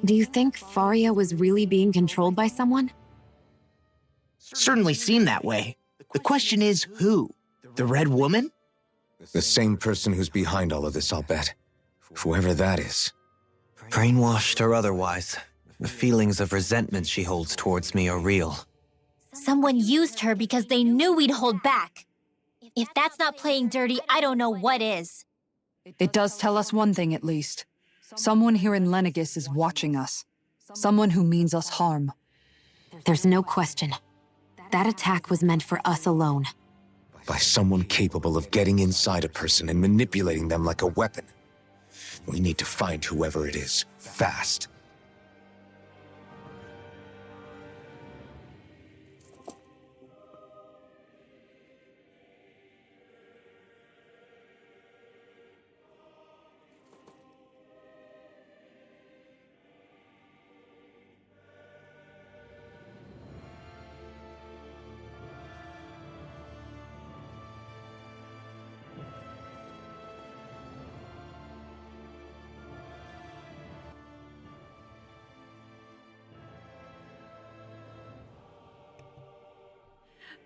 Do you think Faria was really being controlled by someone? Certainly seemed that way. The question is, who? The Red Woman? The same person who's behind all of this, I'll bet. Whoever that is. Brainwashed or otherwise, the feelings of resentment she holds towards me are real. Someone used her because they knew we'd hold back. If that's not playing dirty, I don't know what is. It does tell us one thing at least. Someone here in Lenegis is watching us. Someone who means us harm. There's no question. That attack was meant for us alone. By someone capable of getting inside a person and manipulating them like a weapon. We need to find whoever it is, fast.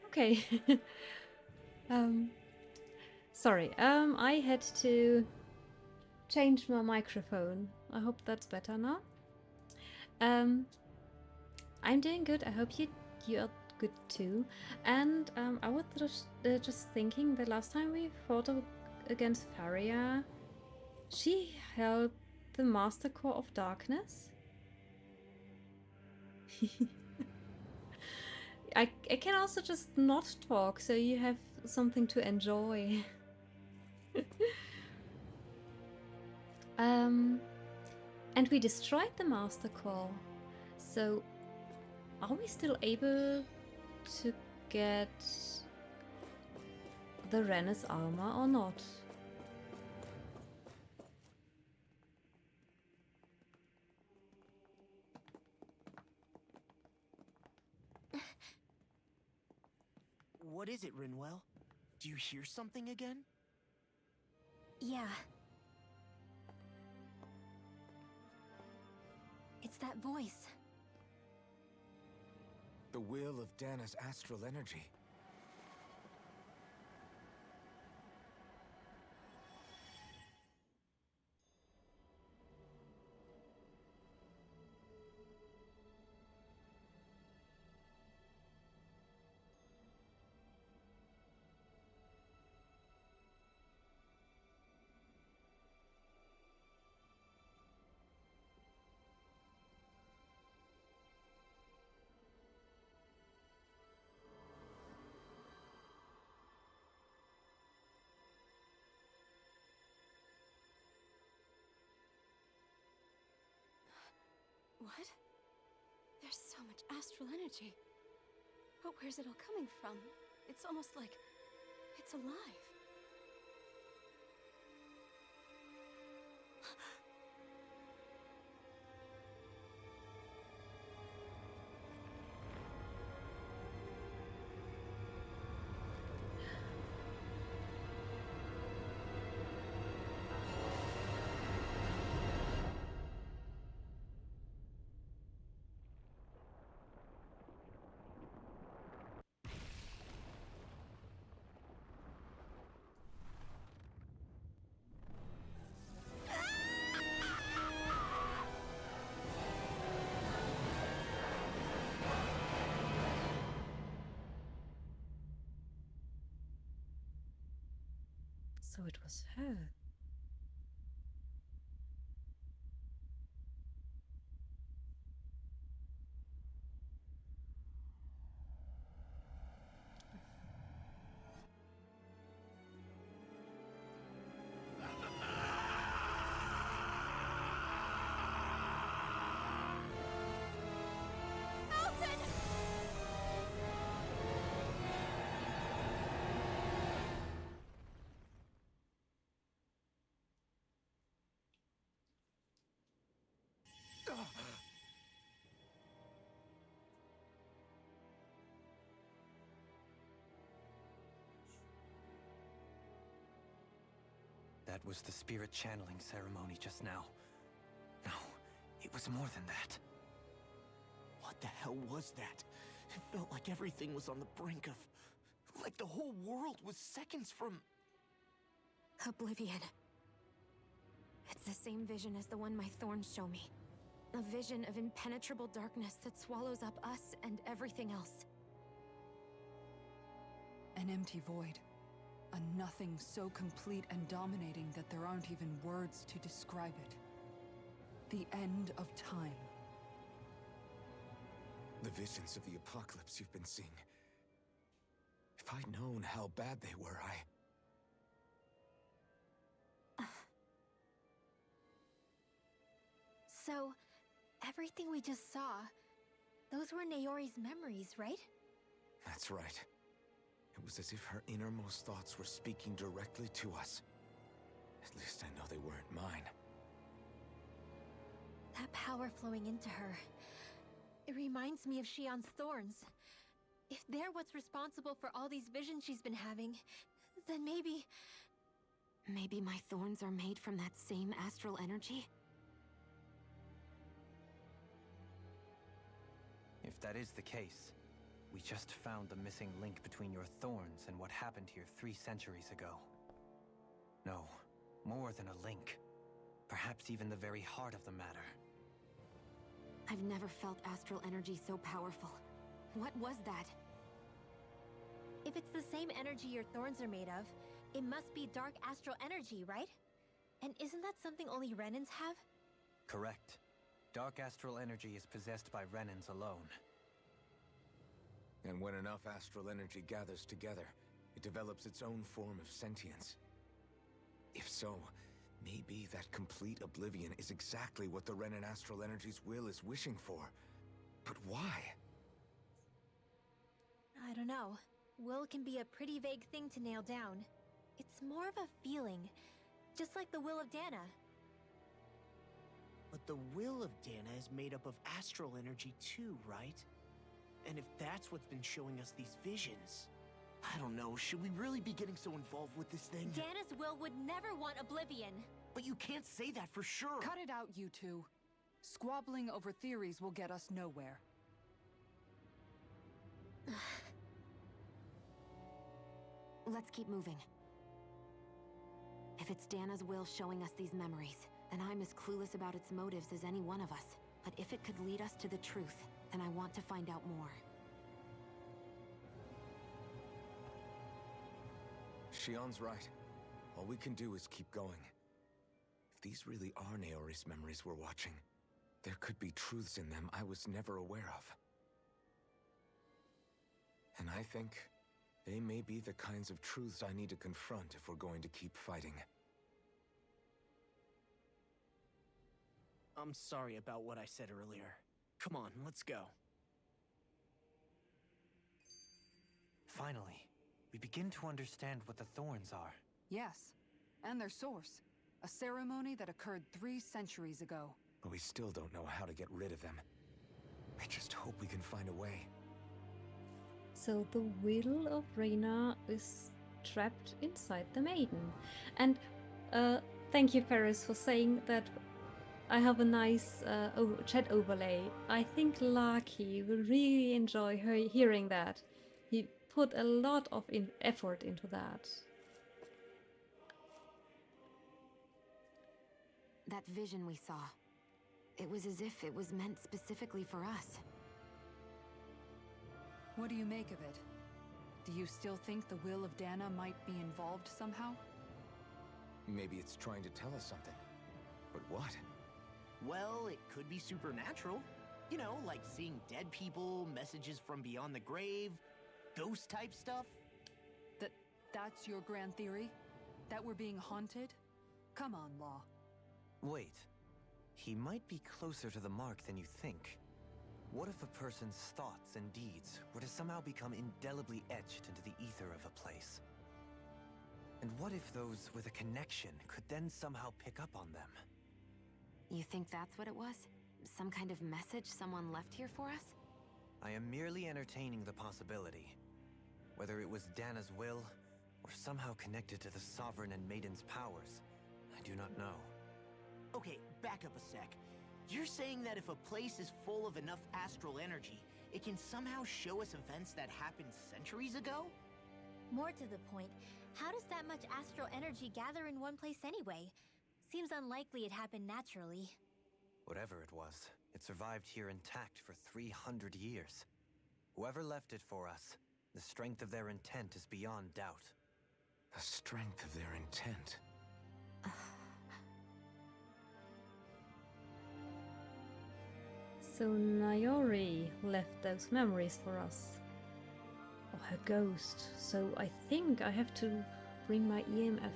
Okay. Sorry, I had to change my microphone. I hope that's better now. I'm doing good. I hope you are good too. And I was just thinking that last time we fought against Faria, she held the Master Core of Darkness. I can also just not talk, so you have something to enjoy. And we destroyed the Master Core. So, are we still able to get the Rena's Alma or not? What is it, Rinwell? Do you hear something again? Yeah. It's that voice. The will of Dana's astral energy. What? There's so much astral energy. But where's it all coming from? It's almost like it's alive. So it was her. That was the spirit channeling ceremony just now. Now, It was more than that. What the hell was that? It felt like everything was on the brink of... like the whole world was seconds from... Oblivion. It's the same vision as the one my thorns show me. A vision of impenetrable darkness that swallows up us and everything else. An empty void. A nothing so complete and dominating that there aren't even words to describe it. The end of time. The visions of the apocalypse you've been seeing. If I'd known how bad they were, So, everything we just saw, those were Naori's memories, right? That's right. It was as if her innermost thoughts were speaking directly to us. At least I know they weren't mine. That power flowing into her, it reminds me of Shion's thorns. If they're what's responsible for all these visions she's been having, then maybe... Maybe my thorns are made from that same astral energy? If that is the case, we just found the missing link between your thorns and what happened here 3 centuries ago. No, more than a link. Perhaps even the very heart of the matter. I've never felt astral energy so powerful. What was that? If it's the same energy your thorns are made of, it must be dark astral energy, right? And isn't that something only remnants have? Correct. Dark astral energy is possessed by remnants alone. And when enough astral energy gathers together, it develops its own form of sentience. If so, maybe that complete oblivion is exactly what the Renan astral energy's will is wishing for. But why? I don't know. Will can be a pretty vague thing to nail down. It's more of a feeling, just like the will of Dana. But the will of Dana is made up of astral energy too, right? And if that's what's been showing us these visions... I don't know, should we really be getting so involved with this thing? Dana's will would never want oblivion. But you can't say that for sure! Cut it out, you two. Squabbling over theories will get us nowhere. Let's keep moving. If it's Dana's will showing us these memories, then I'm as clueless about its motives as any one of us. But if it could lead us to the truth, then I want to find out more. Shion's right. All we can do is keep going. If these really are Naori's memories we're watching, there could be truths in them I was never aware of. And I think they may be the kinds of truths I need to confront if we're going to keep fighting. I'm sorry about what I said earlier. Come on, let's go. Finally, we begin to understand what the thorns are. Yes, and their source. A ceremony that occurred 3 centuries ago. But we still don't know how to get rid of them. I just hope we can find a way. So the will of Rena is trapped inside the maiden. And thank you, Paris, for saying that I have a nice chat overlay. I think Lucky will really enjoy hearing that. He put a lot of effort into that. That vision we saw. It was as if it was meant specifically for us. What do you make of it? Do you still think the will of Dana might be involved somehow? Maybe it's trying to tell us something. But what? Well, it could be supernatural. You know, like seeing dead people, messages from beyond the grave, ghost-type stuff. That's your grand theory? That we're being haunted? Come on, Law. Wait. He might be closer to the mark than you think. What if a person's thoughts and deeds were to somehow become indelibly etched into the ether of a place? And what if those with a connection could then somehow pick up on them? You think that's what it was? Some kind of message someone left here for us? I am merely entertaining the possibility. Whether it was Dana's will, or somehow connected to the Sovereign and Maiden's powers, I do not know. Okay, back up a sec. You're saying that if a place is full of enough astral energy, it can somehow show us events that happened centuries ago? More to the point, how does that much astral energy gather in one place anyway? Seems unlikely it happened naturally. Whatever it was, it survived here intact for 300 years. Whoever left it for us, the strength of their intent is beyond doubt. The strength of their intent. So Naori left those memories for us. Or her ghost. So I think I have to bring my EMF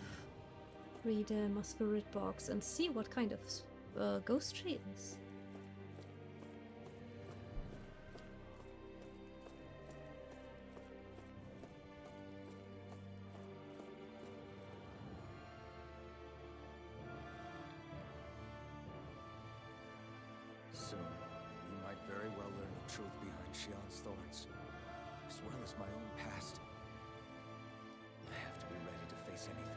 reader, my spirit box, and see what kind of ghost she is. Soon, we might very well learn the truth behind Shion's thorns, as well as my own past. I have to be ready to face anything.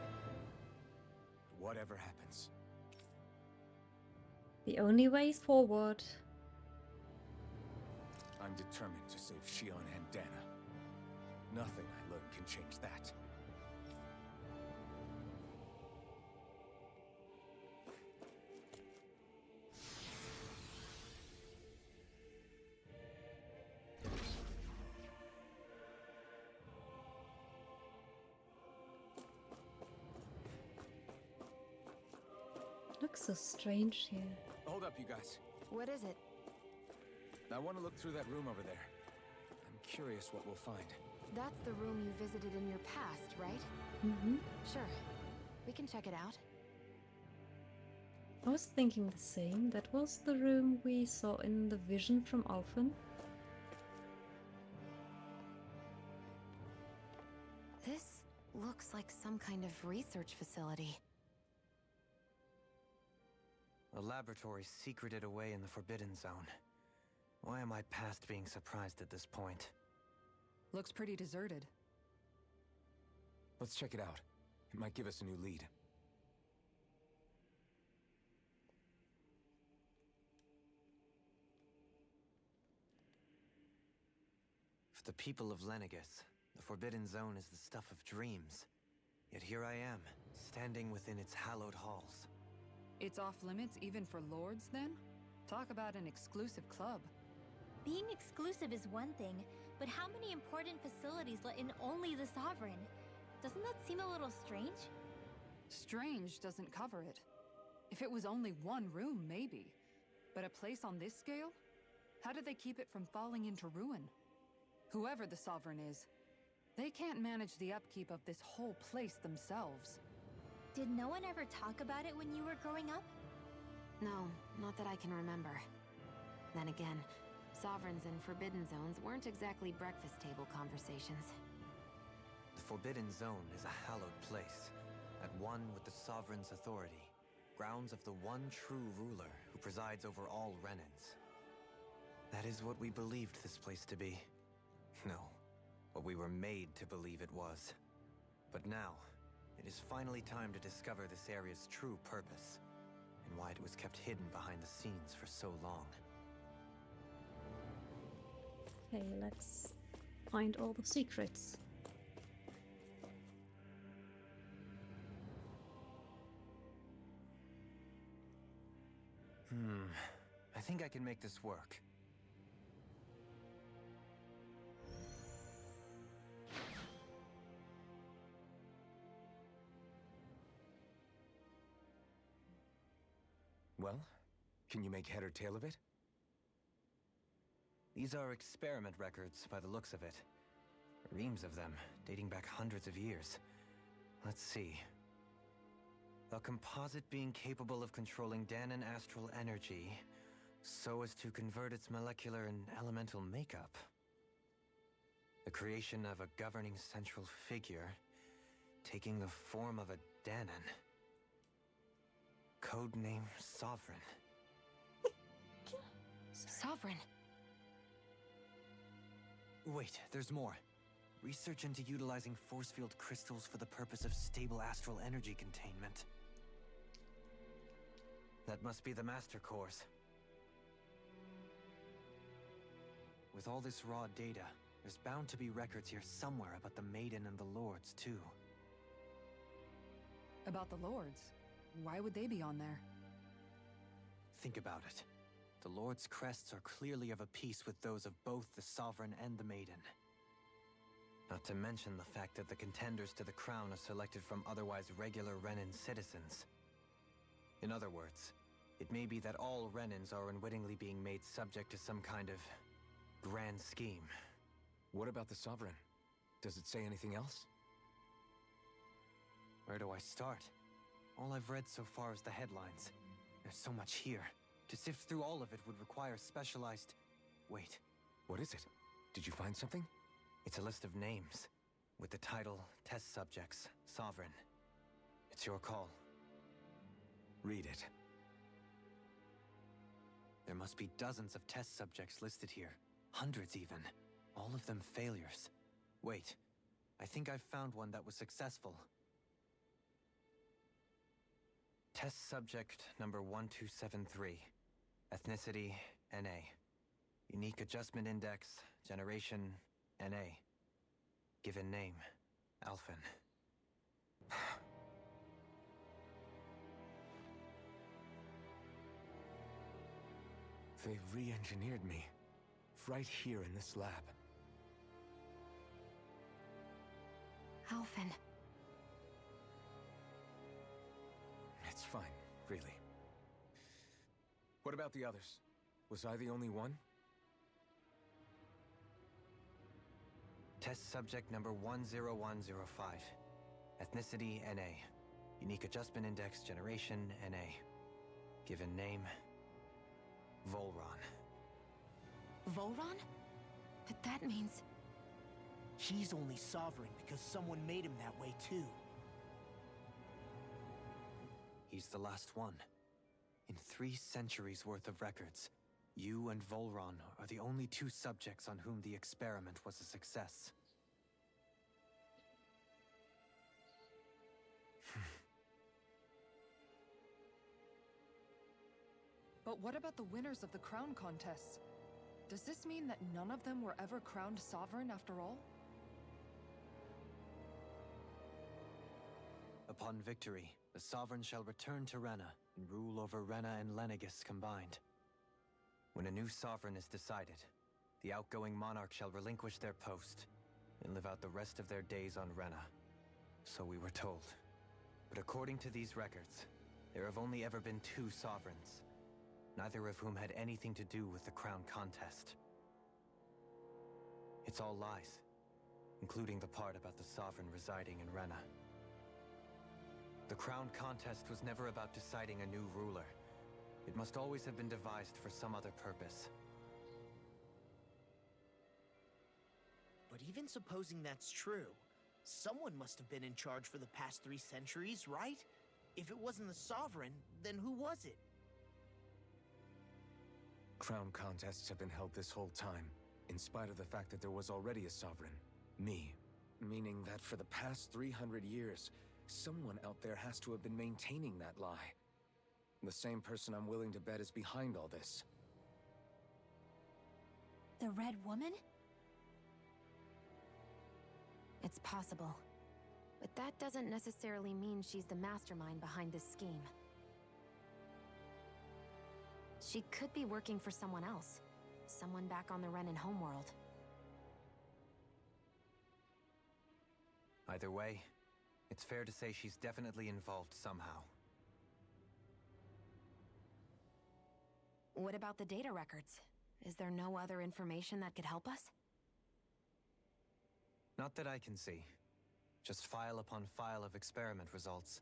Whatever happens. The only way is forward. I'm determined to save Shion and Dana. Nothing I learn can change that. Looks so strange here. Hold up, you guys. What is it? I want to look through that room over there. I'm curious what we'll find. That's the room you visited in your past, right? Mm-hmm. Sure. We can check it out. I was thinking the same. That was the room we saw in the vision from Alphen. This looks like some kind of research facility. A laboratory secreted away in the Forbidden Zone. Why am I past being surprised at this point? Looks pretty deserted. Let's check it out. It might give us a new lead. For the people of Lenegus, the Forbidden Zone is the stuff of dreams. Yet here I am, standing within its hallowed halls. It's off limits even for lords, then? Talk about an exclusive club. Being exclusive is one thing, but how many important facilities let in only the Sovereign? Doesn't that seem a little strange? Strange doesn't cover it. If it was only one room, maybe. But a place on this scale? How do they keep it from falling into ruin? Whoever the Sovereign is, they can't manage the upkeep of this whole place themselves. Did no one ever talk about it when you were growing up? No, not that I can remember. Then again, Sovereigns and Forbidden Zones weren't exactly breakfast table conversations. The Forbidden Zone is a hallowed place, at one with the Sovereign's authority, grounds of the one true ruler who presides over all remnants. That is what we believed this place to be. No, what we were made to believe it was. But now, it is finally time to discover this area's true purpose, and why it was kept hidden behind the scenes for so long. Okay, let's find all the secrets. I think I can make this work. Well, can you make head or tail of it? These are experiment records by the looks of it. Reams of them, dating back hundreds of years. Let's see. A composite being capable of controlling Danan astral energy, so as to convert its molecular and elemental makeup. The creation of a governing central figure, taking the form of a Danan. Codename Sovereign. Sovereign! Wait, there's more. Research into utilizing force field crystals for the purpose of stable astral energy containment. That must be the master cores. With all this raw data, there's bound to be records here somewhere about the Maiden and the Lords, too. About the Lords? Why would they be on there? Think about it. The Lord's crests are clearly of a piece with those of both the Sovereign and the Maiden. Not to mention the fact that the contenders to the crown are selected from otherwise regular Renan citizens. In other words, it may be that all Renans are unwittingly being made subject to some kind of grand scheme. What about the Sovereign? Does it say anything else? Where do I start? All I've read so far is the headlines. There's so much here. To sift through all of it would require specialized... Wait. What is it? Did you find something? It's a list of names, with the title, Test Subjects, Sovereign. It's your call. Read it. There must be dozens of test subjects listed here. Hundreds even. All of them failures. Wait, I think I've found one that was successful. Test subject number 1273. Ethnicity, NA. Unique adjustment index, generation, NA. Given name, Alphen. They re-engineered me. Right here in this lab. Alphen. It's fine, really. What about the others? Was I the only one? Test subject number 10105. Ethnicity, NA. Unique adjustment index, generation, NA. Given name, Vholran. Vholran? But that means... He's only sovereign because someone made him that way too. He's the last one. In 3 centuries worth of records, you and Vholran are the only 2 subjects on whom the experiment was a success. But what about the winners of the crown contests? Does this mean that none of them were ever crowned sovereign after all? Upon victory, the Sovereign shall return to Rena and rule over Rena and Lenegis combined. When a new Sovereign is decided, the outgoing monarch shall relinquish their post and live out the rest of their days on Rena. So we were told. But according to these records, there have only ever been 2 Sovereigns, neither of whom had anything to do with the crown contest. It's all lies, including the part about the Sovereign residing in Rena. The crown contest was never about deciding a new ruler. It must always have been devised for some other purpose. But even supposing that's true, someone must have been in charge for the past 3 centuries, right? If it wasn't the Sovereign, then who was it? Crown contests have been held this whole time, in spite of the fact that there was already a Sovereign. Me. Meaning that for the past 300 years, someone out there has to have been maintaining that lie. The same person I'm willing to bet is behind all this. The Red Woman? It's possible. But that doesn't necessarily mean she's the mastermind behind this scheme. She could be working for someone else. Someone back on the Renan homeworld. Either way, it's fair to say she's definitely involved somehow. What about the data records? Is there no other information that could help us? Not that I can see. Just file upon file of experiment results.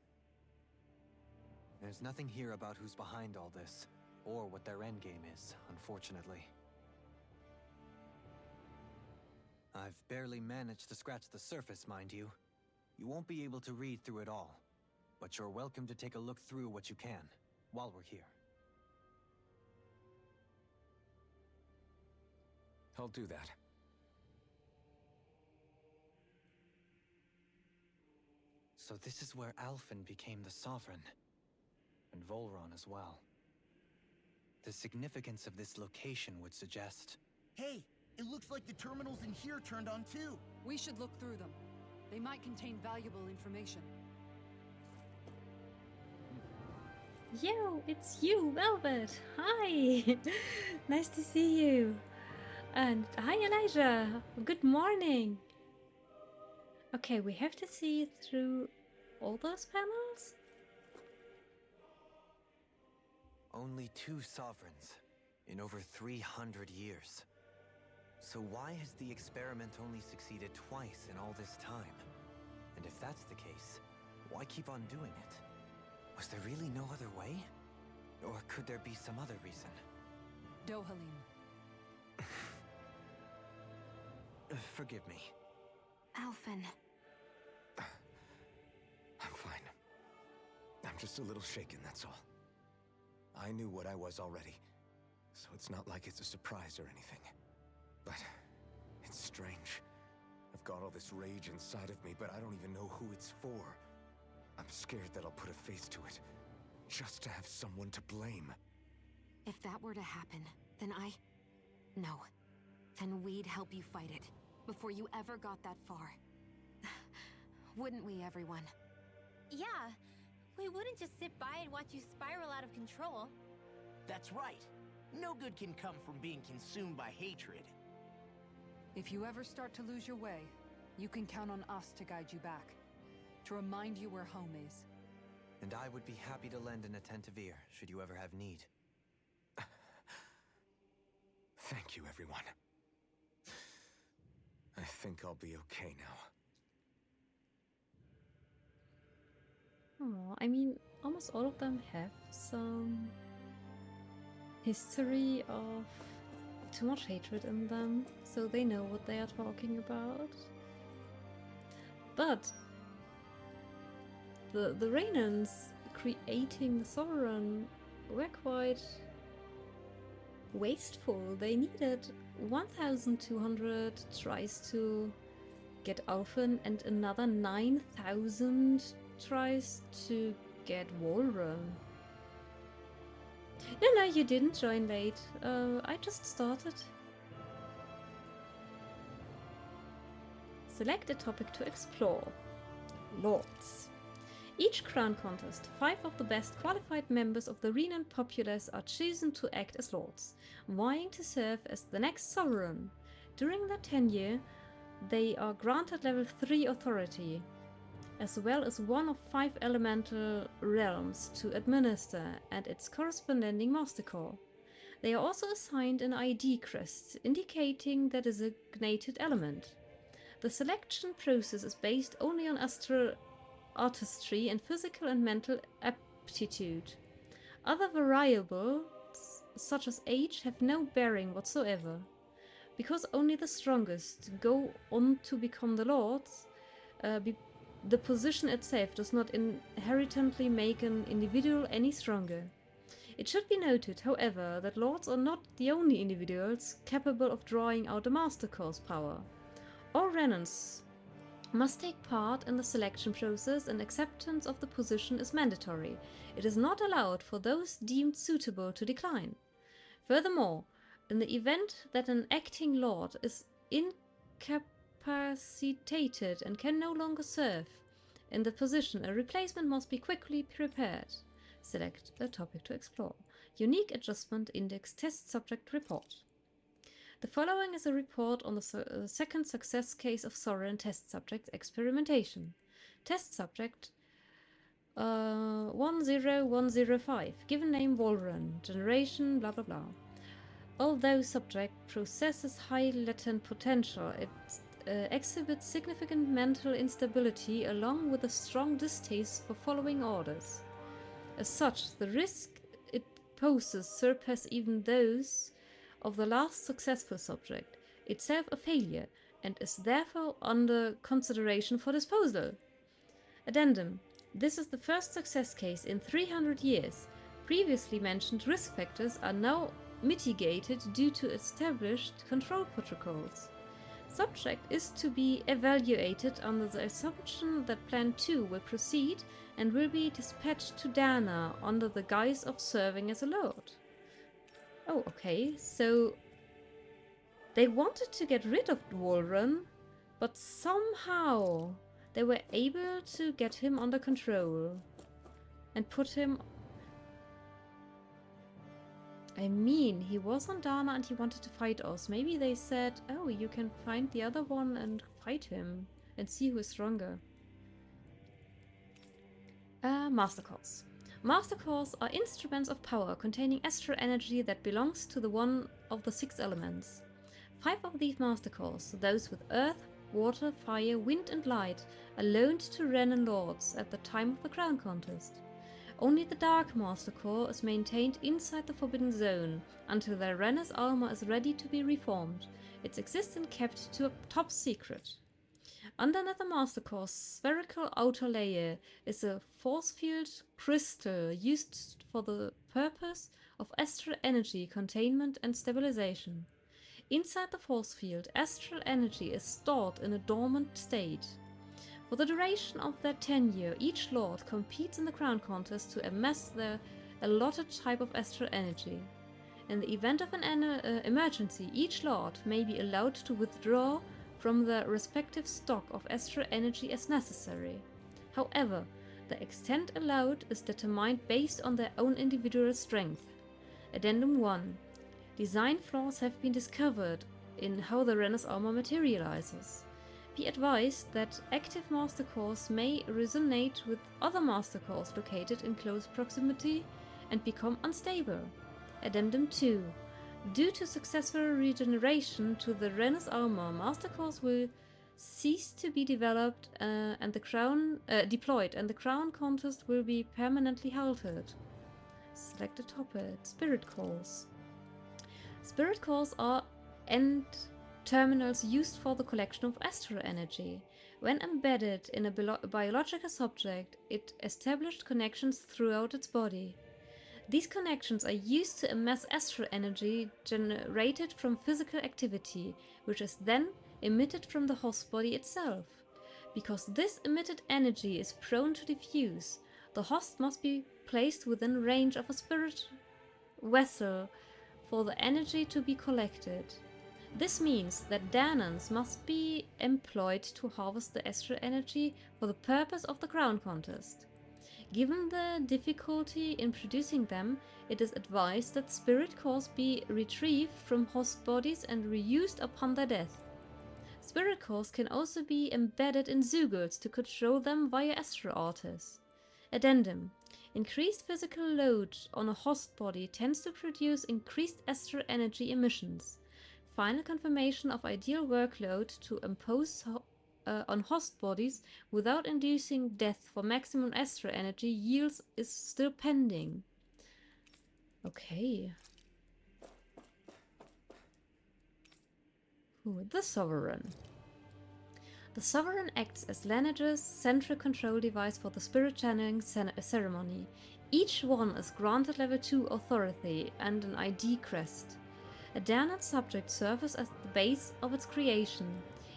There's nothing here about who's behind all this, or what their endgame is, unfortunately. I've barely managed to scratch the surface, mind you. You won't be able to read through it all, but you're welcome to take a look through what you can, while we're here. I'll do that. So this is where Alphen became the Sovereign, and Vholran as well. The significance of this location would suggest... Hey, It looks like the terminals in here turned on too. We should look through them. They might contain valuable information. Yo, it's you, Velvet! Hi! Nice to see you! And hi, Elijah! Good morning! Okay, we have to see through all those panels? Only 2 sovereigns in over 300 years. So why has the experiment only succeeded twice in all this time? And if that's the case, why keep on doing it? Was there really no other way? Or could there be some other reason? Dohalim. Forgive me. Alphen. I'm fine. I'm just a little shaken, that's all. I knew what I was already, so it's not like it's a surprise or anything. But it's strange. I've got all this rage inside of me, but I don't even know who it's for. I'm scared that I'll put a face to it, just to have someone to blame. If that were to happen, then No. Then we'd help you fight it, before you ever got that far. Wouldn't we, everyone? Yeah, we wouldn't just sit by and watch you spiral out of control. That's right. No good can come from being consumed by hatred. If you ever start to lose your way, you can count on us to guide you back. To remind you where home is. And I would be happy to lend an attentive ear, should you ever have need. Thank you, everyone. I think I'll be okay now. Oh, I mean, almost all of them have some history of too much hatred in them, so they know what they are talking about. But the Renans creating the Sovereign were quite wasteful. They needed 1,200 tries to get Alphen and another 9,000 tries to get Vholran. No, you didn't join late. I just started. Select a topic to explore. Lords. Each crown contest, 5 of the best qualified members of the Renan populace are chosen to act as lords, vying to serve as the next sovereign. During their tenure, they are granted level 3 authority, as well as one of 5 elemental realms to administer and its corresponding master core. They are also assigned an ID crest, indicating their designated element. The selection process is based only on astral artistry and physical and mental aptitude. Other variables, such as age, have no bearing whatsoever. Because only the strongest go on to become the lords, the position itself does not inherently make an individual any stronger. It should be noted, however, that lords are not the only individuals capable of drawing out a master core's power. All Renans must take part in the selection process, and acceptance of the position is mandatory. It is not allowed for those deemed suitable to decline. Furthermore, in the event that an acting lord is incapacitated and can no longer serve in the position, a replacement must be quickly prepared. Select a topic to explore. Unique Adjustment Index Test Subject Report. The following is a report on the second success case of Sovereign Test Subject Experimentation. Test Subject 10105. Given name Vholran. Generation blah blah blah. Although subject possesses high latent potential, it exhibits significant mental instability along with a strong distaste for following orders. As such, the risk it poses surpass even those of the last successful subject, itself a failure, and is therefore under consideration for disposal. Addendum. This is the first success case in 300 years. Previously mentioned risk factors are now mitigated due to established control protocols. Subject is to be evaluated under the assumption that Plan 2 will proceed and will be dispatched to Dana under the guise of serving as a lord. Oh, okay, so They wanted to get rid of Vholran, but somehow they were able to get him under control and put him... I mean, he was on Dana and he wanted to fight us. Maybe they said, oh, you can find the other one and fight him and see who is stronger. Master Cores. Master Cores are instruments of power containing astral energy that belongs to the one of the 6 elements. 5 of these Master Cores, those with earth, water, fire, wind and light, are loaned to Renan lords at the time of the crown contest. Only the Dark Master Core is maintained inside the Forbidden Zone until the Rena's Alma is ready to be reformed, its existence kept to a top secret. Underneath the Master Core's spherical outer layer is a force field crystal used for the purpose of astral energy containment and stabilization. Inside the force field, astral energy is stored in a dormant state. For the duration of their tenure, each lord competes in the crown contest to amass their allotted type of astral energy. In the event of an emergency, each lord may be allowed to withdraw from their respective stock of astral energy as necessary. However, the extent allowed is determined based on their own individual strength. Addendum 1. Design flaws have been discovered in how the Rena's Alma materializes. Be advised that active Master Cores may resonate with other Master Cores located in close proximity and become unstable. Addendum 2. Due to successful regeneration to the Rena's Alma, Master Cores will cease to be developed and the crown deployed, and the crown contest will be permanently halted. Select a topic. Spirit Cores. Spirit Cores are end terminals used for the collection of astral energy. When embedded in a biological subject, it established connections throughout its body. These connections are used to amass astral energy generated from physical activity, which is then emitted from the host body itself. Because this emitted energy is prone to diffuse, the host must be placed within range of a spirit vessel for the energy to be collected. This means that Danans must be employed to harvest the astral energy for the purpose of the crown contest. Given the difficulty in producing them, it is advised that spirit cores be retrieved from host bodies and reused upon their death. Spirit cores can also be embedded in Zugals to control them via astral artists. Addendum. Increased physical load on a host body tends to produce increased astral energy emissions. Final confirmation of ideal workload to impose on host bodies without inducing death for maximum astral energy yields is still pending. Okay. Ooh, the Sovereign. The Sovereign acts as Lineage's central control device for the spirit channeling ceremony. Each one is granted level 2 authority and an ID crest. A Danan subject serves as the base of its creation.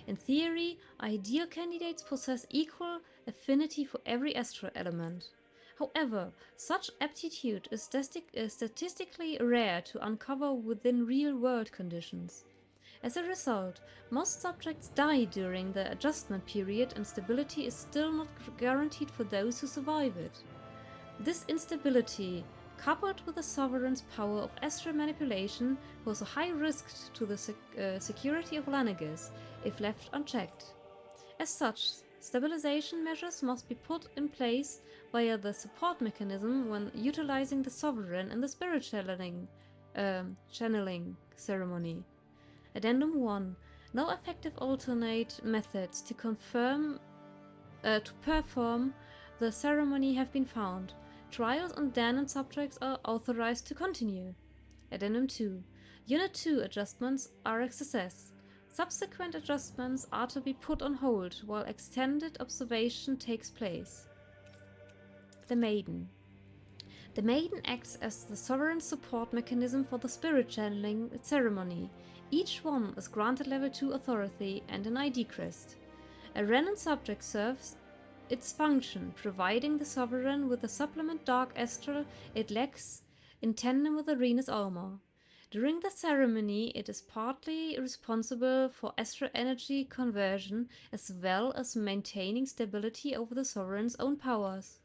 In theory, ideal candidates possess equal affinity for every astral element. However, such aptitude is statistically rare to uncover within real-world conditions. As a result, most subjects die during the adjustment period, and stability is still not guaranteed for those who survive it. This instability, coupled with the Sovereign's power of astral manipulation, pose a high risk to the security of Lineages if left unchecked. As such, stabilization measures must be put in place via the support mechanism when utilizing the Sovereign in the spirit channeling ceremony. Addendum 1. No effective alternate methods to perform the ceremony have been found. Trials on Danan subjects are authorized to continue. Addendum 2. Unit 2 adjustments are a success. Subsequent adjustments are to be put on hold while extended observation takes place. The Maiden. The Maiden acts as the Sovereign support mechanism for the spirit channeling ceremony. Each one is granted level 2 authority and an ID crest. A Renan subject serves its function, providing the Sovereign with the supplement Dark Astral it lacks in tandem with the Rena's Alma. During the ceremony, it is partly responsible for astral energy conversion as well as maintaining stability over the sovereign's own powers.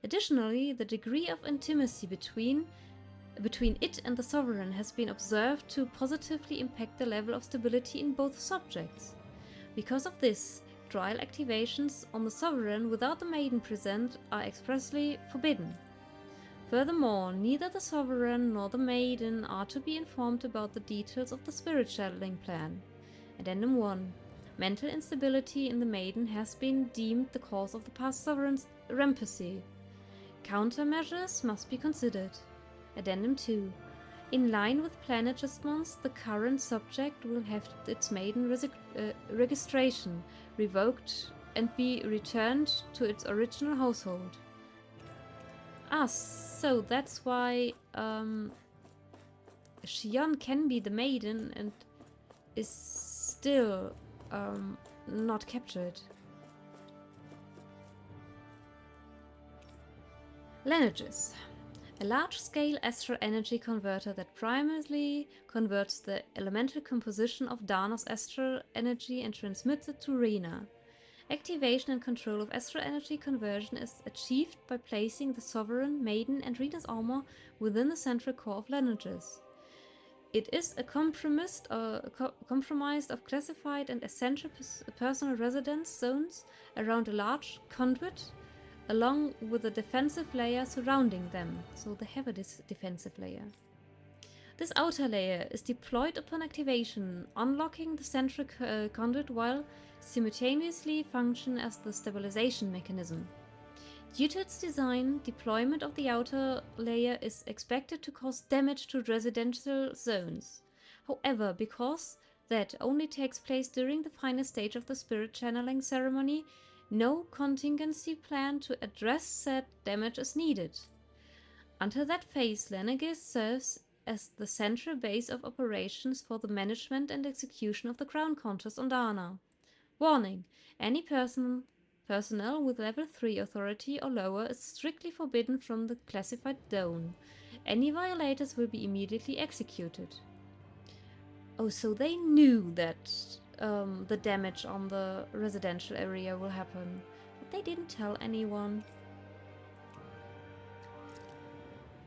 Additionally, the degree of intimacy between it and the sovereign has been observed to positively impact the level of stability in both subjects. Because of this, trial activations on the sovereign without the maiden present are expressly forbidden. Furthermore, neither the sovereign nor the maiden are to be informed about the details of the spirit channeling plan. Addendum 1. Mental instability in the maiden has been deemed the cause of the past sovereign's rampacy. Countermeasures must be considered. Addendum 2. In line with plan adjustments, the current subject will have its maiden registration revoked and be returned to its original household. So that's why Xion can be the maiden and is still not captured. Lineages. A large-scale astral energy converter that primarily converts the elemental composition of Dana's astral energy and transmits it to Rena. Activation and control of astral energy conversion is achieved by placing the Sovereign, Maiden, and Rena's Alma within the central core of lineages. It is a compromised of classified and essential personal residence zones around a large conduit, along with a defensive layer surrounding them, so they have a defensive layer. This outer layer is deployed upon activation, unlocking the central conduit while simultaneously function as the stabilization mechanism. Due to its design, deployment of the outer layer is expected to cause damage to residential zones. However, because that only takes place during the final stage of the spirit channeling ceremony, no contingency plan to address said damage is needed. Until that phase, Lenegis serves as the central base of operations for the management and execution of the Crown Contest on Dana. Warning: any personnel with level 3 authority or lower is strictly forbidden from the classified zone. Any violators will be immediately executed. Oh, so they knew that the damage on the residential area will happen, but they didn't tell anyone.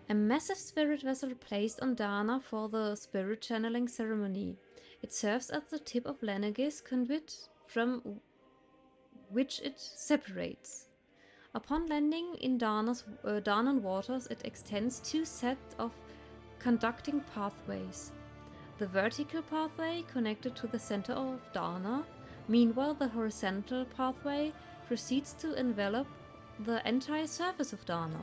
A massive spirit vessel placed on Dana for the spirit channeling ceremony. It serves as the tip of Lenegis conduit from which it separates. Upon landing in Danan waters, it extends two sets of conducting pathways. The vertical pathway connected to the center of Dana. Meanwhile, the horizontal pathway proceeds to envelop the entire surface of Dana.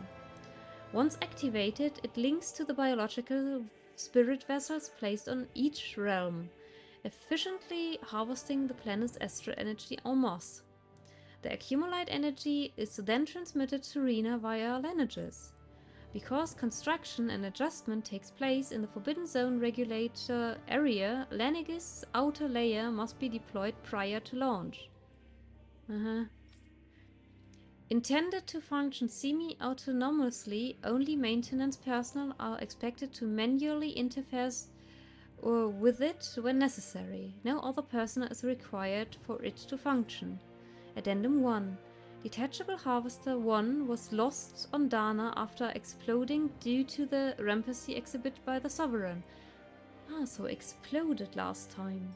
Once activated, it links to the biological spirit vessels placed on each realm, efficiently harvesting the planet's astral energy en masse. The accumulated energy is then transmitted to Rena via lineages. Because construction and adjustment takes place in the Forbidden Zone regulator area, Lenegis' outer layer must be deployed prior to launch. Intended to function semi-autonomously, only maintenance personnel are expected to manually interfere with it when necessary. No other personnel is required for it to function. Addendum 1. Detachable Harvester 1 was lost on Dana after exploding due to the rampacy exhibit by the Sovereign. So exploded last time.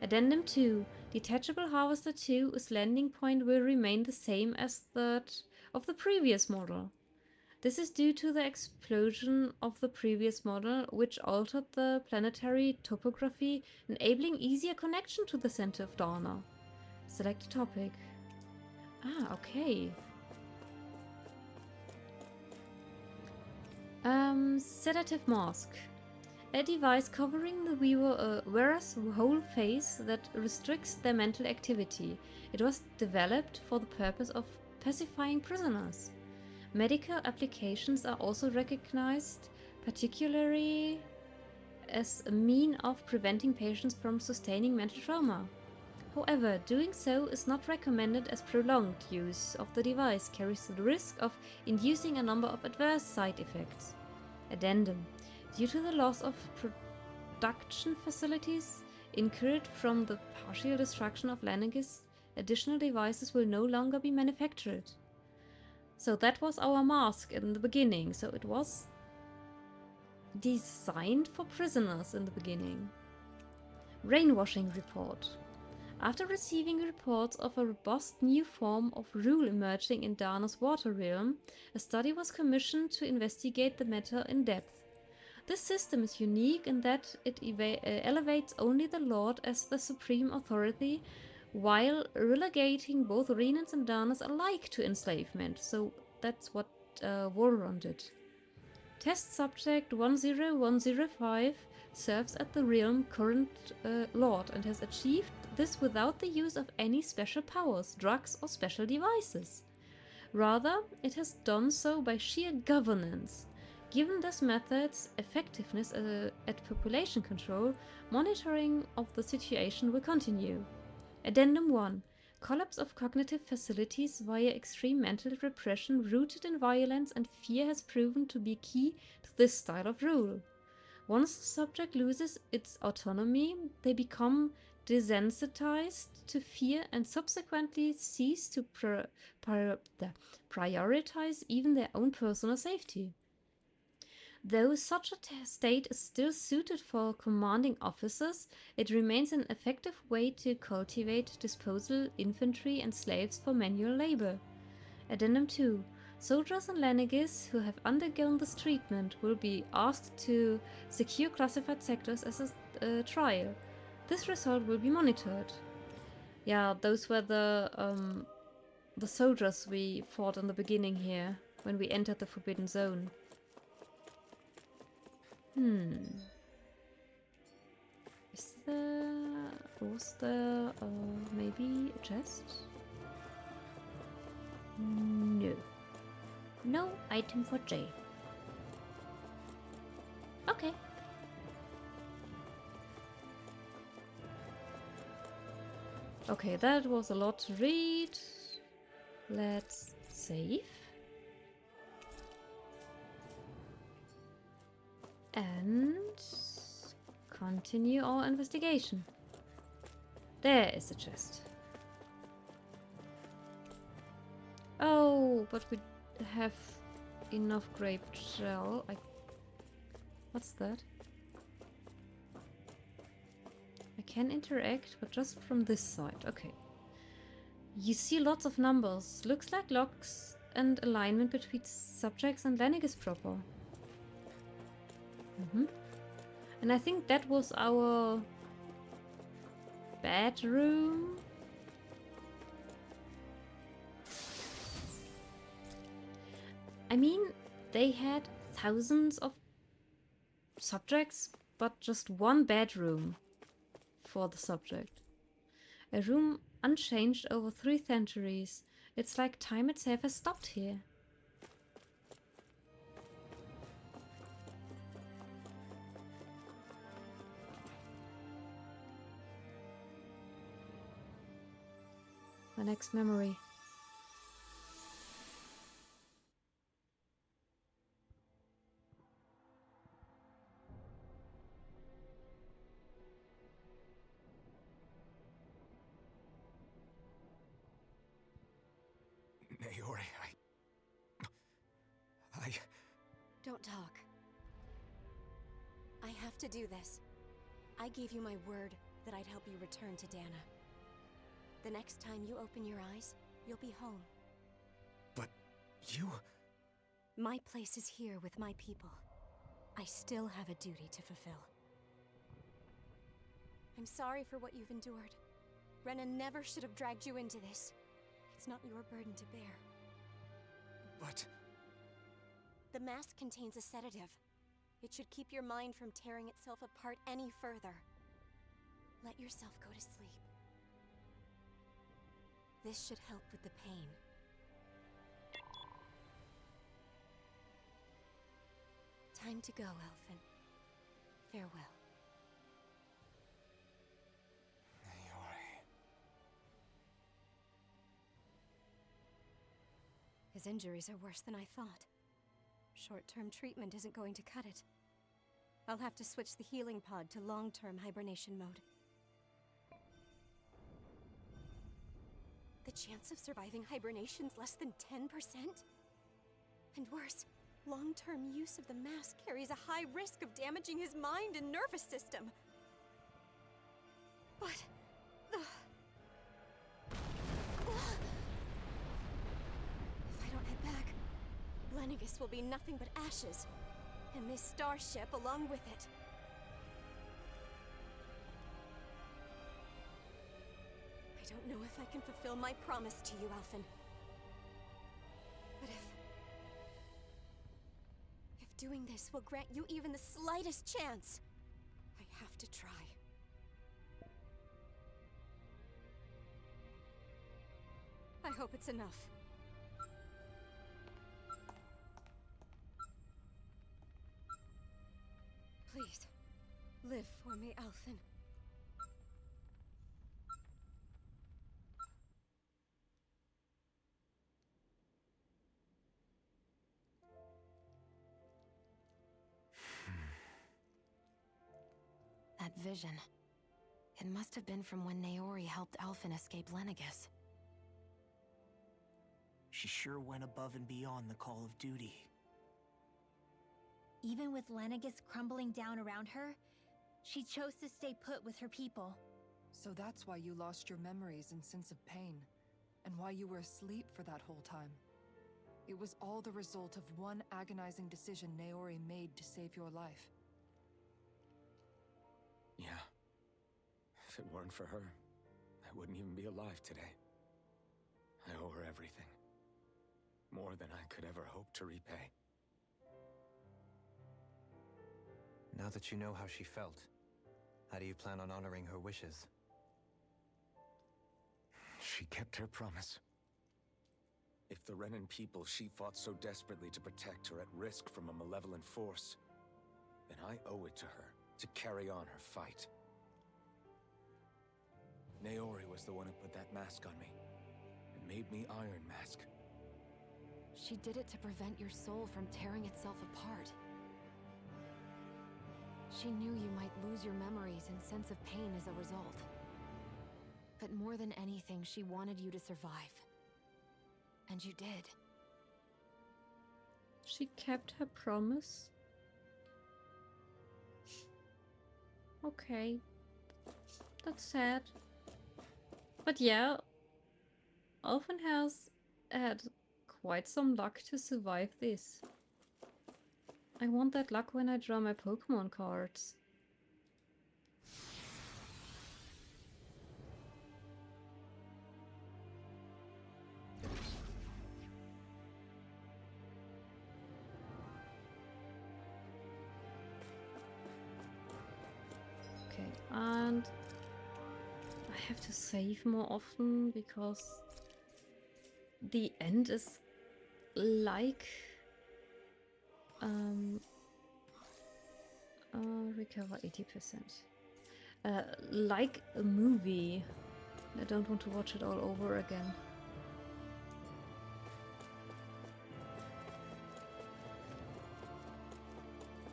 Addendum 2. Detachable Harvester 2's landing point will remain the same as that of the previous model. This is due to the explosion of the previous model, which altered the planetary topography, enabling easier connection to the center of Dana. Select a topic. Okay. Sedative Mask. A device covering the wearer's whole face that restricts their mental activity. It was developed for the purpose of pacifying prisoners. Medical applications are also recognized, particularly as a mean of preventing patients from sustaining mental trauma. However, doing so is not recommended as prolonged use of the device carries the risk of inducing a number of adverse side effects. Addendum. Due to the loss of production facilities incurred from the partial destruction of Lenegis, additional devices will no longer be manufactured. So that was our mask in the beginning. So it was designed for prisoners in the beginning. Brainwashing report. After receiving reports of a robust new form of rule emerging in Dana's water realm, a study was commissioned to investigate the matter in depth. This system is unique in that it elevates only the Lord as the supreme authority, while relegating both Renans and Danas alike to enslavement. So that's what Vholran did. Test subject 10105 serves as the realm's current Lord and has achieved this without the use of any special powers, drugs, or special devices. Rather, it has done so by sheer governance. Given this method's effectiveness at population control, monitoring of the situation will continue. Addendum 1. Collapse of cognitive facilities via extreme mental repression rooted in violence and fear has proven to be key to this style of rule. Once the subject loses its autonomy, they become desensitized to fear and subsequently cease to prioritize even their own personal safety. Though such a state is still suited for commanding officers, it remains an effective way to cultivate disposal infantry and slaves for manual labor. Addendum 2. Soldiers in Lenegis who have undergone this treatment will be asked to secure classified sectors as a trial. This result will be monitored. Yeah, those were the soldiers we fought in the beginning here, when we entered the Forbidden Zone. Was there maybe a chest? No. No item for J. Okay. Okay, that was a lot to read. Let's save. And continue our investigation. There is a chest. Oh, but we have enough grape gel. What's that? I can interact, but just from this side. Okay. You see lots of numbers. Looks like locks and alignment between subjects and Lenegis proper. And I think that was our bedroom. I mean, they had thousands of subjects, but just one bedroom for the subject. A room unchanged over 3 centuries. It's like time itself has stopped here. The next memory. Naori, Don't talk. I have to do this. I gave you my word that I'd help you return to Dana. The next time you open your eyes, you'll be home. But you... My place is here with my people. I still have a duty to fulfill. I'm sorry for what you've endured. Rena never should have dragged you into this. It's not your burden to bear. But... The mask contains a sedative. It should keep your mind from tearing itself apart any further. Let yourself go to sleep. This should help with the pain. Time to go, Elfin. Farewell. Naori... His injuries are worse than I thought. Short-term treatment isn't going to cut it. I'll have to switch the healing pod to long-term hibernation mode. The chance of surviving hibernation's less than 10%? And worse, long-term use of the mask carries a high risk of damaging his mind and nervous system. But... if I don't head back, Lennigus will be nothing but ashes, and this starship along with it. I don't know if I can fulfill my promise to you, Alphen. But if doing this will grant you even the slightest chance, I have to try. I hope it's enough. Please, live for me, Alphen. That vision. It must have been from when Naori helped Alphen escape Lennigus. She sure went above and beyond the call of duty. Even with Lennigus crumbling down around her, she chose to stay put with her people. So that's why you lost your memories and sense of pain, and why you were asleep for that whole time. It was all the result of one agonizing decision Naori made to save your life. Yeah. If it weren't for her, I wouldn't even be alive today. I owe her everything. More than I could ever hope to repay. Now that you know how she felt, how do you plan on honoring her wishes? She kept her promise. If the Renan people she fought so desperately to protect are at risk from a malevolent force, then I owe it to her to carry on her fight. Naori was the one who put that mask on me, and made me Iron Mask. She did it to prevent your soul from tearing itself apart. She knew you might lose your memories and sense of pain as a result. But more than anything, she wanted you to survive. And you did. She kept her promise. Okay. That's sad. But yeah, Alphen has had quite some luck to survive this. I want that luck when I draw my Pokemon cards. Okay, and I have to save more often because the end is like recover 80%. Like a movie. I don't want to watch it all over again.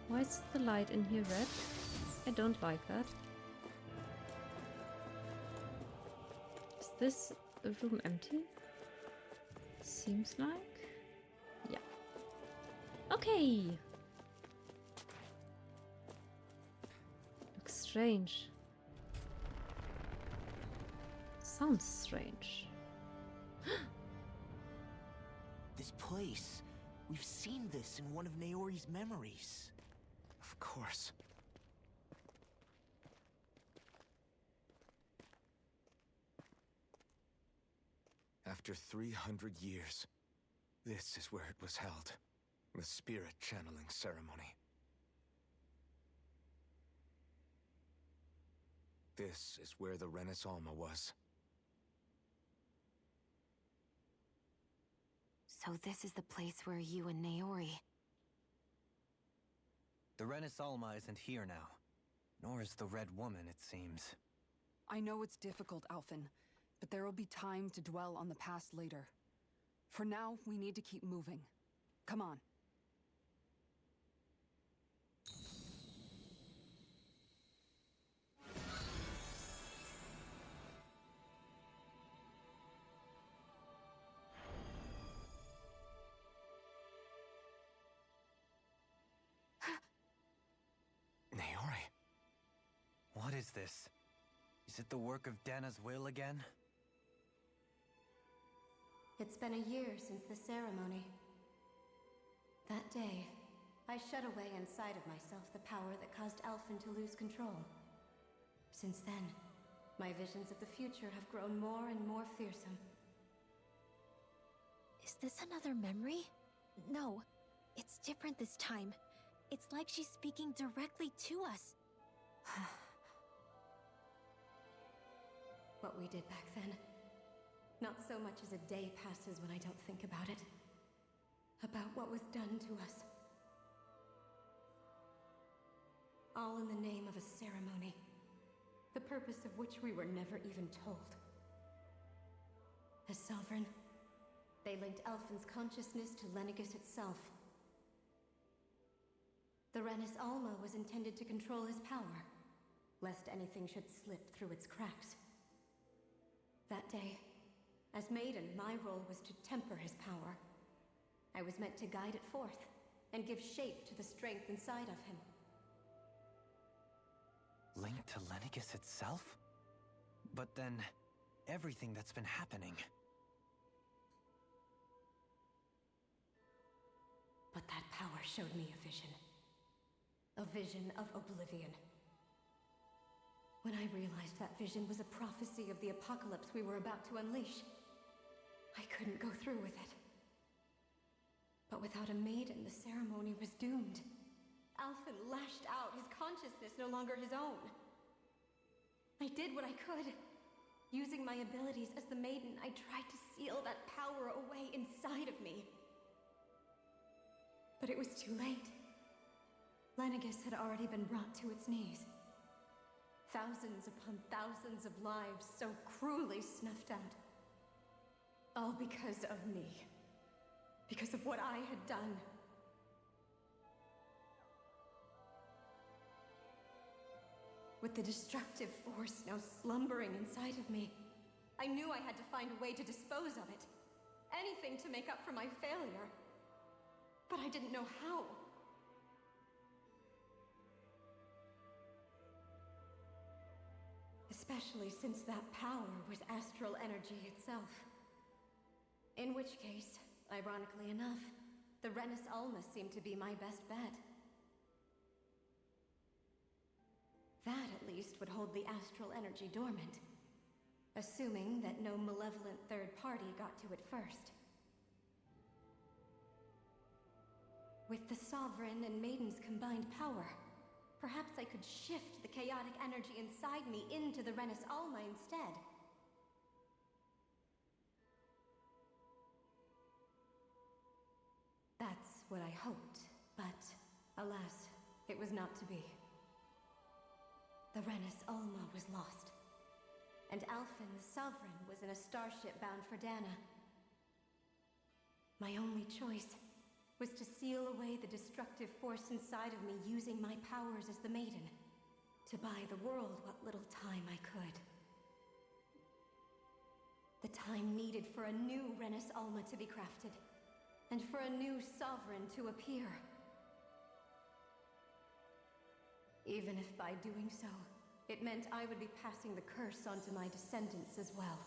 Why is the light in here red? I don't like that. Is this room empty? Seems like. Yeah. Okay. Looks strange. Sounds strange. This place. We've seen this in one of Naori's memories. Of course. After 300 years, this is where it was held. The spirit channeling ceremony. This is where the Alma was. So this is the place where you and Naori... The Alma isn't here now. Nor is the Red Woman, it seems. I know it's difficult, Alphen, but there will be time to dwell on the past later. For now, we need to keep moving. Come on. is this? Is it the work of Dana's will again? It's been a year since the ceremony. That day, I shut away inside of myself the power that caused Alphen to lose control. Since then, my visions of the future have grown more and more fearsome. Is this another memory? No, it's different this time. It's like she's speaking directly to us. What we did back then. Not so much as a day passes when I don't think about it. About what was done to us. All in the name of a ceremony. The purpose of which we were never even told. As Sovereign, they linked Alphen's consciousness to Lenegis itself. The Renis Alma was intended to control his power, lest anything should slip through its cracks. That day, as Maiden, my role was to temper his power. I was meant to guide it forth, and give shape to the strength inside of him. Linked to Lenegis itself? But then, everything that's been happening. But that power showed me a vision. A vision of oblivion. When I realized that vision was a prophecy of the apocalypse we were about to unleash, I couldn't go through with it. But without a maiden, the ceremony was doomed. Alphen lashed out, his consciousness no longer his own. I did what I could. Using my abilities as the maiden, I tried to seal that power away inside of me. But it was too late. Lenegis had already been brought to its knees. Thousands upon thousands of lives so cruelly snuffed out. All because of me. Because of what I had done. With the destructive force now slumbering inside of me, I knew I had to find a way to dispose of it. Anything to make up for my failure. But I didn't know how. Especially since that power was astral energy itself. In which case, ironically enough, the Renis Alma seemed to be my best bet. That, at least, would hold the astral energy dormant. Assuming that no malevolent third party got to it first. With the Sovereign and Maiden's combined power, perhaps I could shift the chaotic energy inside me into the Renis Alma instead. That's what I hoped, but alas, it was not to be. The Renis Alma was lost, and Alphen the Sovereign was in a starship bound for Dana. My only choice was to seal away the destructive force inside of me using my powers as the Maiden, to buy the world what little time I could. The time needed for a new Renis Alma to be crafted, and for a new Sovereign to appear. Even if by doing so, it meant I would be passing the curse onto my descendants as well.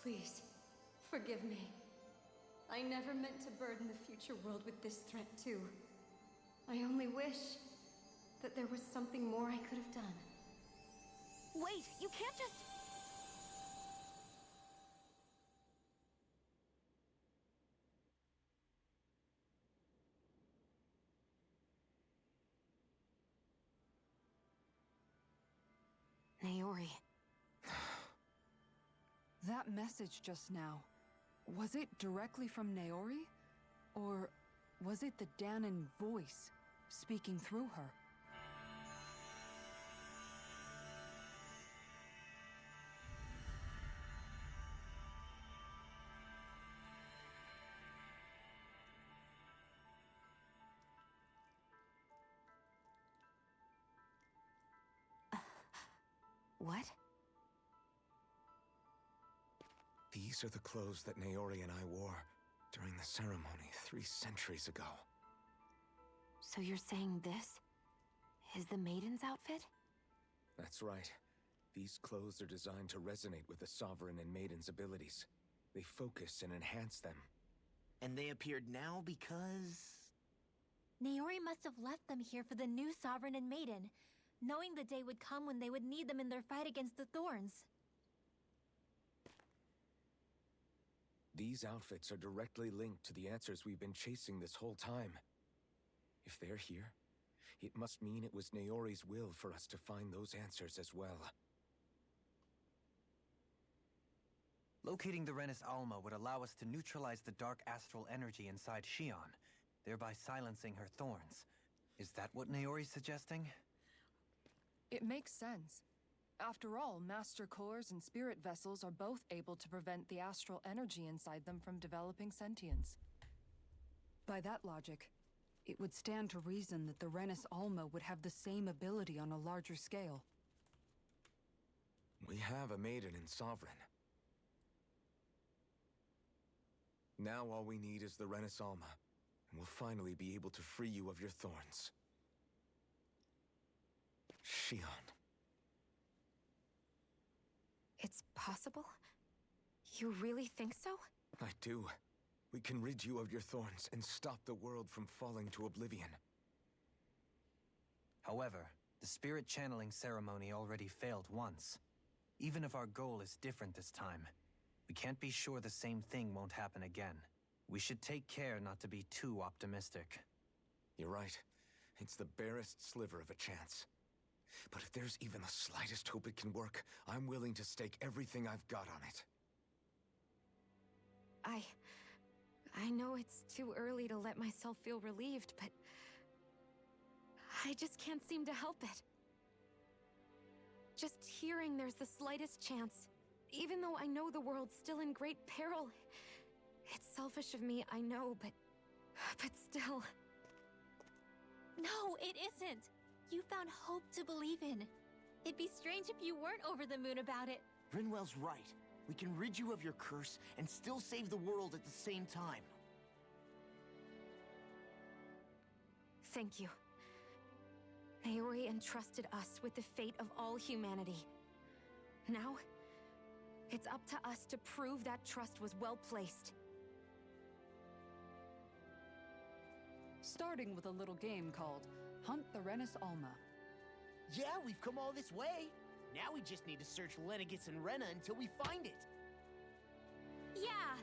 Please, forgive me. I never meant to burden the future world with this threat too. I only wish that there was something more I could have done. Wait, you can't just... Naori. That message just now, was it directly from Naori? Or was it the Danan voice speaking through her? What? These are the clothes that Naori and I wore during the ceremony 3 centuries ago. So you're saying this is the Maiden's outfit? That's right. These clothes are designed to resonate with the Sovereign and Maiden's abilities. They focus and enhance them. And they appeared now because... Naori must have left them here for the new Sovereign and Maiden, knowing the day would come when they would need them in their fight against the Thorns. These outfits are directly linked to the answers we've been chasing this whole time. If they're here, it must mean it was Naori's will for us to find those answers as well. Locating the Renis Alma would allow us to neutralize the dark astral energy inside Shion, thereby silencing her thorns. Is that what Naori's suggesting? It makes sense. After all, Master Cores and Spirit Vessels are both able to prevent the astral energy inside them from developing sentience. By that logic, it would stand to reason that the Renis Alma would have the same ability on a larger scale. We have a Maiden and Sovereign. Now all we need is the Renis Alma, and we'll finally be able to free you of your thorns. Shion. It's possible? You really think so? I do. We can rid you of your thorns and stop the world from falling to oblivion. However, the spirit channeling ceremony already failed once. Even if our goal is different this time, we can't be sure the same thing won't happen again. We should take care not to be too optimistic. You're right. It's the barest sliver of a chance. But if there's even the slightest hope it can work, I'm willing to stake everything I've got on it. I know it's too early to let myself feel relieved, but I just can't seem to help it. Just hearing there's the slightest chance, even though I know the world's still in great peril. It's selfish of me, I know, but still. No, it isn't! You found hope to believe in. It'd be strange if you weren't over the moon about it. Rinwell's right. We can rid you of your curse and still save the world at the same time. Thank you. Naori entrusted us with the fate of all humanity. Now, it's up to us to prove that trust was well placed. Starting with a little game called Hunt the Renis Alma. Yeah, we've come all this way. Now we just need to search Lenegis and Rena until we find it. Yeah!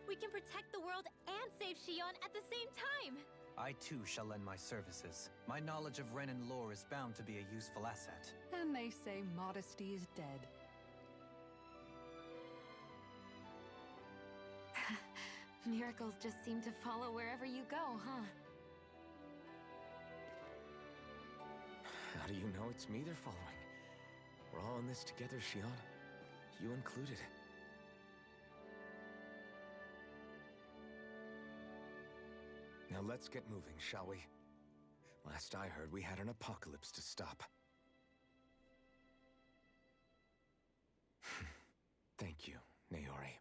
We can protect the world and save Shion at the same time! I too shall lend my services. My knowledge of Renan lore is bound to be a useful asset. And they say modesty is dead. Miracles just seem to follow wherever you go, huh? How do you know it's me they're following? We're all in this together, Shion. You included. Now let's get moving, shall we? Last I heard, we had an apocalypse to stop. Thank you, Naori.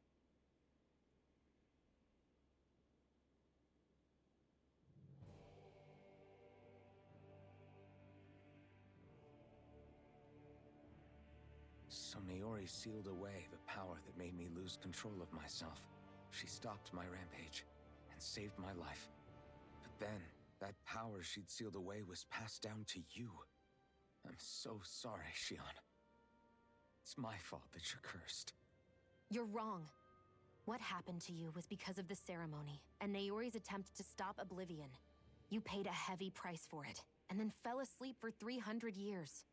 So Naori sealed away the power that made me lose control of myself. She stopped my rampage and saved my life. But then, that power she'd sealed away was passed down to you. I'm so sorry, Shion. It's my fault that you're cursed. You're wrong. What happened to you was because of the ceremony, and Naori's attempt to stop Oblivion. You paid a heavy price for it, and then fell asleep for 300 years.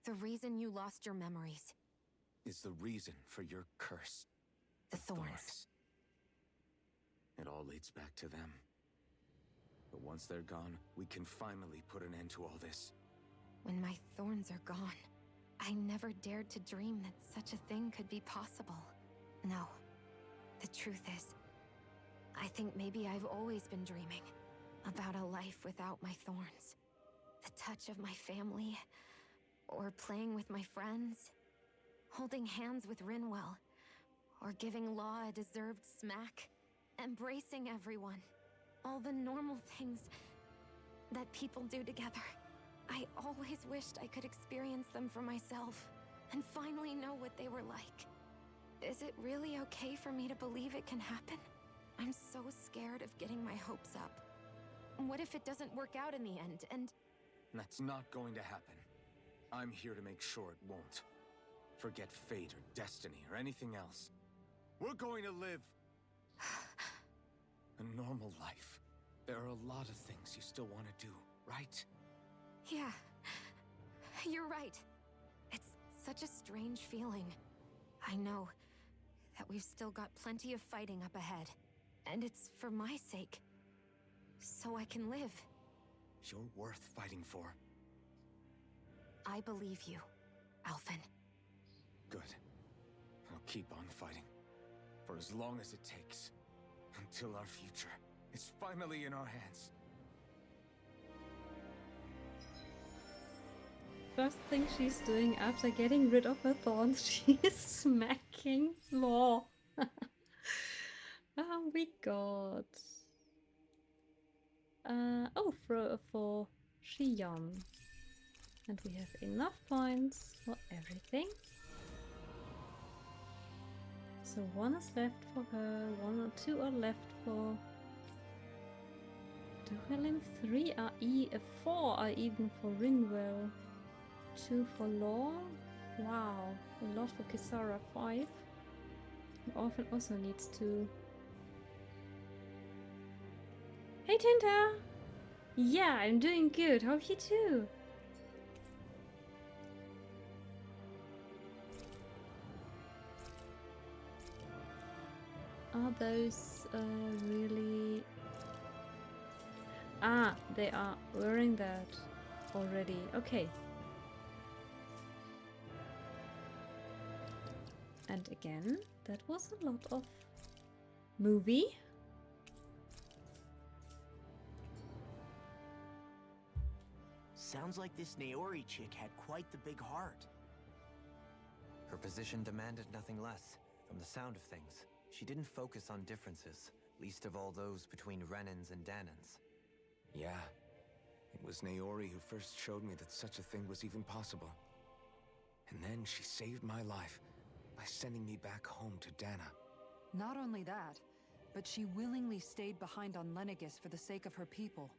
The reason you lost your memories is the reason for your curse. The thorns. It all leads back to them. But once they're gone, we can finally put an end to all this. When my thorns are gone, I never dared to dream that such a thing could be possible. No. The truth is, I think maybe I've always been dreaming about a life without my thorns. The touch of my family, or playing with my friends, holding hands with Rinwell, or giving Law a deserved smack, embracing everyone. All the normal things that people do together. I always wished I could experience them for myself and finally know what they were like. Is it really okay for me to believe it can happen? I'm so scared of getting my hopes up. What if it doesn't work out in the end, and... That's not going to happen. I'm here to make sure it won't. Forget fate or destiny or anything else. We're going to live a normal life. There are a lot of things you still want to do, right? Yeah, you're right. It's such a strange feeling. I know that we've still got plenty of fighting up ahead. And it's for my sake. So I can live. You're worth fighting for. I believe you, Alphen. Good. I'll keep on fighting. For as long as it takes. Until our future is finally in our hands. First thing she's doing after getting rid of her thorns, she is smacking Law. Oh, we got... oh, for Shion. And we have enough points for everything. So one is left for her, one or two are left for Duhelin, 3 are four are even for Ringwell, 2 for Law. Wow, a lot for Kisara, 5. And Orphan also needs 2. Hey Tinta! Yeah, I'm doing good. Hope you too. Are those really... Ah, they are wearing that already. Okay. And again, that was a lot of movie. Sounds like this Naori chick had quite the big heart. Her position demanded nothing less. From the sound of things, she didn't focus on differences, least of all those between Renans and Danans. Yeah. It was Naori who first showed me that such a thing was even possible. And then she saved my life by sending me back home to Dana. Not only that, but she willingly stayed behind on Lenegis for the sake of her people.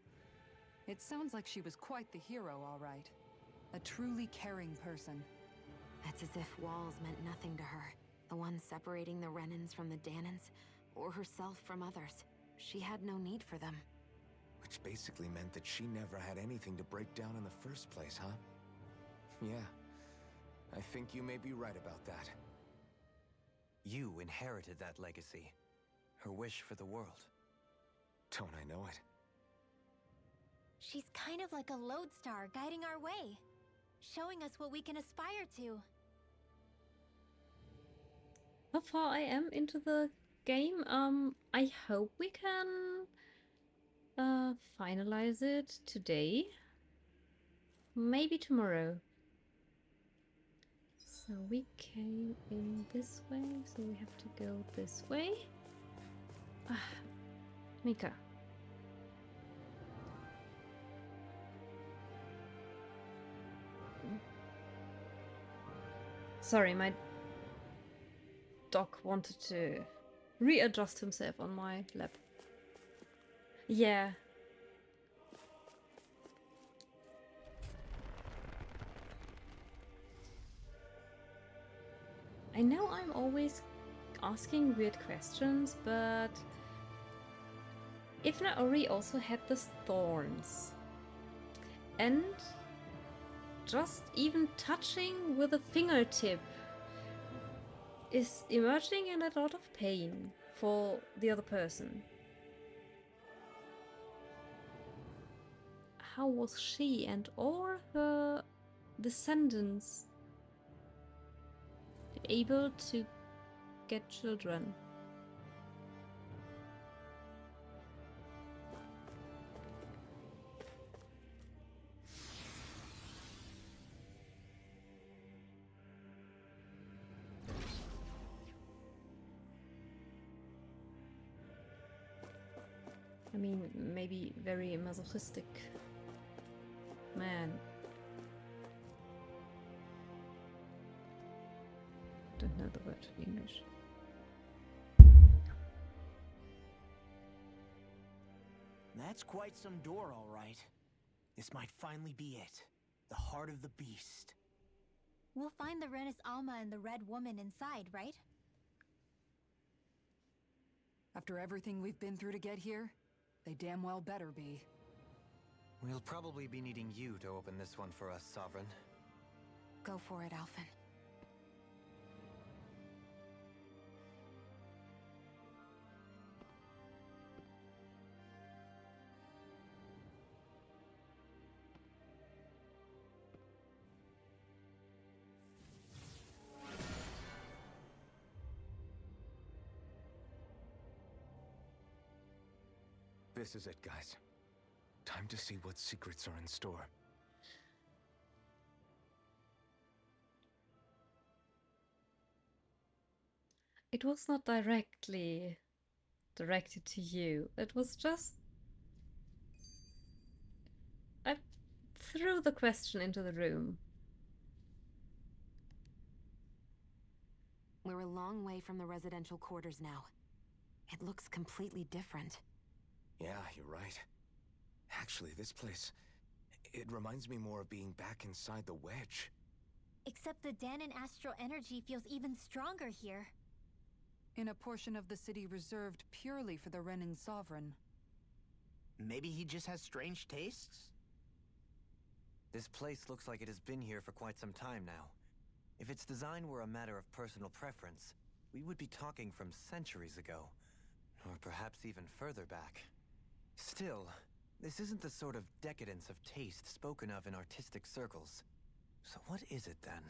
It sounds like she was quite the hero, all right. A truly caring person. It's as if walls meant nothing to her. The ones separating the Renans from the Danans, or herself from others. She had no need for them. Which basically meant that she never had anything to break down in the first place, huh? Yeah. I think you may be right about that. You inherited that legacy. Her wish for the world. Don't I know it? She's kind of like a lodestar guiding our way, showing us what we can aspire to. How far I am into the game, I hope we can finalize it today. Maybe tomorrow. So we came in this way, so we have to go this way. Mika. Sorry, my dog wanted to readjust himself on my lap. Yeah. I know I'm always asking weird questions, but if Naori also had the thorns, and just even touching with a fingertip is emerging in a lot of pain for the other person. How was she and all her descendants able to get children? I mean, maybe very masochistic Don't know the word in English. That's quite some door, all right. This might finally be it. The heart of the beast. We'll find the Rena's Alma and the Red Woman inside, right? After everything we've been through to get here, they damn well better be. We'll probably be needing you to open this one for us, Sovereign. Go for it, Alphen. This is it, guys. Time to see what secrets are in store. It was not directly directed to you. It was just... I threw the question into the room. We're a long way from the residential quarters now. It looks completely different. Yeah, you're right. Actually, this place... it reminds me more of being back inside the wedge. Except the Danon astral energy feels even stronger here. In a portion of the city reserved purely for the Renan Sovereign. Maybe he just has strange tastes? This place looks like it has been here for quite some time now. If its design were a matter of personal preference, we would be talking from centuries ago. Or perhaps even further back. Still, this isn't the sort of decadence of taste spoken of in artistic circles. So what is it then?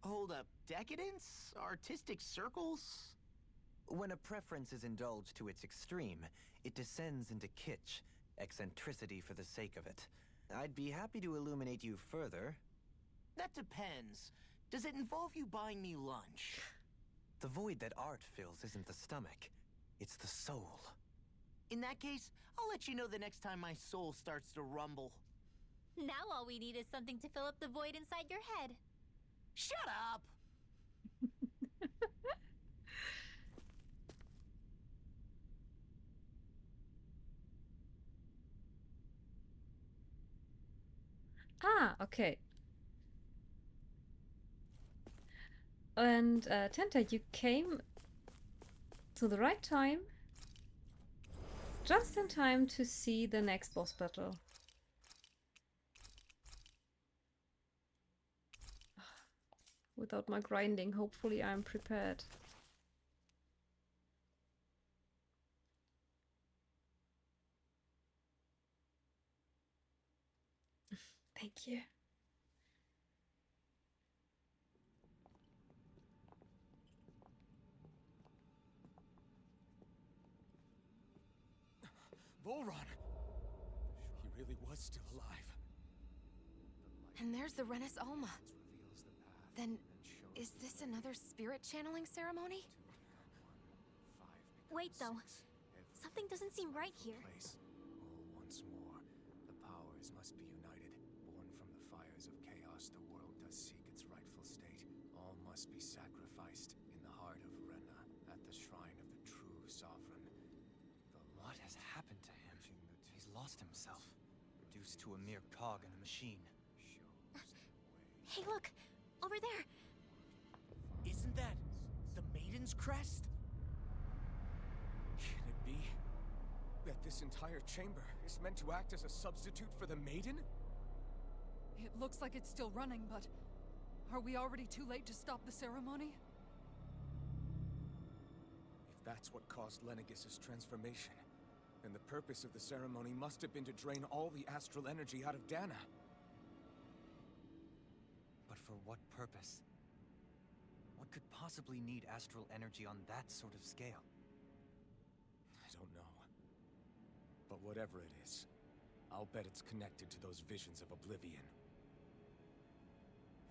Hold up, decadence? Artistic circles? When a preference is indulged to its extreme, it descends into kitsch, eccentricity for the sake of it. I'd be happy to illuminate you further. That depends. Does it involve you buying me lunch? The void that art fills isn't the stomach, it's the soul. In that case, I'll let you know the next time my soul starts to rumble. Now all we need is something to fill up the void inside your head. Shut up! Ah, okay. And Tenta, you came to the right time. Just in time to see the next boss battle. Without my grinding, hopefully I'm prepared. Thank you. Vholran! He really was still alive. And there's the Rena's Alma. Then, is this another spirit channeling ceremony? Wait, though. Something doesn't seem right here. Once more, the powers must be united. Born from the fires of chaos, the world does seek its rightful state. All must be sacrificed in the heart of Rena, at the shrine of the true sovereign. What has happened to him? He's lost himself, reduced to a mere cog in a machine. Hey, look! Over there! Isn't that the Maiden's crest? Can it be that this entire chamber is meant to act as a substitute for the Maiden? It looks like it's still running, but are we already too late to stop the ceremony? If that's what caused Lenegis' transformation, then the purpose of the ceremony must have been to drain all the astral energy out of Dana. But for what purpose? What could possibly need astral energy on that sort of scale? I don't know. But whatever it is, I'll bet it's connected to those visions of oblivion.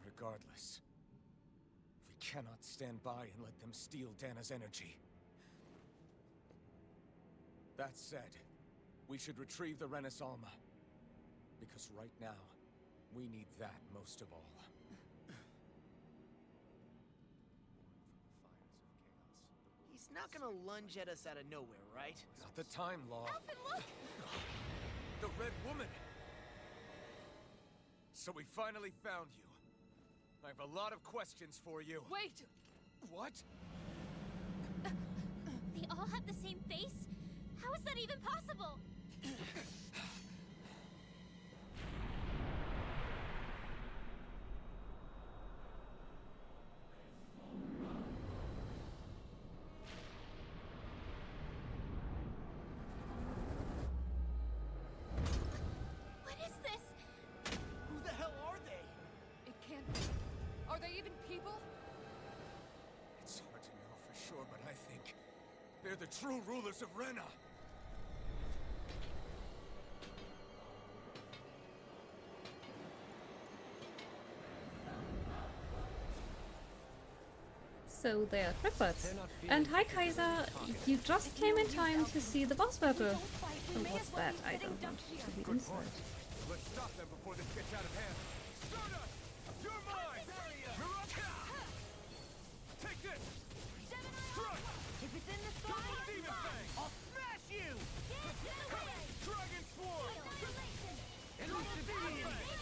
Regardless, we cannot stand by and let them steal Dana's energy. That said, we should retrieve the Rena's Alma. Because right now, we need that most of all. not gonna lunge at us out of nowhere, right? Not the time, Law. Alphen, look! The Red Woman! So we finally found you. I have a lot of questions for you. Wait! What? They all have the same face? How is that even possible? What is this? Who the hell are they? It can't be. Are they even people? It's hard to know for sure, but I think they're the true rulers of Rena. So they are triplets. And hi Kaiser, you just came in time to see the boss battle. Or what's that? I don't want to be inside. Let's stop them before this gets out of hand. Stardust! You're mine! You're up! Take this! Strike! If it's in the sky, Double demon fang! I'll smash you! Dragon swarm!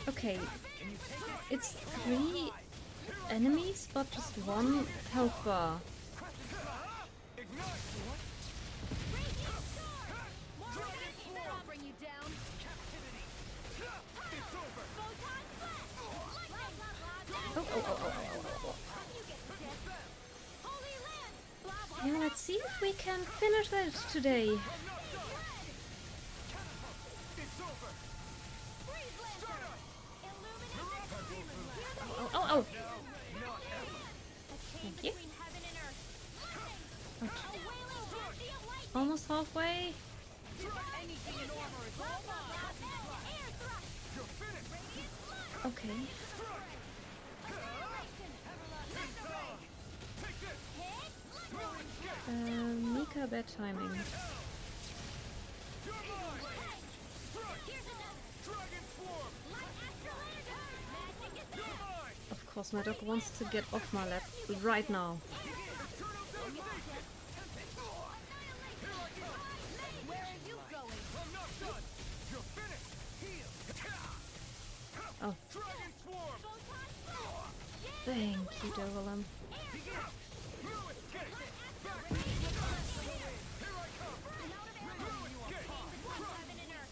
Okay, it's 3 enemies, but just 1 health bar. Ignite! I'll bring you down. It's over! Oh. Yeah, let's see if we can finish that today. I'm not done! It's over! Oh. Thank you. Okay. Almost halfway. Okay. Mika, bad timing. Of course, my dog wants to get off my lap right now. Oh. Thank you, Vholran.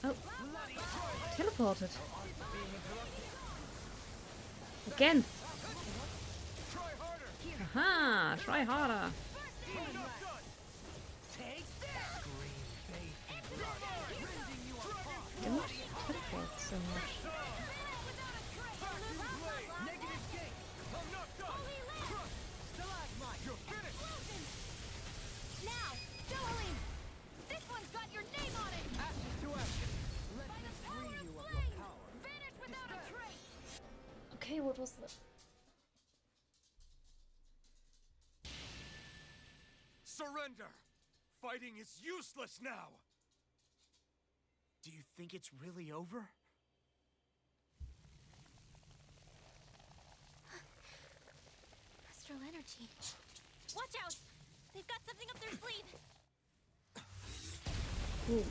Oh. Teleported. Again. Aha! Try harder. Don't teleport so much. Okay, what was that? Surrender! Fighting is useless now! Do you think it's really over? Astral energy. Watch out! They've got something up their sleeve! Ooh.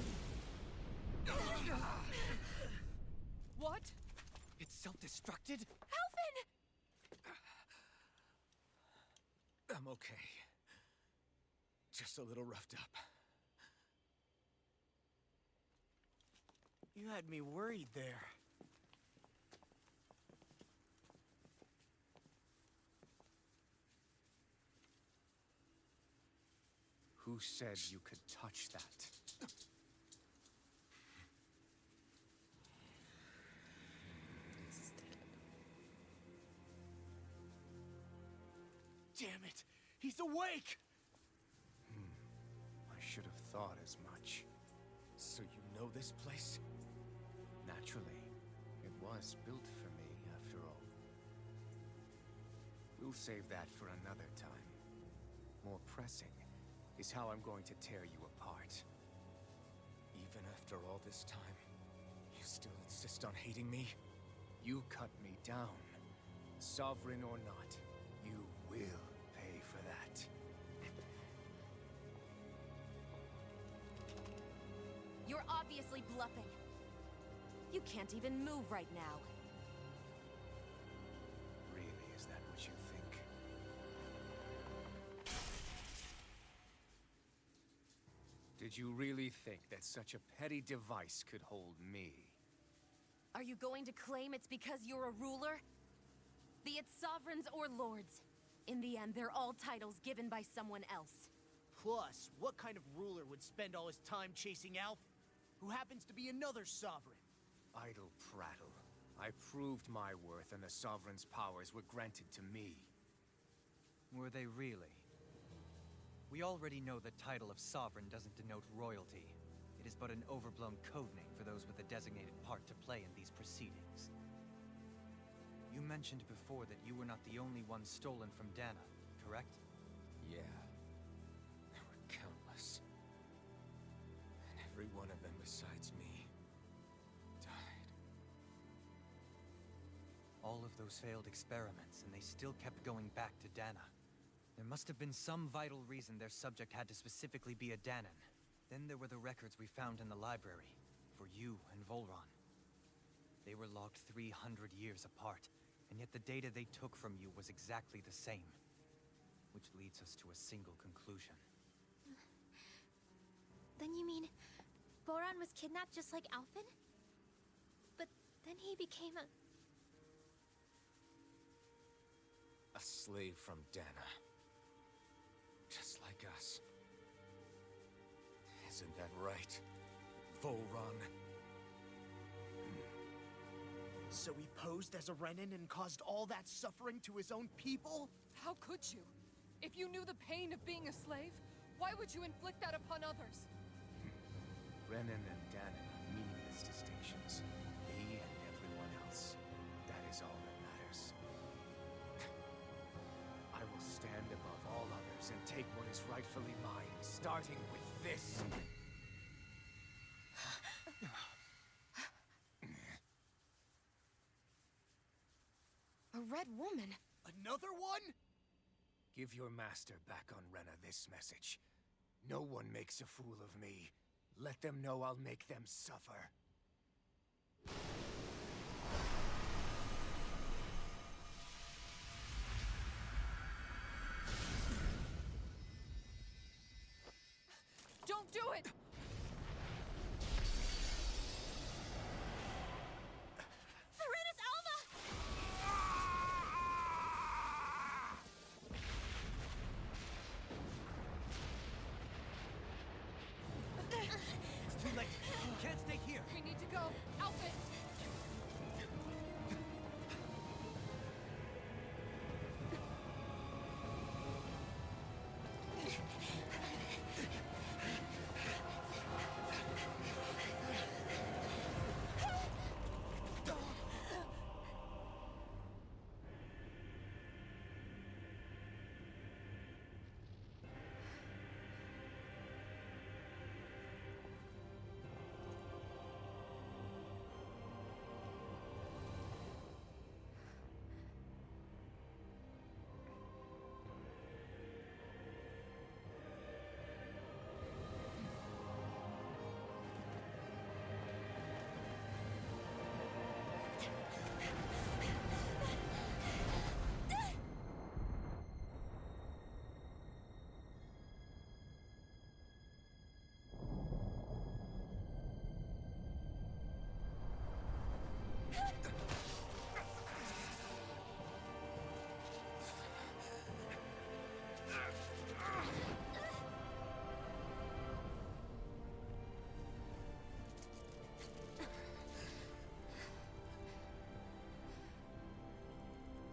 What? It's self-destructed? Alphen! I'm okay. Just a little roughed up. You had me worried there. Who said you could touch that? Damn it! He's awake! I should have thought as much. So you know this place? Naturally, it was built for me, after all. We'll save that for another time. More pressing is how I'm going to tear you apart. Even after all this time, you still insist on hating me? You cut me down. Sovereign or not, you will pay for that. You're obviously bluffing. You can't even move right now. Really, is that what you think? Did you really think that such a petty device could hold me? Are you going to claim it's because you're a ruler? Be it sovereigns or lords. In the end, they're all titles given by someone else. Plus, what kind of ruler would spend all his time chasing Alpha, who happens to be another sovereign? Idle prattle. I proved my worth and the Sovereign's powers were granted to me. Were they really? We already know the title of Sovereign doesn't denote royalty. It is but an overblown codename for those with a designated part to play in these proceedings. You mentioned before that you were not the only one stolen from Dana, correct? Yeah. There were countless. And every one of them besides me died. All of those failed experiments, and they still kept going back to Dana. There must have been some vital reason their subject had to specifically be a Danan. Then there were the records we found in the library, for you and Vholran. They were logged 300 years apart, and yet the data they took from you was exactly the same. Which leads us to a single conclusion. Then you mean Vholran was kidnapped just like Alphen? But then he became a... A slave from Dana. Just like us. Isn't that right, Vholran? So he posed as a Renan and caused all that suffering to his own people? How could you? If you knew the pain of being a slave, why would you inflict that upon others? Renan and Danan are meaningless distinctions. Me and everyone else. That is all that matters. I will stand above all others and take what is rightfully mine, starting with this. A red woman. Another one? Give your master back on Rena this message. No one makes a fool of me. Let them know I'll make them suffer. Don't do it! Serenus Alma! It's too late! You can't stay here! We need to go. Outfit!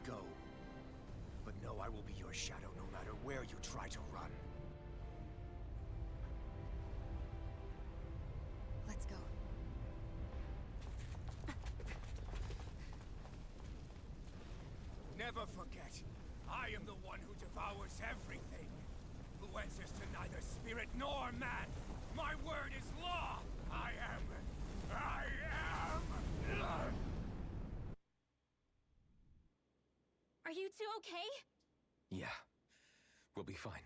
Go. But know I will be your shadow no matter where you try to run. Let's go. Never forget, I am the one who devours everything. Who answers to neither spirit nor man. My word is law. I am... Are you two okay? Yeah. We'll be fine.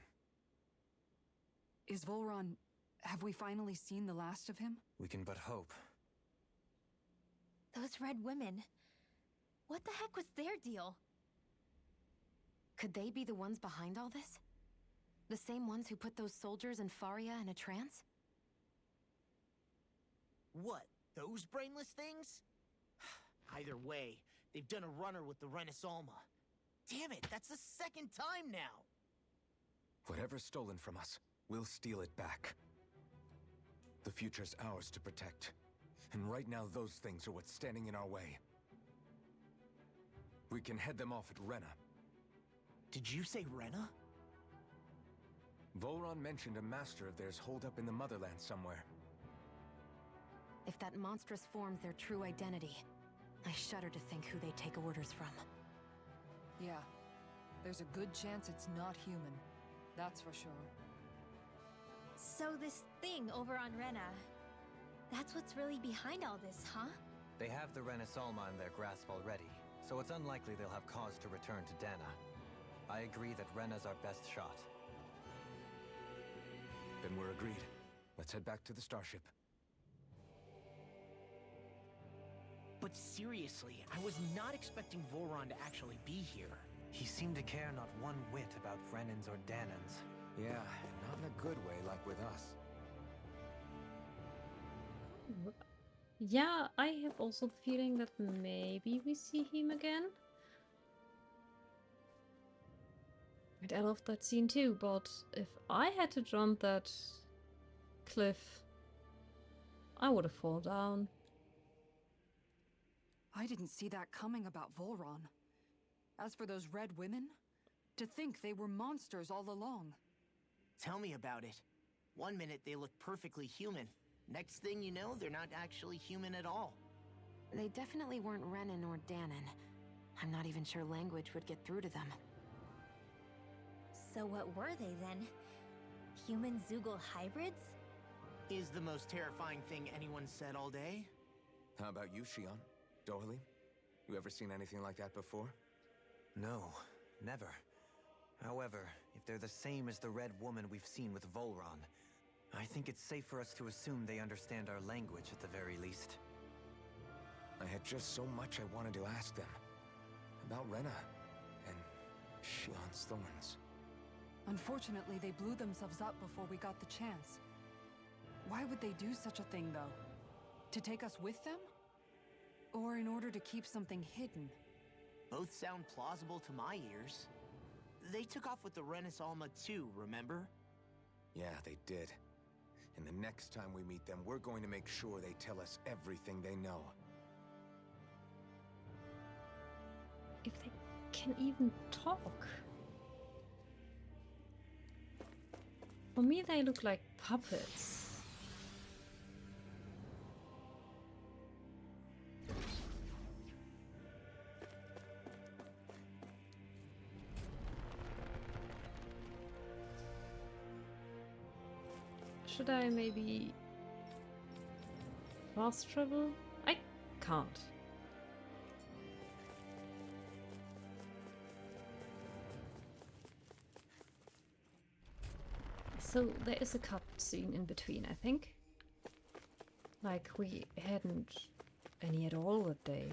Is Vholran Have we finally seen the last of him? We can but hope. Those red women. What the heck was their deal? Could they be the ones behind all this? The same ones who put those soldiers in Faria in a trance? What? Those brainless things? Either way, they've done a runner with the relentless Alma. Damn it, that's the second time now! Whatever's stolen from us, we'll steal it back. The future's ours to protect. And right now, those things are what's standing in our way. We can head them off at Rena. Did you say Rena? Vholran mentioned a master of theirs holed up in the motherland somewhere. If that monstrous form's their true identity, I shudder to think who they take orders from. Yeah. There's a good chance it's not human. That's for sure. So this thing over on Rena, that's what's really behind all this, huh? They have the relentless Alma in their grasp already, so it's unlikely they'll have cause to return to Dana. I agree that Rena's our best shot. Then we're agreed. Let's head back to the starship. But seriously, I was not expecting Vholran to actually be here. He seemed to care not one whit about Brennan's or Danan's. Yeah, not in a good way like with us. Yeah, I have also the feeling that maybe we see him again. And I love that scene too, but if I had to jump that cliff, I would have fallen down. I didn't see that coming about Vholran. As for those red women, to think they were monsters all along. Tell me about it. One minute they look perfectly human. Next thing you know, they're not actually human at all. They definitely weren't Renan or Danan. I'm not even sure language would get through to them. So what were they then? Human Zoogle hybrids? Is the most terrifying thing anyone said all day? How about you, Shion? Dohly? You ever seen anything like that before? No, never. However, if they're the same as the red woman we've seen with Vholran, I think it's safe for us to assume they understand our language at the very least. I had just so much I wanted to ask them. About Rena and Shion's thorns. Unfortunately, they blew themselves up before we got the chance. Why would they do such a thing, though? To take us with them? Or in order to keep something hidden? Both sound plausible to my ears. They took off with the relentless Alma too, remember? Yeah, they did. And the next time we meet them, we're going to make sure they tell us everything they know. If they can even talk. For me, they look like puppets. Should I maybe fast travel? I can't. So there is a cutscene in between, I think. Like we hadn't any at all that day.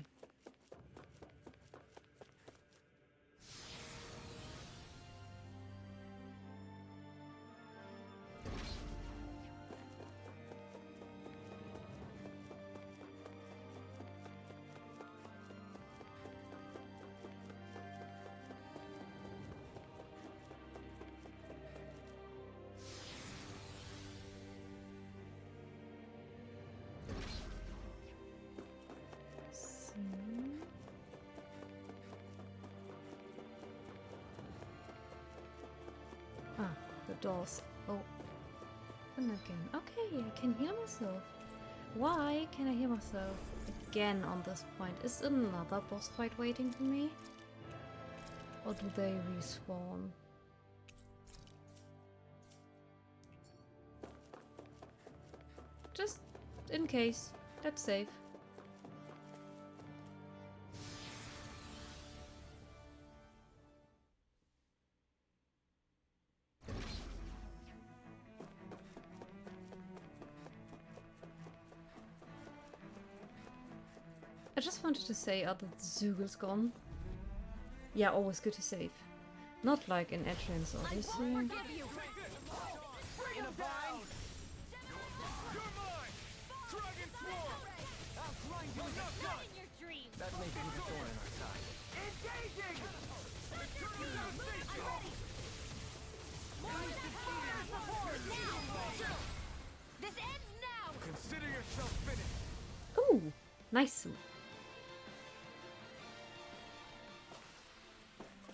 Ah, the doors open again. Okay, I can heal myself. Why can I heal myself again on this point? Is another boss fight waiting for me? Or do they respawn? Just in case. That's safe. I just wanted to say, are the Zeugle's gone? Yeah, always good to save. Not like in Edrian's, obviously. Forgive you. In a bind! You're mine! Dragon Floor! I'll grind you with not in your dreams. That may be the thorn in our side. Engaging! This ends now. Consider yourself finished! Ooh, nice.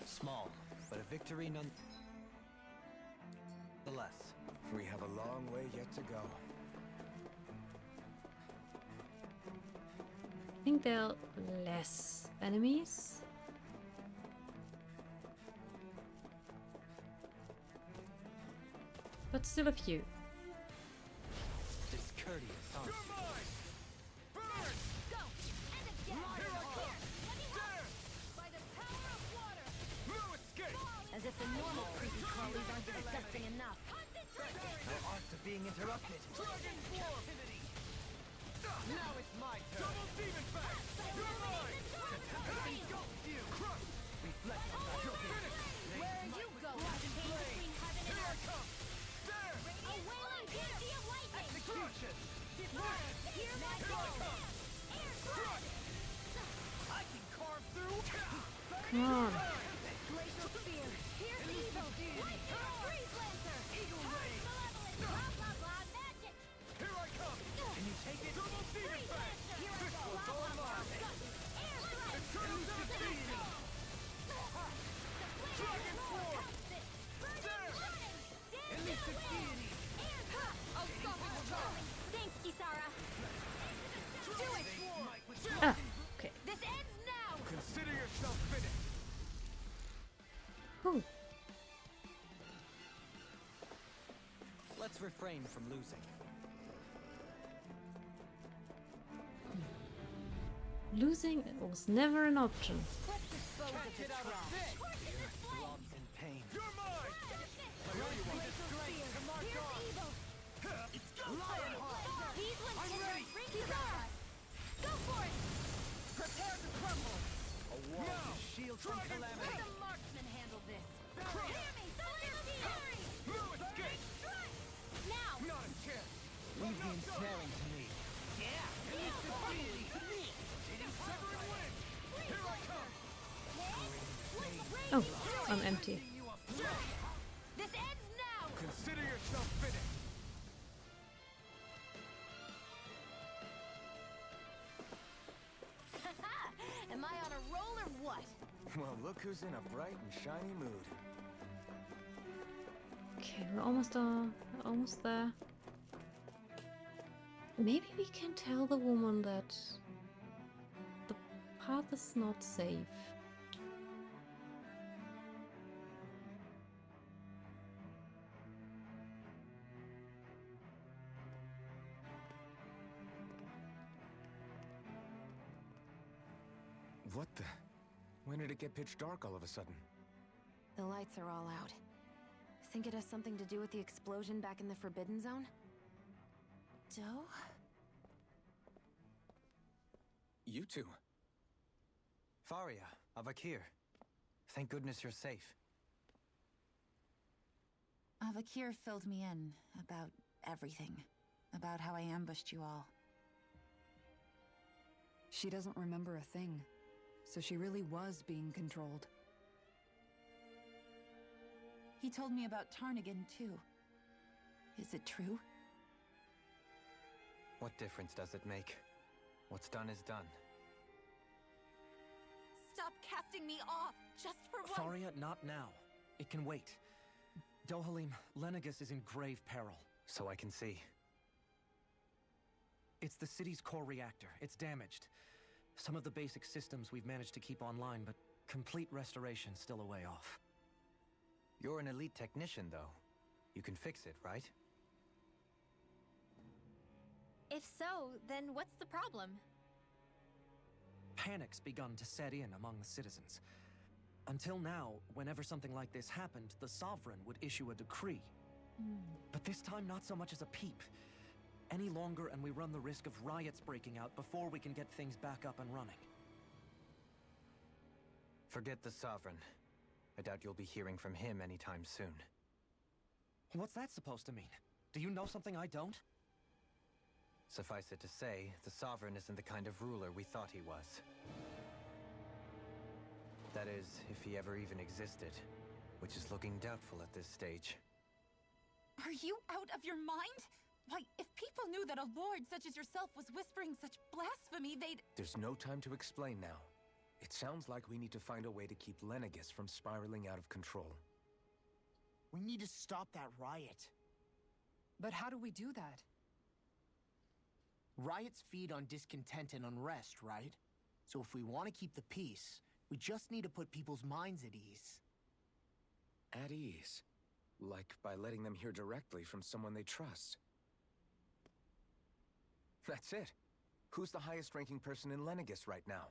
Small, but a victory none the less. We have a long way yet to go. I think there are less enemies. But still a few. Discourteous, huh? You're mine! Burn! Go. And again. Here I come! Let me help. By the power of water. No escape! As if the normal creepy crawlies aren't disgusting enough. No art to being interrupted. Dragon Floor! Now it's my turn. Double Demon Fang! You're mine! Engulf you. Crush! Reflect on that. Where are you going? Chain between heaven and Here I earth. come! There! A wailing canopy of lightning. Execution. Hear my call. Air strike. I can carve through. Come on. Glacial spear. Pierce evil. White freeze lancer. Eagle ray. Malevolent. Blah blah blah. Magic. Here I come! Can you take it? Double Demon Freeze Fang! lancer. Here I go. Blah blah blah. Air strike. Eternal Defeat! Dragon Floor! Elusive deity. I'll stop it with that. Thanks, Kisara. Do it. Ah, okay. This ends now. Consider yourself finished! Whew. Let's refrain from losing. Losing was never an option. Let's dispose of the trash. Throbs in pain. You're mine! He's ready. Go for it. Prepare to crumble. A wall to shield from Let calamity. the marksman handle this. Hear me. Fury. No escape! Now. Not a chance! Leave the ensnaring to me. Severing wind! Here I come! Oh, I'm empty. This ends now. Consider yourself finished! Am I on a roll or what? Well, look who's in a bright and shiny mood. Okay, we're almost there. Maybe we can tell the woman that the path is not safe. What the? When did it get pitch dark all of a sudden? The lights are all out. Think it has something to do with the explosion back in the Forbidden Zone? Doe? You two. Faria, Avakir. Thank goodness you're safe. Avakir filled me in about everything. About how I ambushed you all. She doesn't remember a thing, so she really was being controlled. He told me about Tarnigan, too. Is it true? What difference does it make? What's done is done. Stop casting me off, just for once. Faria, not now. It can wait. Dohalim, Lenegus is in grave peril. So I can see. It's the city's core reactor. It's damaged. Some of the basic systems we've managed to keep online, but complete restoration's still a way off. You're an elite technician, though. You can fix it, right? If so, then what's the problem? Panic's begun to set in among the citizens. Until now, whenever something like this happened, the Sovereign would issue a decree. But this time, not so much as a peep. Any longer and we run the risk of riots breaking out before we can get things back up and running. Forget the Sovereign. I doubt you'll be hearing from him anytime soon. What's that supposed to mean? Do you know something I don't? Suffice it to say, the Sovereign isn't the kind of ruler we thought he was. That is, if he ever even existed, which is looking doubtful at this stage. Are you out of your mind? Why, if people knew that a lord such as yourself was whispering such blasphemy, they'd... There's no time to explain now. It sounds like we need to find a way to keep Lenegis from spiraling out of control. We need to stop that riot. But how do we do that? Riots feed on discontent and unrest, right? So if we want to keep the peace, we just need to put people's minds at ease. At ease? Like by letting them hear directly from someone they trust. That's it. Who's the highest-ranking person in Lenegis right now?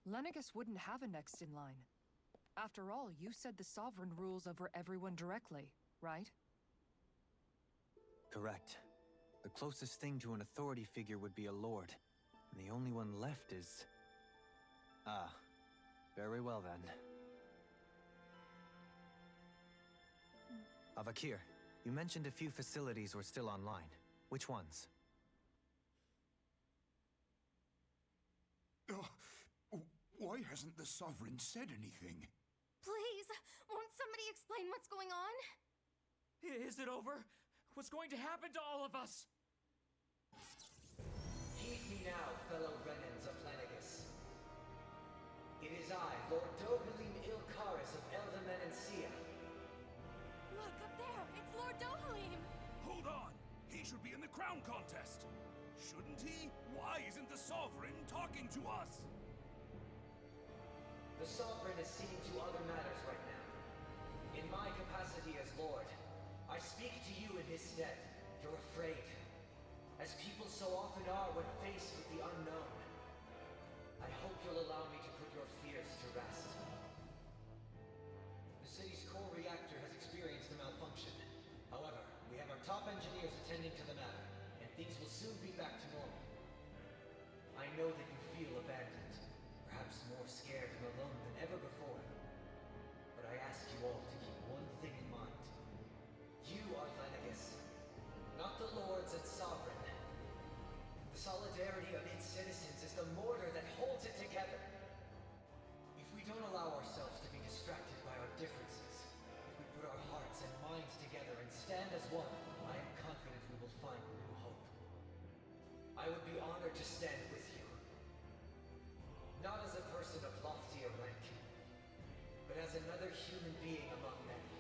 Lenegis wouldn't have a next in line. After all, you said the Sovereign rules over everyone directly, right? Correct. The closest thing to an authority figure would be a lord. And the only one left is... Ah. Very well then. Avakir, you mentioned a few facilities were still online. Which ones? Why hasn't the Sovereign said anything? Please, won't somebody explain what's going on? Is it over? What's going to happen to all of us? Heed me now, fellow remnants of Lenegis. It is I, Lord Dohalim Ilkaris of Eldamenencia. Look, up there! It's Lord Dohalim! Hold on! He should be in the crown contest! Shouldn't he? Why isn't the Sovereign talking to us? The Sovereign is seeing to other matters right now. In my capacity as Lord, I speak to you in his stead. You're afraid. As people so often are when faced with the unknown. I hope you'll allow me to put your fears to rest. The city's core reactor has experienced a malfunction. However, we have our top engineers attending to the matter, and things will soon be back to normal. I know that you feel abandoned, perhaps more scared and alone than ever before. But I ask you all to keep one thing in mind. You are Lenegis, not the lords and sovereign. The solidarity of its citizens is the mortar that holds it together. If we don't allow ourselves to be distracted by our differences, if we put our hearts and minds together and stand as one, I am confident we will find new hope. I would be honored to stand with you. Not as a person of loftier rank, but as another human being among many.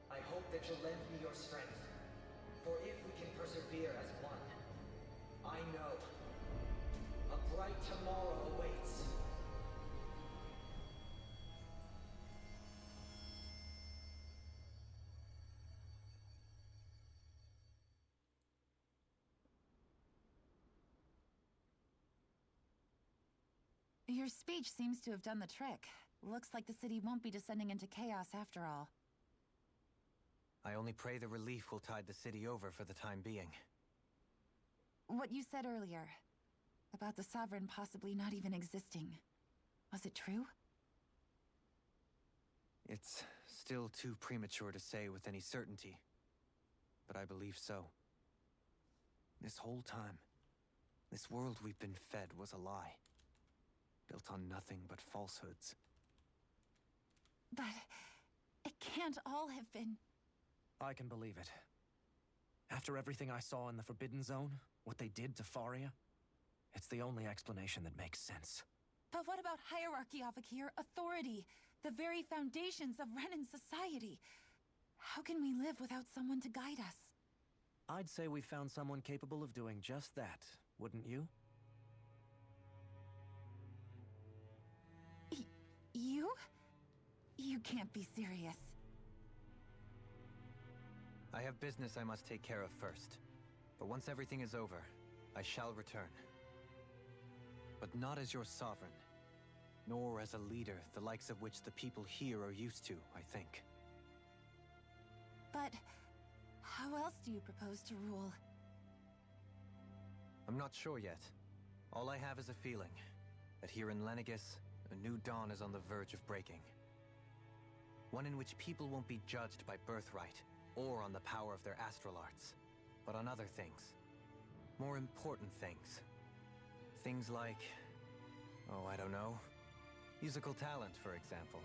I hope that you'll lend me your strength, for if we can persevere as one, I know a bright tomorrow awaits. Your speech seems to have done the trick. Looks like the city won't be descending into chaos after all. I only pray the relief will tide the city over for the time being. What you said earlier, about the Sovereign possibly not even existing, was it true? It's still too premature to say with any certainty, but I believe so. This whole time, this world we've been fed was a lie. Built on nothing but falsehoods. But it can't all have been... I can believe it. After everything I saw in the Forbidden Zone, what they did to Faria, it's the only explanation that makes sense. But what about hierarchy, Avakir? Authority? The very foundations of Renan society? How can we live without someone to guide us? I'd say we found someone capable of doing just that, wouldn't you? You? You can't be serious. I have business I must take care of first. But once everything is over, I shall return. But not as your sovereign, nor as a leader the likes of which the people here are used to, I think. But How else do you propose to rule? I'm not sure yet. All I have is a feeling that here in Lenegis, a new dawn is on the verge of breaking. One in which people won't be judged by birthright or on the power of their astral arts, but on other things. More important things. Things like, oh, I don't know, musical talent, for example.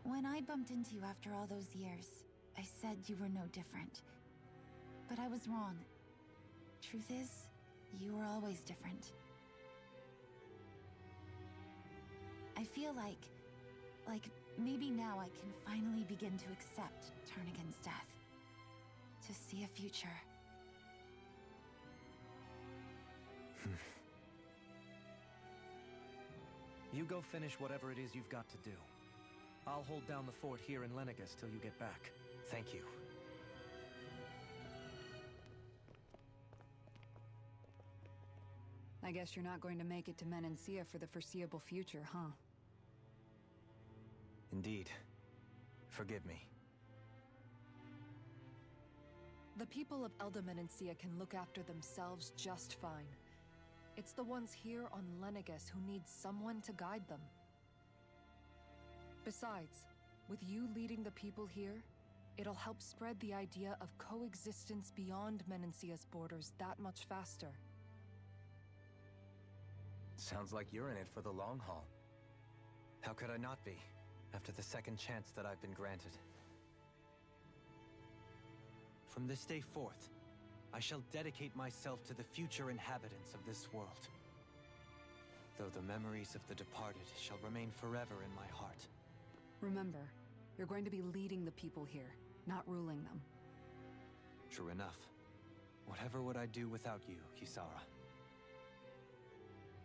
When I bumped into you after all those years, I said you were no different. But I was wrong. Truth is, you were always different. I feel like maybe now I can finally begin to accept Turnigan's death. To see a future. You go finish whatever it is you've got to do. I'll hold down the fort here in Lenegis till you get back. Thank you. I guess you're not going to make it to Menancia for the foreseeable future, huh? Indeed. Forgive me. The people of Elda Menancia can look after themselves just fine. It's the ones here on Lenegis who need someone to guide them. Besides, with you leading the people here, it'll help spread the idea of coexistence beyond Menancia's borders that much faster. Sounds like you're in it for the long haul. How could I not be, after the second chance that I've been granted? From this day forth, I shall dedicate myself to the future inhabitants of this world. Though the memories of the departed shall remain forever in my heart. Remember, you're going to be leading the people here, not ruling them. True enough. Whatever would I do without you, Kisara?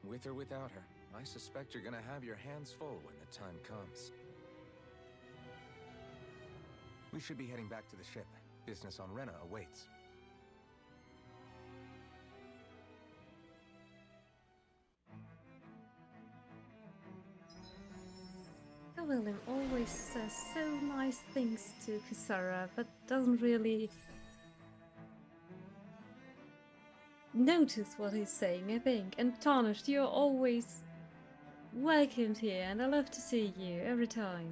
With or without her, I suspect you're gonna have your hands full when the time comes. We should be heading back to the ship. Business on Rena awaits. William always says so nice things to Kisara, but doesn't really notice what he's saying, I think. And Tarnished, you're always welcomed here, and I love to see you every time.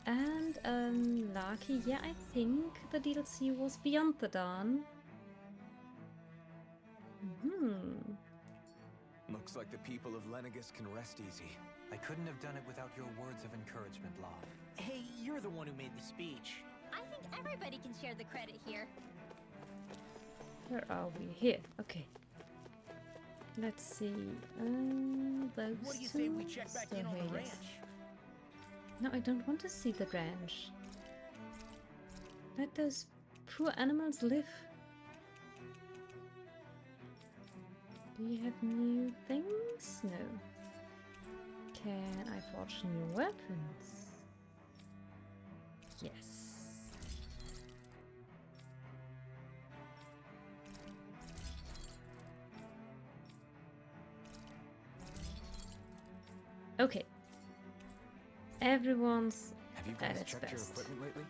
And, Lucky, yeah, I think the DLC was Beyond the Dawn. Looks like the people of Lenegis can rest easy. I couldn't have done it without your words of encouragement, Law. Hey, you're the one who made the speech. I think everybody can share the credit here. Where are we? Here. Okay. Let's see. Those What do you two. say we check back in on the Yes. ranch? No, I don't want to see the ranch. Let those poor animals live. Do you have new things? No. Can I forge new weapons? Yes. Okay. Everyone's Have you at guys its checked your best. equipment lately?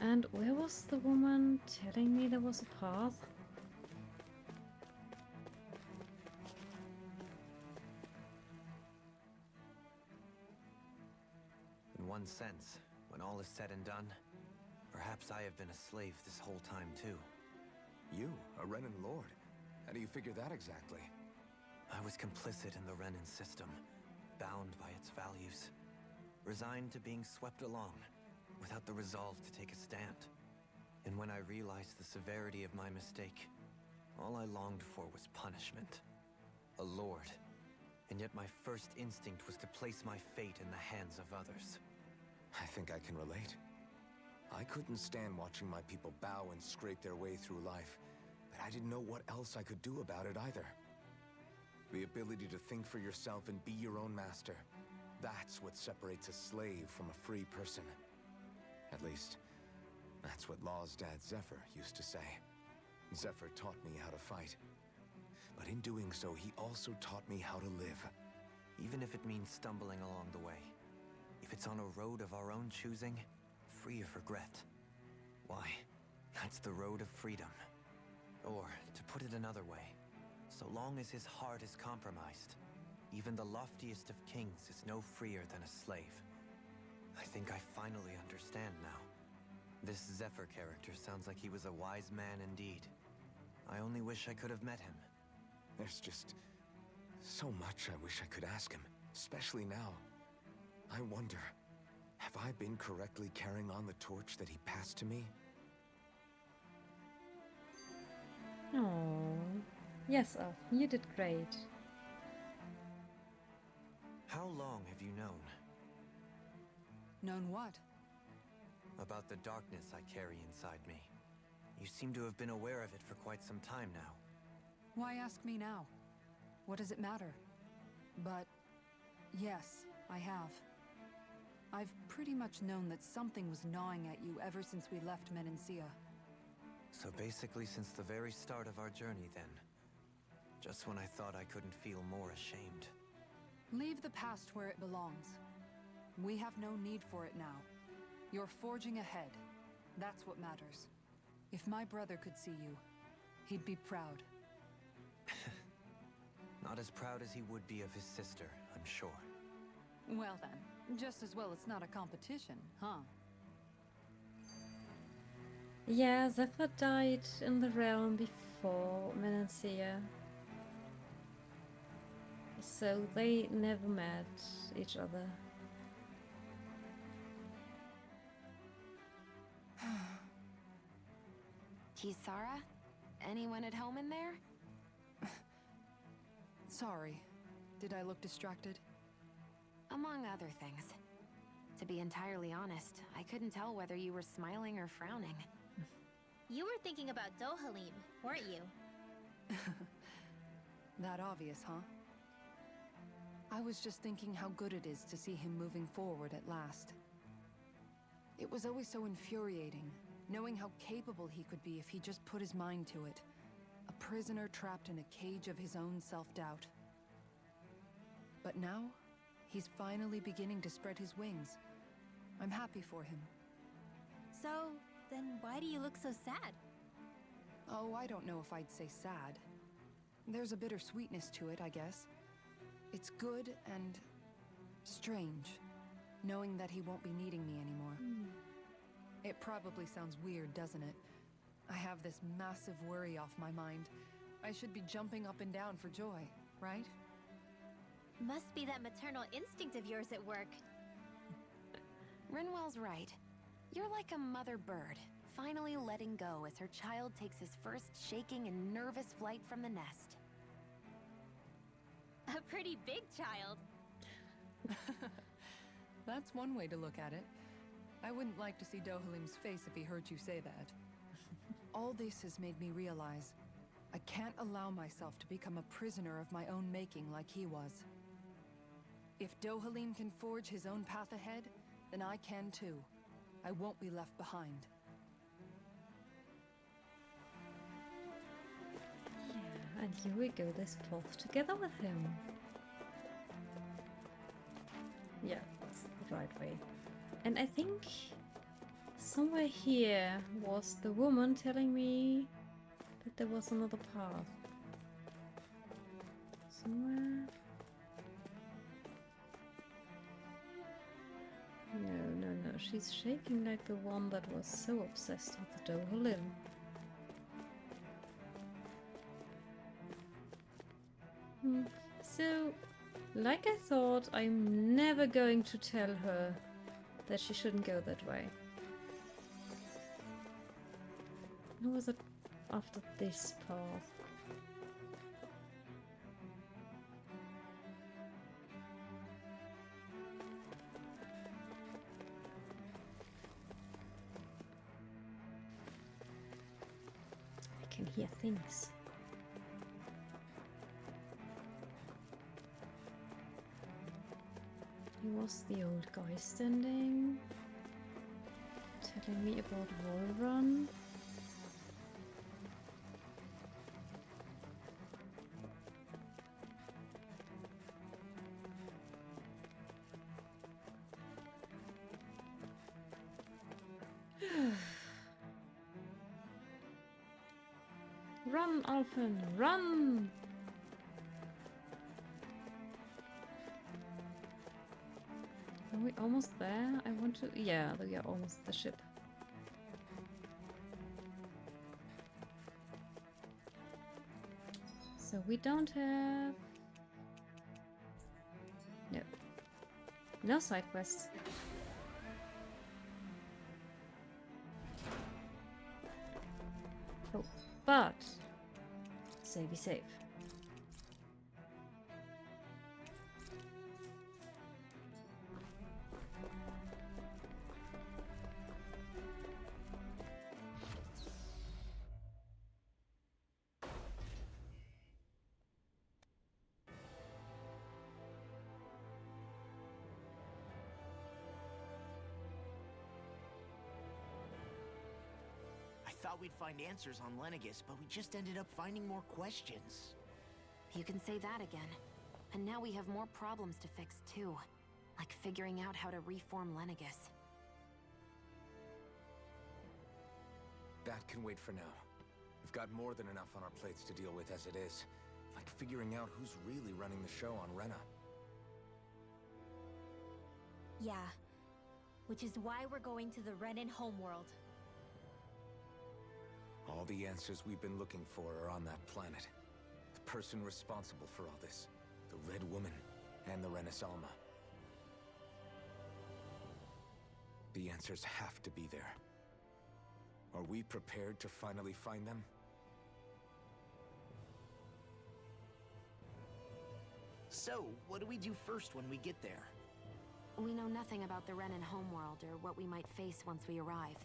And where was the woman telling me there was a path? In one sense, when all is said and done, perhaps I have been a slave this whole time too. You, a Renan Lord? How do you figure that exactly? I was complicit in the Renan system, bound by its values, resigned to being swept along, without the resolve to take a stand. And when I realized the severity of my mistake, all I longed for was punishment. A lord. And yet my first instinct was to place my fate in the hands of others. I think I can relate. I couldn't stand watching my people bow and scrape their way through life, but I didn't know what else I could do about it either. The ability to think for yourself and be your own master. That's what separates a slave from a free person. At least, that's what Law's dad Zephyr used to say. Zephyr taught me how to fight. But in doing so, he also taught me how to live. Even if it means stumbling along the way. If it's on a road of our own choosing, free of regret, why, that's the road of freedom. Or, to put it another way, so long as his heart is compromised, even the loftiest of kings is no freer than a slave. I think I finally understand now. This Zephyr character sounds like he was a wise man indeed. I only wish I could have met him. There's just so much I wish I could ask him, especially now. I wonder, have I been correctly carrying on the torch that he passed to me? Oh, yes, Elf, you did great. How long have you known? Known what? About the darkness I carry inside me. You seem to have been aware of it for quite some time now. Why ask me now? What does it matter? But yes, I have. I've pretty much known that something was gnawing at you ever since we left Menancia. So basically since the very start of our journey then. Just when I thought I couldn't feel more ashamed. Leave the past where it belongs. We have no need for it now. You're forging ahead. That's what matters. If my brother could see you, he'd be proud. Not as proud as he would be of his sister, I'm sure. Well then, just as well it's not a competition, huh? Yeah, Zephyr died in the realm before Menancia. So they never met each other. Kisara? Anyone at home in there? Sorry. Did I look distracted? Among other things. To be entirely honest, I couldn't tell whether you were smiling or frowning. You were thinking about Dohalim, weren't you? That obvious, huh? I was just thinking how good it is to see him moving forward at last. It was always so infuriating, knowing how capable he could be if he just put his mind to it. A prisoner trapped in a cage of his own self-doubt. But now, he's finally beginning to spread his wings. I'm happy for him. So, then why do you look so sad? Oh, I don't know if I'd say sad. There's a bittersweetness to it, I guess. It's good and strange, knowing that he won't be needing me anymore. It probably sounds weird, doesn't it? I have this massive worry off my mind. I should be jumping up and down for joy, right? Must be that maternal instinct of yours at work. Rinwell's right. You're like a mother bird, finally letting go as her child takes his first shaking and nervous flight from the nest. A pretty big child. That's one way to look at it. I wouldn't like to see Dohalim's face if he heard you say that. All this has made me realize I can't allow myself to become a prisoner of my own making like he was. If Dohalim can forge his own path ahead, then I can too. I won't be left behind. Yeah, and here we go this path together with him. Yeah, that's the right way. And I think somewhere here was the woman telling me that there was another path. Somewhere. No, she's shaking like the one that was so obsessed with the Dohalim. So, like I thought, I'm never going to tell her that she shouldn't go that way. Or was it after this path? I can hear things. He was the old guy standing, telling me about Vholran. Run, Alphen, run! Are we almost there? I want to... Yeah, we are almost at the ship. So we don't have... No. No side quests. Oh, but... Savey save. I thought we'd find answers on Lenegis, but we just ended up finding more questions. You can say that again. And now we have more problems to fix too. Like figuring out how to reform Lenegis. That can wait for now. We've got more than enough on our plates to deal with as it is. Like figuring out who's really running the show on Rena. Yeah. Which is why we're going to the Renan homeworld. All the answers we've been looking for are on that planet. The person responsible for all this. The Red Woman and the Rena's Alma. The answers have to be there. Are we prepared to finally find them? So, what do we do first when we get there? We know nothing about the Renan homeworld or what we might face once we arrive.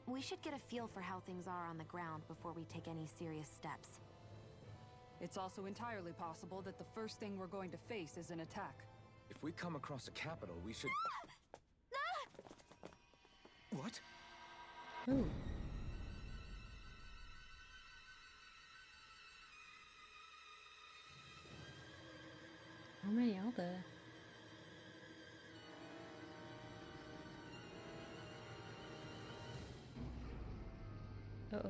We should get a feel for how things are on the ground before we take any serious steps. It's also entirely possible that the first thing we're going to face is an attack. If we come across a capital, we should... What? Ooh. How many are there? Uh-oh.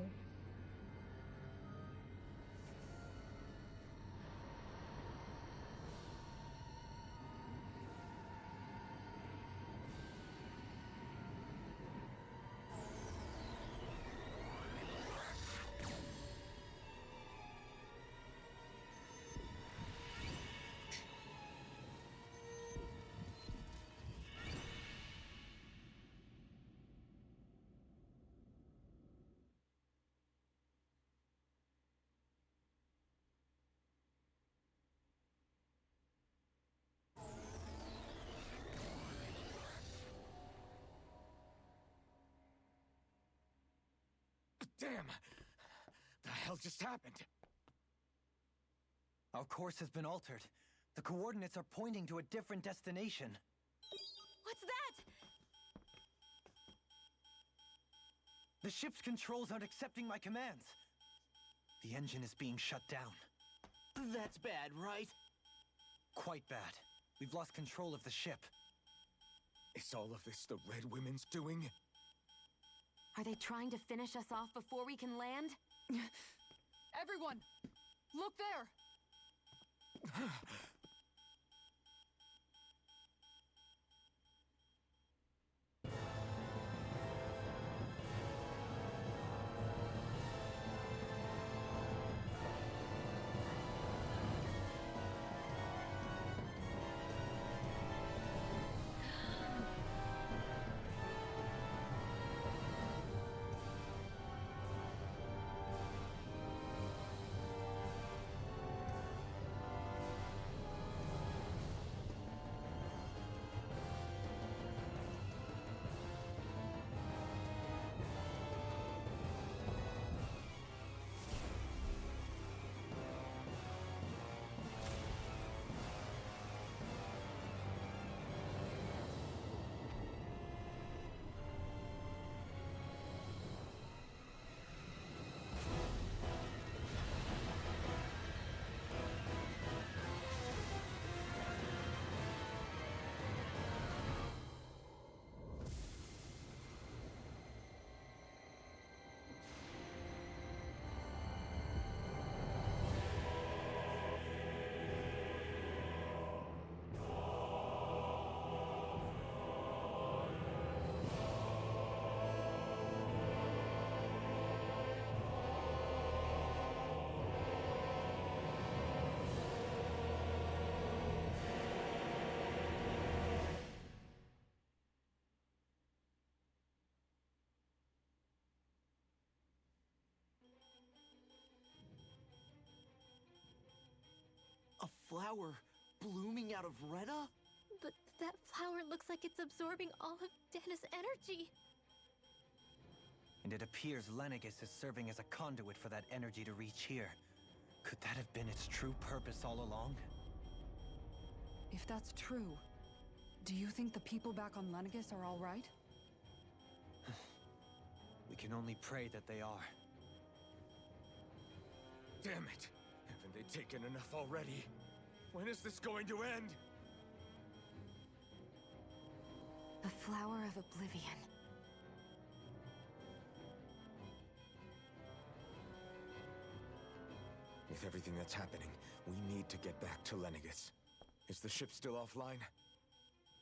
Damn! The hell just happened? Our course has been altered. The coordinates are pointing to a different destination. What's that? The ship's controls aren't accepting my commands. The engine is being shut down. That's bad, right? Quite bad. We've lost control of the ship. Is all of this the Red Women's doing? Are they trying to finish us off before we can land? Everyone! Look there! flower blooming out of Rena? But that flower looks like it's absorbing all of Dana's energy. And it appears Lenegis is serving as a conduit for that energy to reach here. Could that have been its true purpose all along? If that's true, do you think the people back on Lenegis are all right? We can only pray that they are. Damn it! Haven't they taken enough already? When is this going to end? The flower of oblivion. With everything that's happening, we need to get back to Lenegis. Is the ship still offline?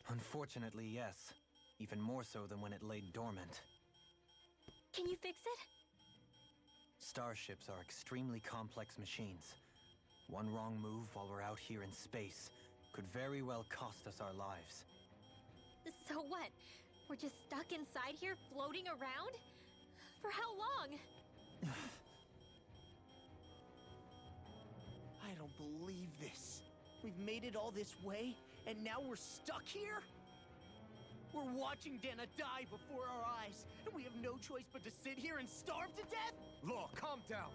Unfortunately, yes. Even more so than when it lay dormant. Can you fix it? Starships are extremely complex machines. One wrong move while we're out here in space could very well cost us our lives. So what? We're just stuck inside here, floating around? For how long? I don't believe this. We've made it all this way, and now we're stuck here? We're watching Dana die before our eyes, and we have no choice but to sit here and starve to death? Look, calm down!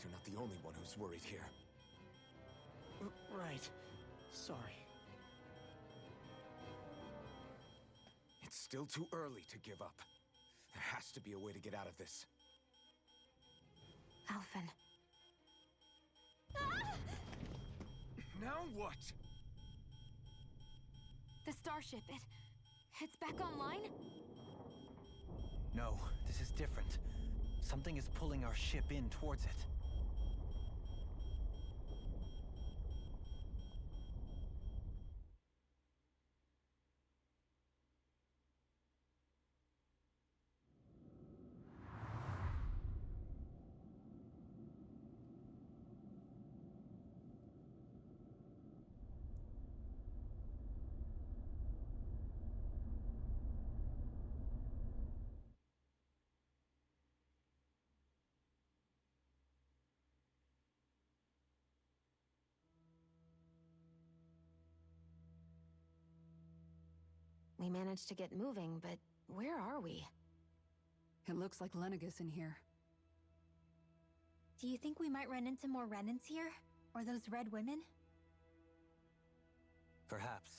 You're not the only one who's worried here. Right. Sorry. It's still too early to give up. There has to be a way to get out of this. Alphen. Now what? The starship, it's back online? No, this is different. Something is pulling our ship in towards it. We managed to get moving, but where are we? It looks like Lenegis in here. Do you think we might run into more remnants here? Or those red women? Perhaps.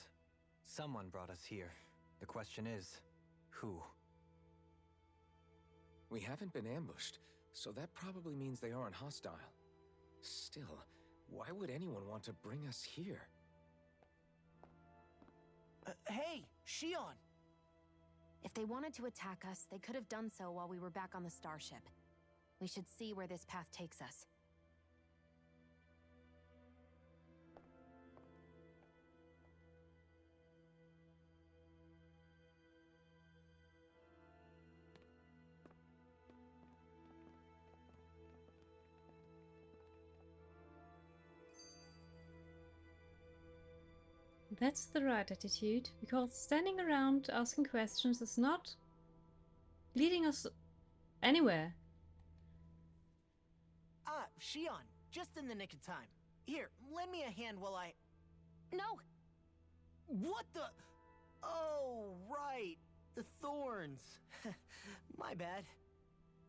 Someone brought us here. The question is, who? We haven't been ambushed, so that probably means they aren't hostile. Still, why would anyone want to bring us here? Hey, Shion! If they wanted to attack us, they could have done so while we were back on the starship. We should see where this path takes us. That's the right attitude, because standing around asking questions is not leading us anywhere. Ah, Shion, just in the nick of time. Here, lend me a hand while I... No! What the... Oh, right. The thorns. My bad.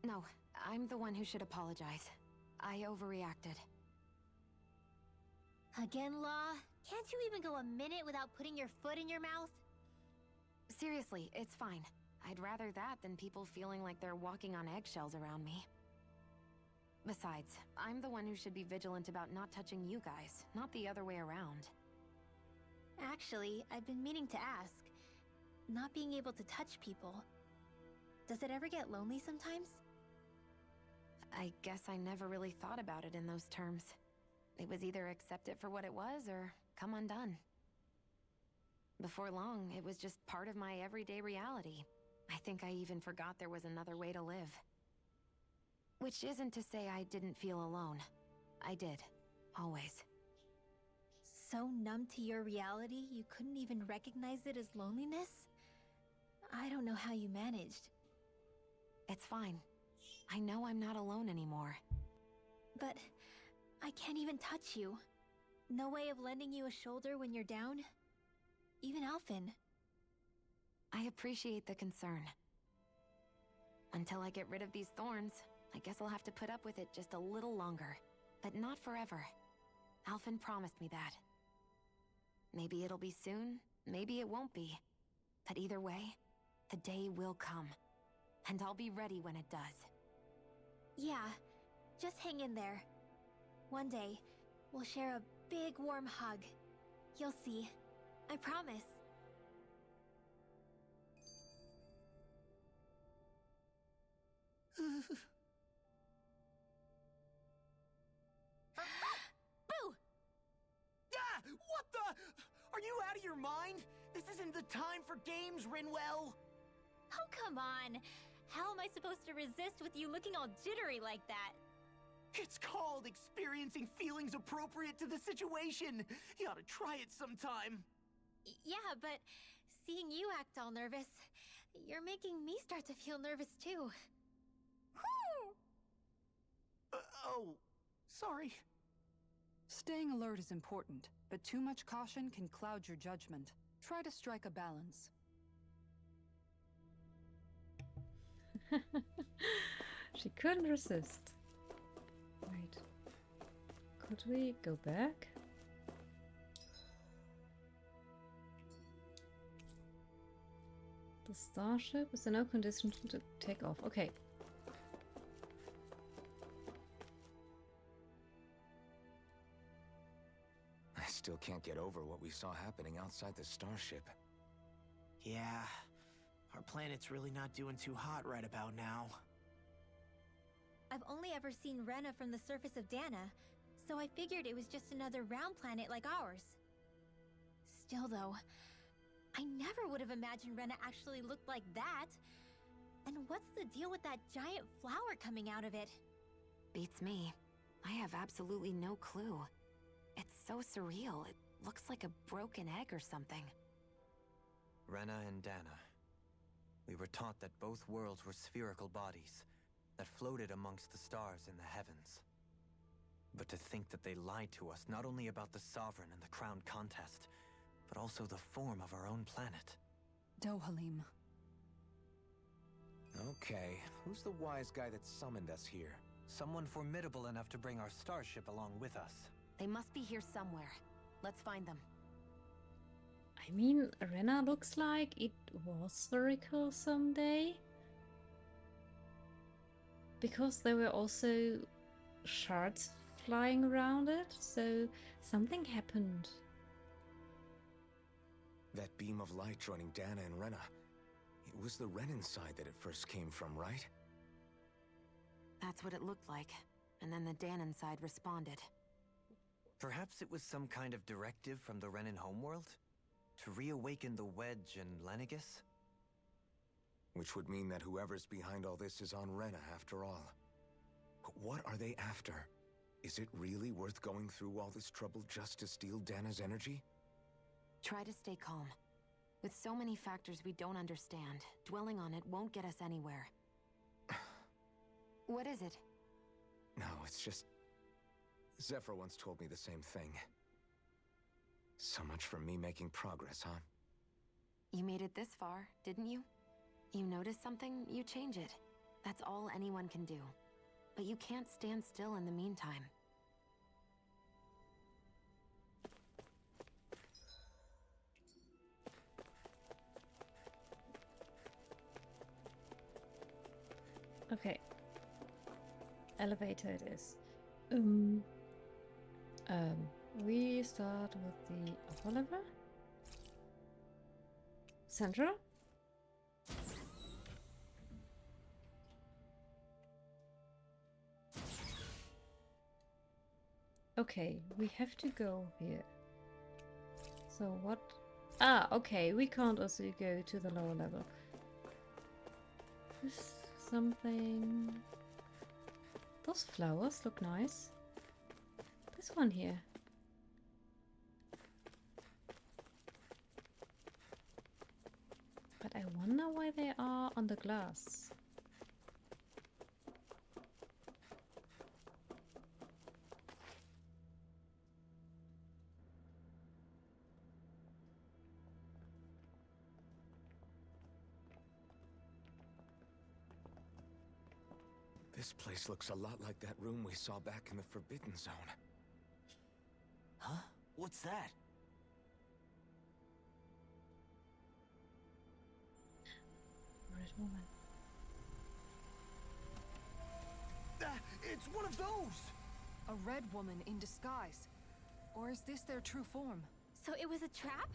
No, I'm the one who should apologize. I overreacted. Again, Law? Can't you even go a minute without putting your foot in your mouth? Seriously, it's fine. I'd rather that than people feeling like they're walking on eggshells around me. Besides, I'm the one who should be vigilant about not touching you guys, not the other way around. Actually, I've been meaning to ask. Not being able to touch people, does it ever get lonely sometimes? I guess I never really thought about it in those terms. It was either accept it for what it was, or come undone. Before long, it was just part of my everyday reality. I think I even forgot there was another way to live. Which isn't to say I didn't feel alone. I did. Always. So numb to your reality, you couldn't even recognize it as loneliness? I don't know how you managed. It's fine. I know I'm not alone anymore. But I can't even touch you. No way of lending you a shoulder when you're down? Even Alphen. I appreciate the concern. Until I get rid of these thorns, I guess I'll have to put up with it just a little longer. But not forever. Alphen promised me that. Maybe it'll be soon, maybe it won't be. But either way, the day will come. And I'll be ready when it does. Yeah, just hang in there. One day, we'll share a big warm hug. You'll see. I promise. Boo! Ah! What the? Are you out of your mind? This isn't the time for games, Rinwell! Oh, come on! How am I supposed to resist with you looking all jittery like that? It's called experiencing feelings appropriate to the situation. You ought to try it sometime. Yeah, but seeing you act all nervous, you're making me start to feel nervous too. Oh, sorry. Staying alert is important, but too much caution can cloud your judgment. Try to strike a balance. She couldn't resist. Wait. Could we go back? The starship is in no condition to take off. Okay. I still can't get over what we saw happening outside the starship. Yeah, our planet's really not doing too hot right about now. I've only ever seen Rena from the surface of Dana, so I figured it was just another round planet like ours. Still though, I never would have imagined Rena actually looked like that. And what's the deal with that giant flower coming out of it? Beats me. I have absolutely no clue. It's so surreal. It looks like a broken egg or something. Rena and Dana. We were taught that both worlds were spherical bodies that floated amongst the stars in the heavens. But to think that they lied to us not only about the Sovereign and the Crown contest, but also the form of our own planet. Dohalim. Okay, who's the wise guy that summoned us here? Someone formidable enough to bring our starship along with us. They must be here somewhere. Let's find them. I mean, Rena looks like it was spherical someday. Because there were also shards flying around it, so something happened. That beam of light joining Dana and Rena. It was the Renan side that it first came from, right? That's what it looked like. And then the Danon side responded. Perhaps it was some kind of directive from the Renan homeworld? To reawaken the Wedge and Lenegis? Which would mean that whoever's behind all this is on Rena after all. But what are they after? Is it really worth going through all this trouble just to steal Dana's energy? Try to stay calm. With so many factors we don't understand, dwelling on it won't get us anywhere. What is it? No, it's just... Zephyr once told me the same thing. So much for me making progress, huh? You made it this far, didn't you? You notice something, you change it. That's all anyone can do. But you can't stand still in the meantime. Okay. Elevator it is. We start with the upper level. Central. Okay, we have to go here. So what? Ah, okay, we can't also go to the lower level. This something... Those flowers look nice. This one here. But I wonder why they are on the glass. This place looks a lot like that room we saw back in the Forbidden Zone. Huh? What's that? Red woman. It's one of those! A red woman in disguise. Or is this their true form? So it was a trap?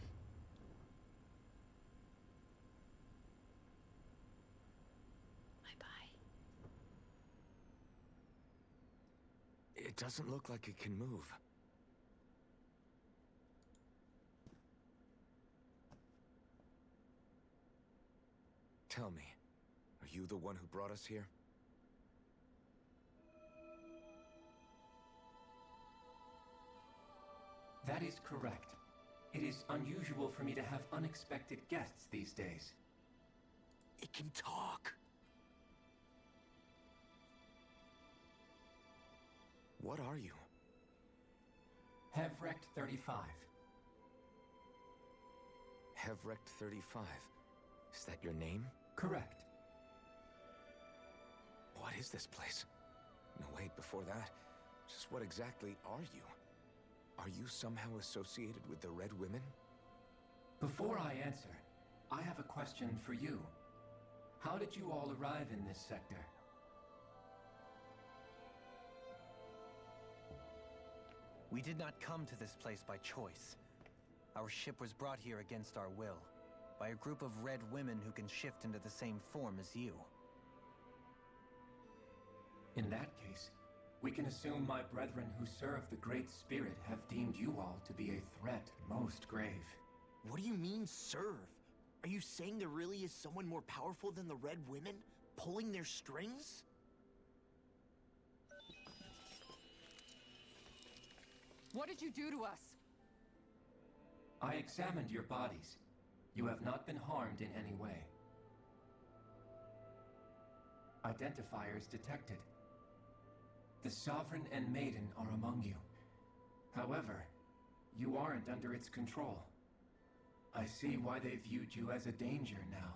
Bye-bye. It doesn't look like it can move. Tell me, are you the one who brought us here? That is correct. It is unusual for me to have unexpected guests these days. It can talk. What are you? Hevrect 35. Hevrect 35. Is that your name? Correct. What is this place? No, wait, before that, just what exactly are you? Are you somehow associated with the Red Women? Before I answer, I have a question for you. How did you all arrive in this sector? We did not come to this place by choice. Our ship was brought here against our will, by a group of red women who can shift into the same form as you. In that case, we can assume my brethren who serve the Great Spirit have deemed you all to be a threat most grave. What do you mean, serve? Are you saying there really is someone more powerful than the Red Women, pulling their strings? What did you do to us? I examined your bodies. You have not been harmed in any way. Identifiers detected. The Sovereign and Maiden are among you. However, you aren't under its control. I see why they viewed you as a danger now.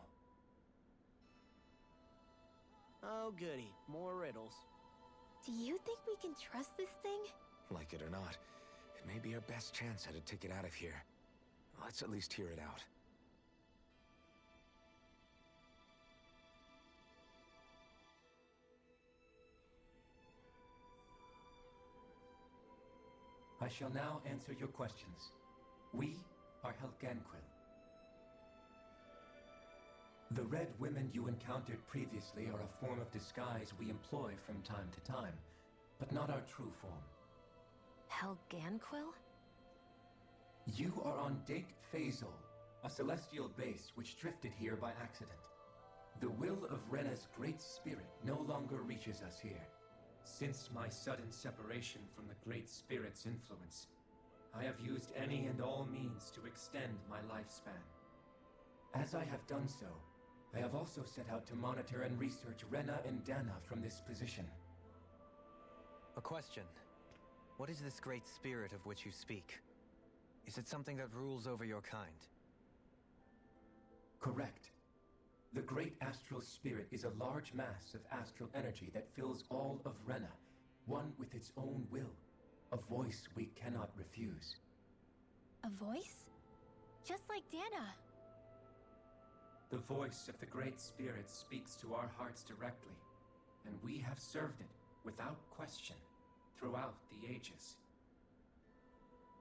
Oh goody, more riddles. Do you think we can trust this thing? Like it or not, it may be our best chance at a ticket out of here. Let's at least hear it out. I shall now answer your questions. We are Helganquil. The Red Women you encountered previously are a form of disguise we employ from time to time, but not our true form. Helganquil? You are on Dake Phasol, a celestial base which drifted here by accident. The will of Rena's great spirit no longer reaches us here. Since my sudden separation from the Great Spirit's influence, I have used any and all means to extend my lifespan. As I have done so, I have also set out to monitor and research Rena and Dana from this position. A question. What is this Great Spirit of which you speak? Is it something that rules over your kind? Correct. The Great Astral Spirit is a large mass of astral energy that fills all of Rena, one with its own will, a voice we cannot refuse. A voice? Just like Dana. The voice of the Great Spirit speaks to our hearts directly, and we have served it, without question, throughout the ages.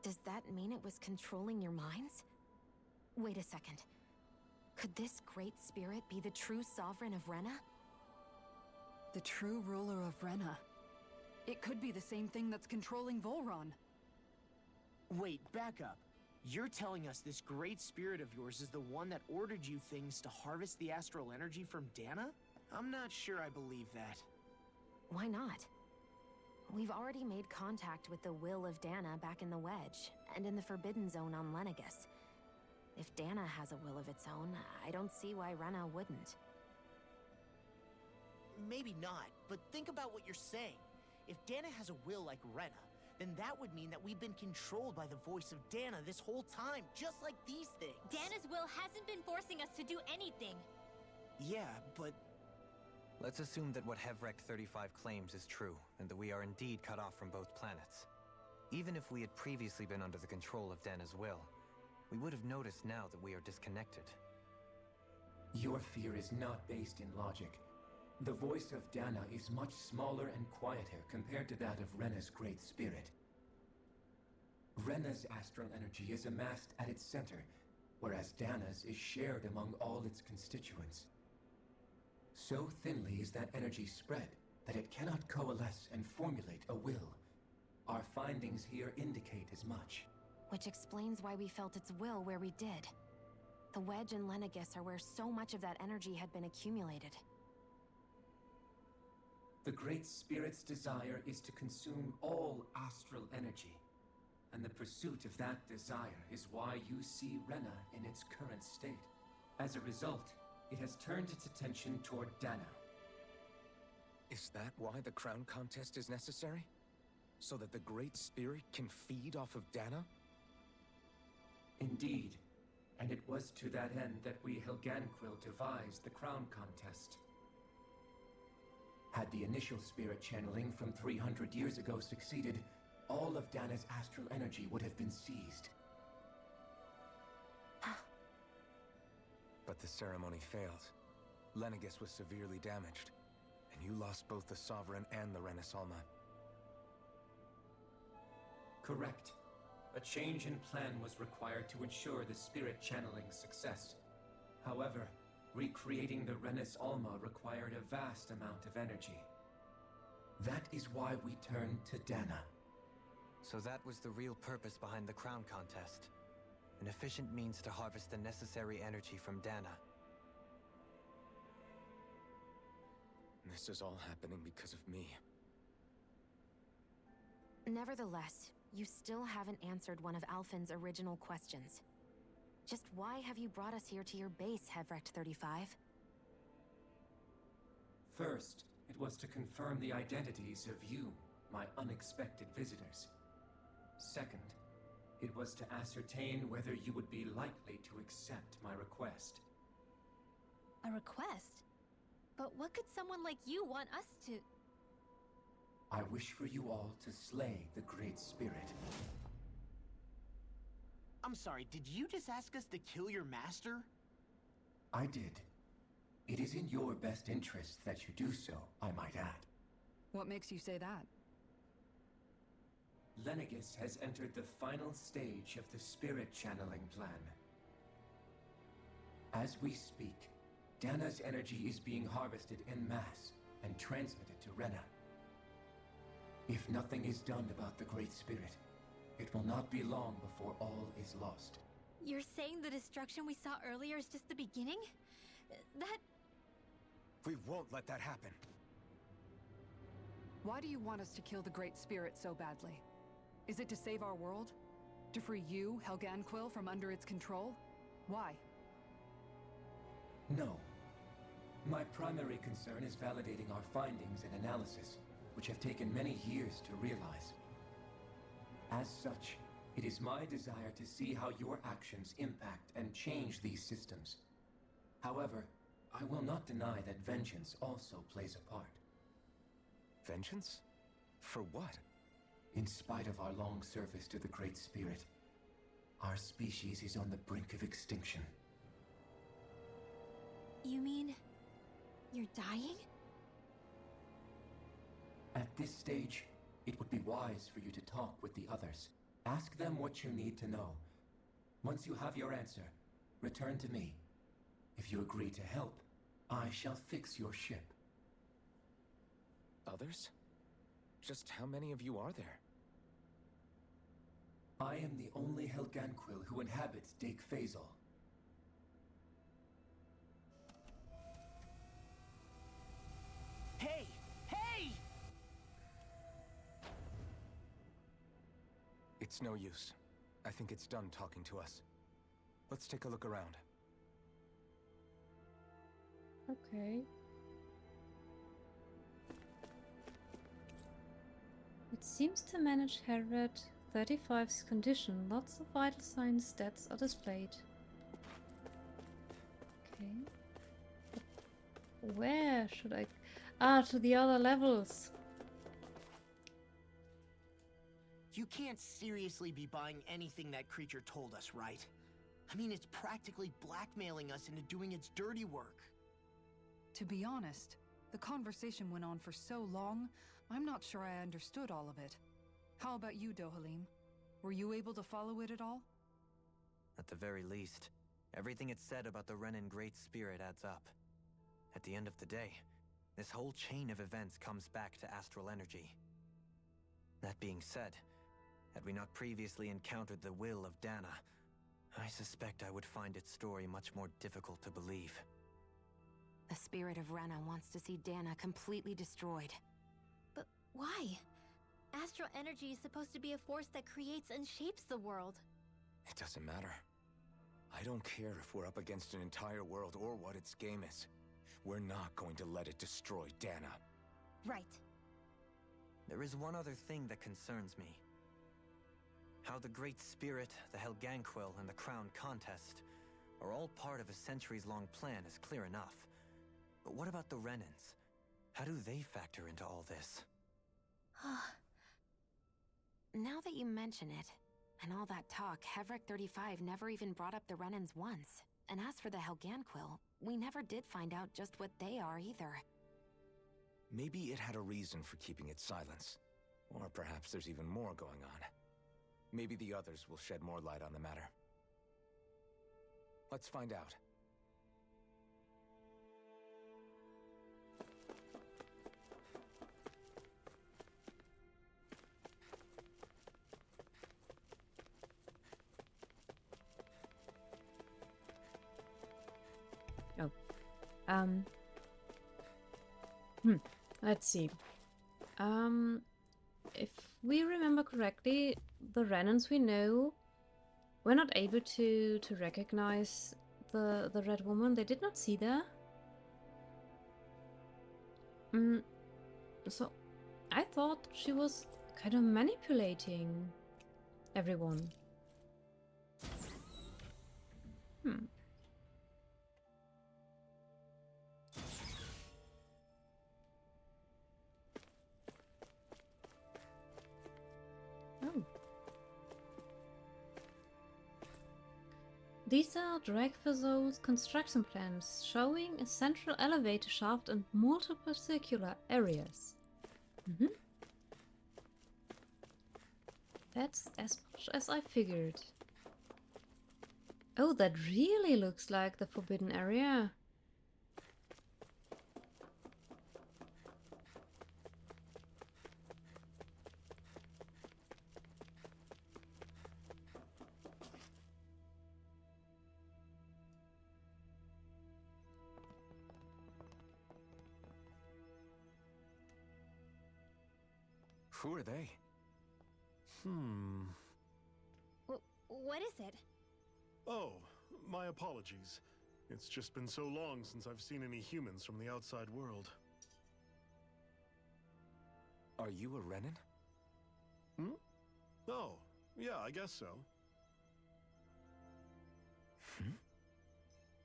Does that mean it was controlling your minds? Wait a second. Could this Great Spirit be the true Sovereign of Rena? The true ruler of Rena. It could be the same thing that's controlling Vholran. Wait, back up. You're telling us this Great Spirit of yours is the one that ordered you things to harvest the astral energy from Dana? I'm not sure I believe that. Why not? We've already made contact with the will of Dana back in the Wedge, and in the Forbidden Zone on Lenegus. If Dana has a will of its own, I don't see why Rena wouldn't. Maybe not, but think about what you're saying. If Dana has a will like Rena, then that would mean that we've been controlled by the voice of Dana this whole time, just like these things. Dana's will hasn't been forcing us to do anything. Yeah, but Let's assume that what Hevrek 35 claims is true, and that we are indeed cut off from both planets. Even if we had previously been under the control of Dana's will, we would have noticed now that we are disconnected. Your fear is not based in logic. The voice of Dana is much smaller and quieter compared to that of Rena's Great Spirit. Rena's astral energy is amassed at its center, whereas Dana's is shared among all its constituents. So thinly is that energy spread that it cannot coalesce and formulate a will. Our findings here indicate as much. Which explains why we felt its will where we did. The Wedge and Lenegis are where so much of that energy had been accumulated. The Great Spirit's desire is to consume all astral energy. And the pursuit of that desire is why you see Rena in its current state. As a result, it has turned its attention toward Dana. Is that why the crown contest is necessary? So that the Great Spirit can feed off of Dana? Indeed. And it was to that end that we Helganquil devised the crown contest. Had the initial spirit channeling from 300 years ago succeeded, all of Dana's astral energy would have been seized. But the ceremony failed. Lenegis was severely damaged, and you lost both the Sovereign and the Alma. Correct. A change in plan was required to ensure the spirit channeling's success. However, recreating the Alma required a vast amount of energy. That is why we turned to Dana. So that was the real purpose behind the crown contest. An efficient means to harvest the necessary energy from Dana. This is all happening because of me. Nevertheless, you still haven't answered one of Alphen's original questions. Just why have you brought us here to your base, Hevrek 35? First, it was to confirm the identities of you, my unexpected visitors. Second, it was to ascertain whether you would be likely to accept my request. A request? But what could someone like you want us to... I wish for you all to slay the Great Spirit. I'm sorry, did you just ask us to kill your master? I did. It is in your best interest that you do so, I might add. What makes you say that? Lenegis has entered the final stage of the spirit channeling plan. As we speak, Dana's energy is being harvested en masse and transmitted to Rena. If nothing is done about the Great Spirit, it will not be long before all is lost. You're saying the destruction we saw earlier is just the beginning? That... We won't let that happen. Why do you want us to kill the Great Spirit so badly? Is it to save our world? To free you, Helganquil, from under its control? Why? No. My primary concern is validating our findings and analysis, which have taken many years to realize. As such, it is my desire to see how your actions impact and change these systems. However, I will not deny that vengeance also plays a part. Vengeance? For what? In spite of our long service to the Great Spirit, our species is on the brink of extinction. You mean... you're dying? At this stage, it would be wise for you to talk with the others. Ask them what you need to know. Once you have your answer, return to me. If you agree to help, I shall fix your ship. Others? Just how many of you are there? I am the only Helganquil who inhabits Dake Phasal. Hey! Hey! It's no use. I think it's done talking to us. Let's take a look around. Okay. It seems to manage Herod 35's condition. Lots of vital signs stats are displayed. Okay. But where should I... Ah, to the other levels. You can't seriously be buying anything that creature told us, right? I mean, it's practically blackmailing us into doing its dirty work. To be honest, the conversation went on for so long, I'm not sure I understood all of it. How about you, Dohalim? Were you able to follow it at all? At the very least, everything it said about the Renan Great Spirit adds up. At the end of the day, this whole chain of events comes back to astral energy. That being said, had we not previously encountered the will of Dana, I suspect I would find its story much more difficult to believe. The spirit of Rena wants to see Dana completely destroyed. But why? Astral energy is supposed to be a force that creates and shapes the world. It doesn't matter. I don't care if we're up against an entire world or what its game is. We're not going to let it destroy Dana. Right. There is one other thing that concerns me. How the Great Spirit, the Helganquil, and the Crown Contest are all part of a centuries-long plan is clear enough. But what about the Renans? How do they factor into all this? Now that you mention it, and all that talk, Hevric 35 never even brought up the Renans once. And as for the Helganquil, we never did find out just what they are either. Maybe it had a reason for keeping its silence. Or perhaps there's even more going on. Maybe the others will shed more light on the matter. Let's find out. Let's see. If we remember correctly, the Renans we know were not able to recognize the red woman. They did not see her. So I thought she was kind of manipulating everyone. These are Dragversol's construction plans, showing a central elevator shaft and multiple circular areas. That's as much as I figured. Oh, that really looks like the forbidden area. Who are they? What is it? Oh, my apologies. It's just been so long since I've seen any humans from the outside world. Are you a Renan? Oh, yeah, I guess so.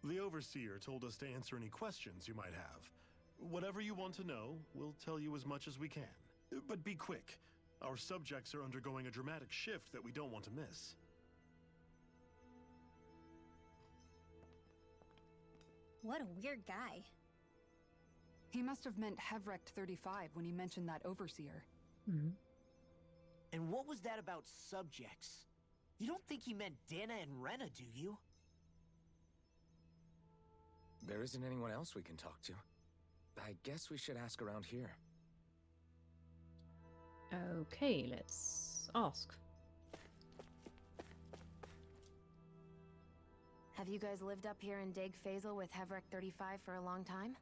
The Overseer told us to answer any questions you might have. Whatever you want to know, we'll tell you as much as we can. But be quick. Our subjects are undergoing a dramatic shift that we don't want to miss. What a weird guy. He must have meant Hevric 35 when he mentioned that Overseer. And what was that about subjects? You don't think he meant Dana and Rena, do you? There isn't anyone else we can talk to. I guess we should ask around here. Okay, let's ask. Have you guys lived up here in Dag Fazel with Hevric 35 for a long time?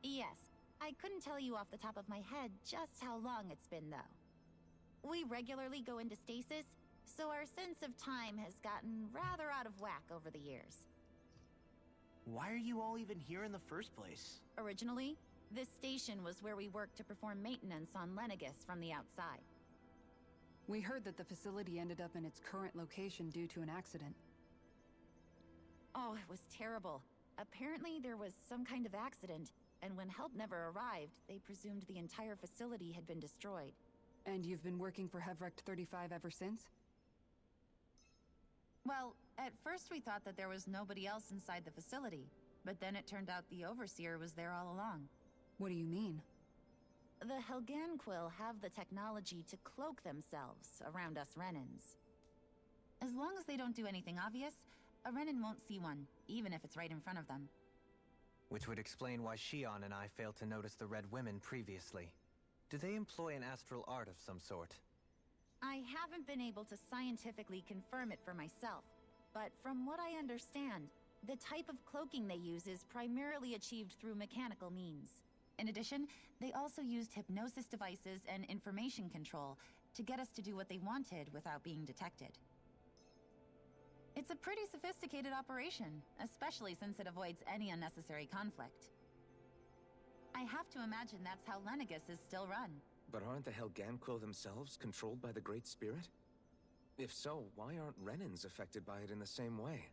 Yes. I couldn't tell you off the top of my head just how long it's been, though. We regularly go into stasis, so our sense of time has gotten rather out of whack over the years. Why are you all even here in the first place? Originally, this station was where we worked to perform maintenance on Lenegus from the outside. We heard that the facility ended up in its current location due to an accident. Oh, it was terrible. Apparently there was some kind of accident, and when help never arrived, they presumed the entire facility had been destroyed. And you've been working for Hevrecht 35 ever since? Well, at first we thought that there was nobody else inside the facility, but then it turned out the Overseer was there all along. What do you mean? The Helganquil have the technology to cloak themselves around us Renans. As long as they don't do anything obvious, a Renan won't see one, even if it's right in front of them. Which would explain why Shion and I failed to notice the Red Women previously. Do they employ an astral art of some sort? I haven't been able to scientifically confirm it for myself, but from what I understand, the type of cloaking they use is primarily achieved through mechanical means. In addition, they also used hypnosis devices and information control to get us to do what they wanted without being detected. It's a pretty sophisticated operation, especially since it avoids any unnecessary conflict. I have to imagine that's how Lenegus is still run. But aren't the Helganquil themselves controlled by the Great Spirit? If so, why aren't Renans affected by it in the same way?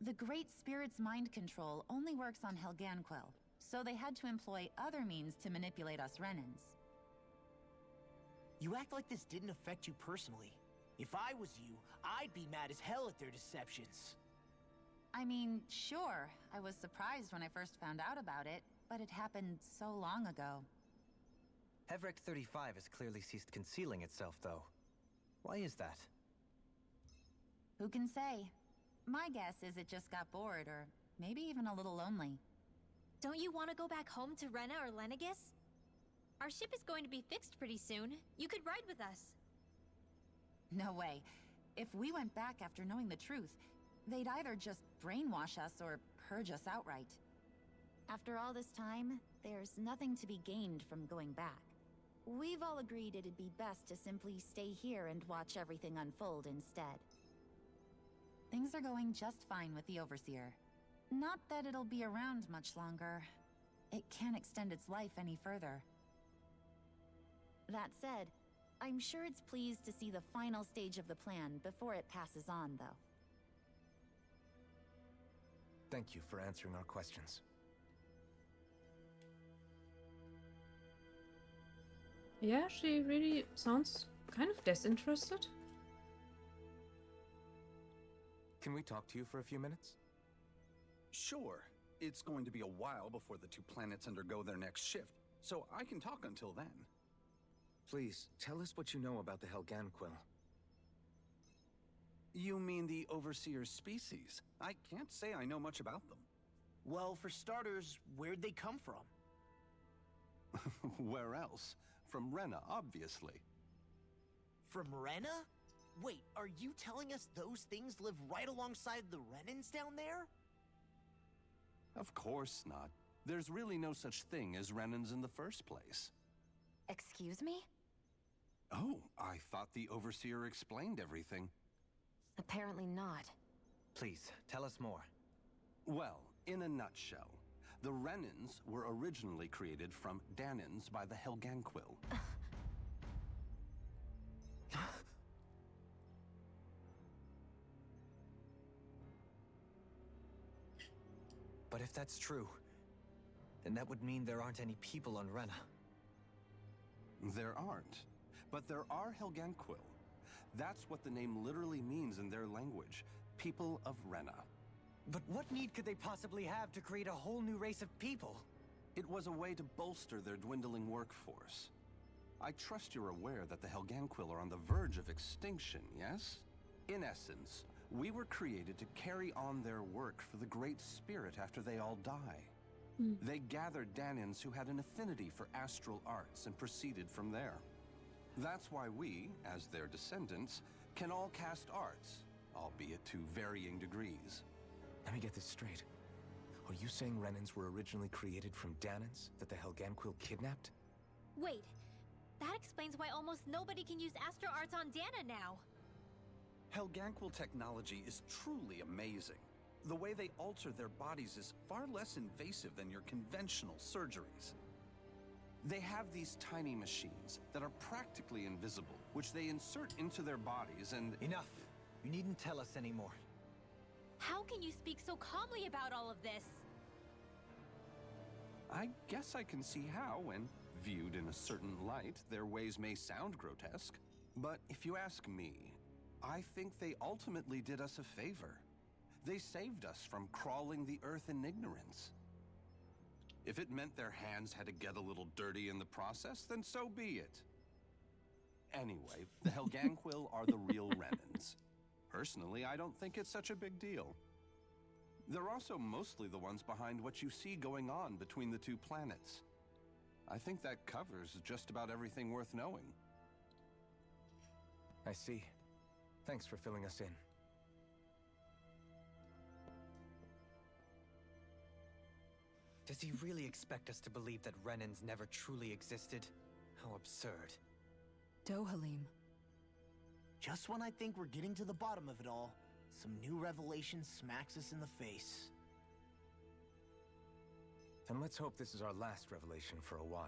The Great Spirit's mind control only works on Helganquil, so they had to employ other means to manipulate us Renans. You act like this didn't affect you personally. If I was you, I'd be mad as hell at their deceptions. I mean, sure, I was surprised when I first found out about it, but it happened so long ago. Hevrecht 35 has clearly ceased concealing itself, though. Why is that? Who can say? My guess is it just got bored, or maybe even a little lonely. Don't you want to go back home to Rena or Lenegus? Our ship is going to be fixed pretty soon. You could ride with us. No way. If we went back after knowing the truth, they'd either just brainwash us or purge us outright. After all this time, there's nothing to be gained from going back. We've all agreed it'd be best to simply stay here and watch everything unfold instead. Things are going just fine with the Overseer. Not that it'll be around much longer. It can't extend its life any further. That said, I'm sure it's pleased to see the final stage of the plan before it passes on, though. Thank you for answering our questions. Yeah, she really sounds kind of disinterested. Can we talk to you for a few minutes? Sure. It's going to be a while before the two planets undergo their next shift, so I can talk until then. Please, tell us what you know about the Helganquil. You mean the Overseer species? I can't say I know much about them. Well, for starters, where'd they come from? Where else? From Rena, obviously. From Rena? Wait, are you telling us those things live right alongside the Renans down there? Of course not. There's really no such thing as Renans in the first place. Excuse me? Oh, I thought the Overseer explained everything. Apparently not. Please, tell us more. Well, in a nutshell, the Renans were originally created from Danans by the Helganquil. But if that's true, then that would mean there aren't any people on Rena. There aren't. But there are Helganquil. That's what the name literally means in their language. People of Rena. But what need could they possibly have to create a whole new race of people? It was a way to bolster their dwindling workforce. I trust you're aware that the Helganquil are on the verge of extinction, yes? In essence, we were created to carry on their work for the Great Spirit after they all die. They gathered Danans who had an affinity for astral arts and proceeded from there. That's why we, as their descendants, can all cast arts, albeit to varying degrees. Let me get this straight. Are you saying Renans were originally created from Danans that the Helganquil kidnapped? Wait, that explains why almost nobody can use astral arts on Dana now. Helganquil technology is truly amazing. The way they alter their bodies is far less invasive than your conventional surgeries. They have these tiny machines that are practically invisible, which they insert into their bodies and... Enough! You needn't tell us anymore. How can you speak so calmly about all of this? I guess I can see how, when viewed in a certain light, their ways may sound grotesque. But if you ask me, I think they ultimately did us a favor. They saved us from crawling the earth in ignorance. If it meant their hands had to get a little dirty in the process, then so be it. Anyway, the Helganquil are the real remnants. Personally, I don't think it's such a big deal. They're also mostly the ones behind what you see going on between the two planets. I think that covers just about everything worth knowing. I see. Thanks for filling us in. Does he really expect us to believe that Renans never truly existed? How absurd. Dohalim. Just when I think we're getting to the bottom of it all, some new revelation smacks us in the face. And let's hope this is our last revelation for a while.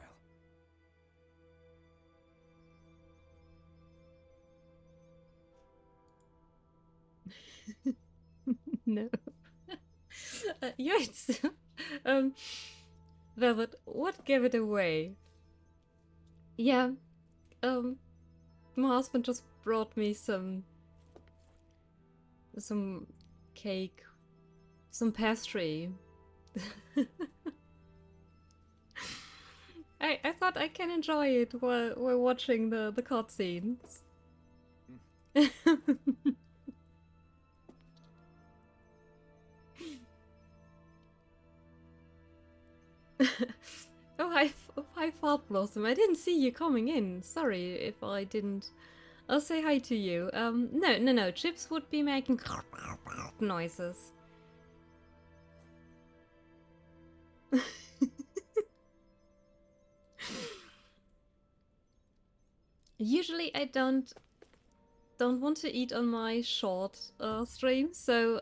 No. Yes. Velvet, what gave it away? Yeah. My husband just brought me some cake, some pastry. I thought I can enjoy it while we're watching the cutscenes. Oh, hi, Fart Blossom. I didn't see you coming in. Sorry if I didn't. I'll say hi to you. No. Chips would be making noises. Usually I don't want to eat on my short stream, so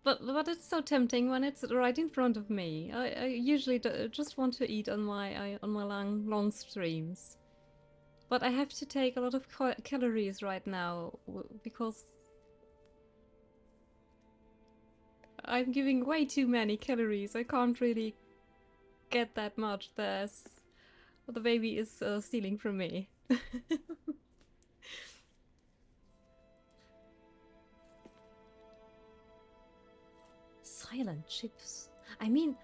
but it's so tempting when it's right in front of me. I usually just want to eat on my long streams, but I have to take a lot of calories right now because I'm giving way too many calories. I can't really get that much. The baby is stealing from me. Silent chips. I mean,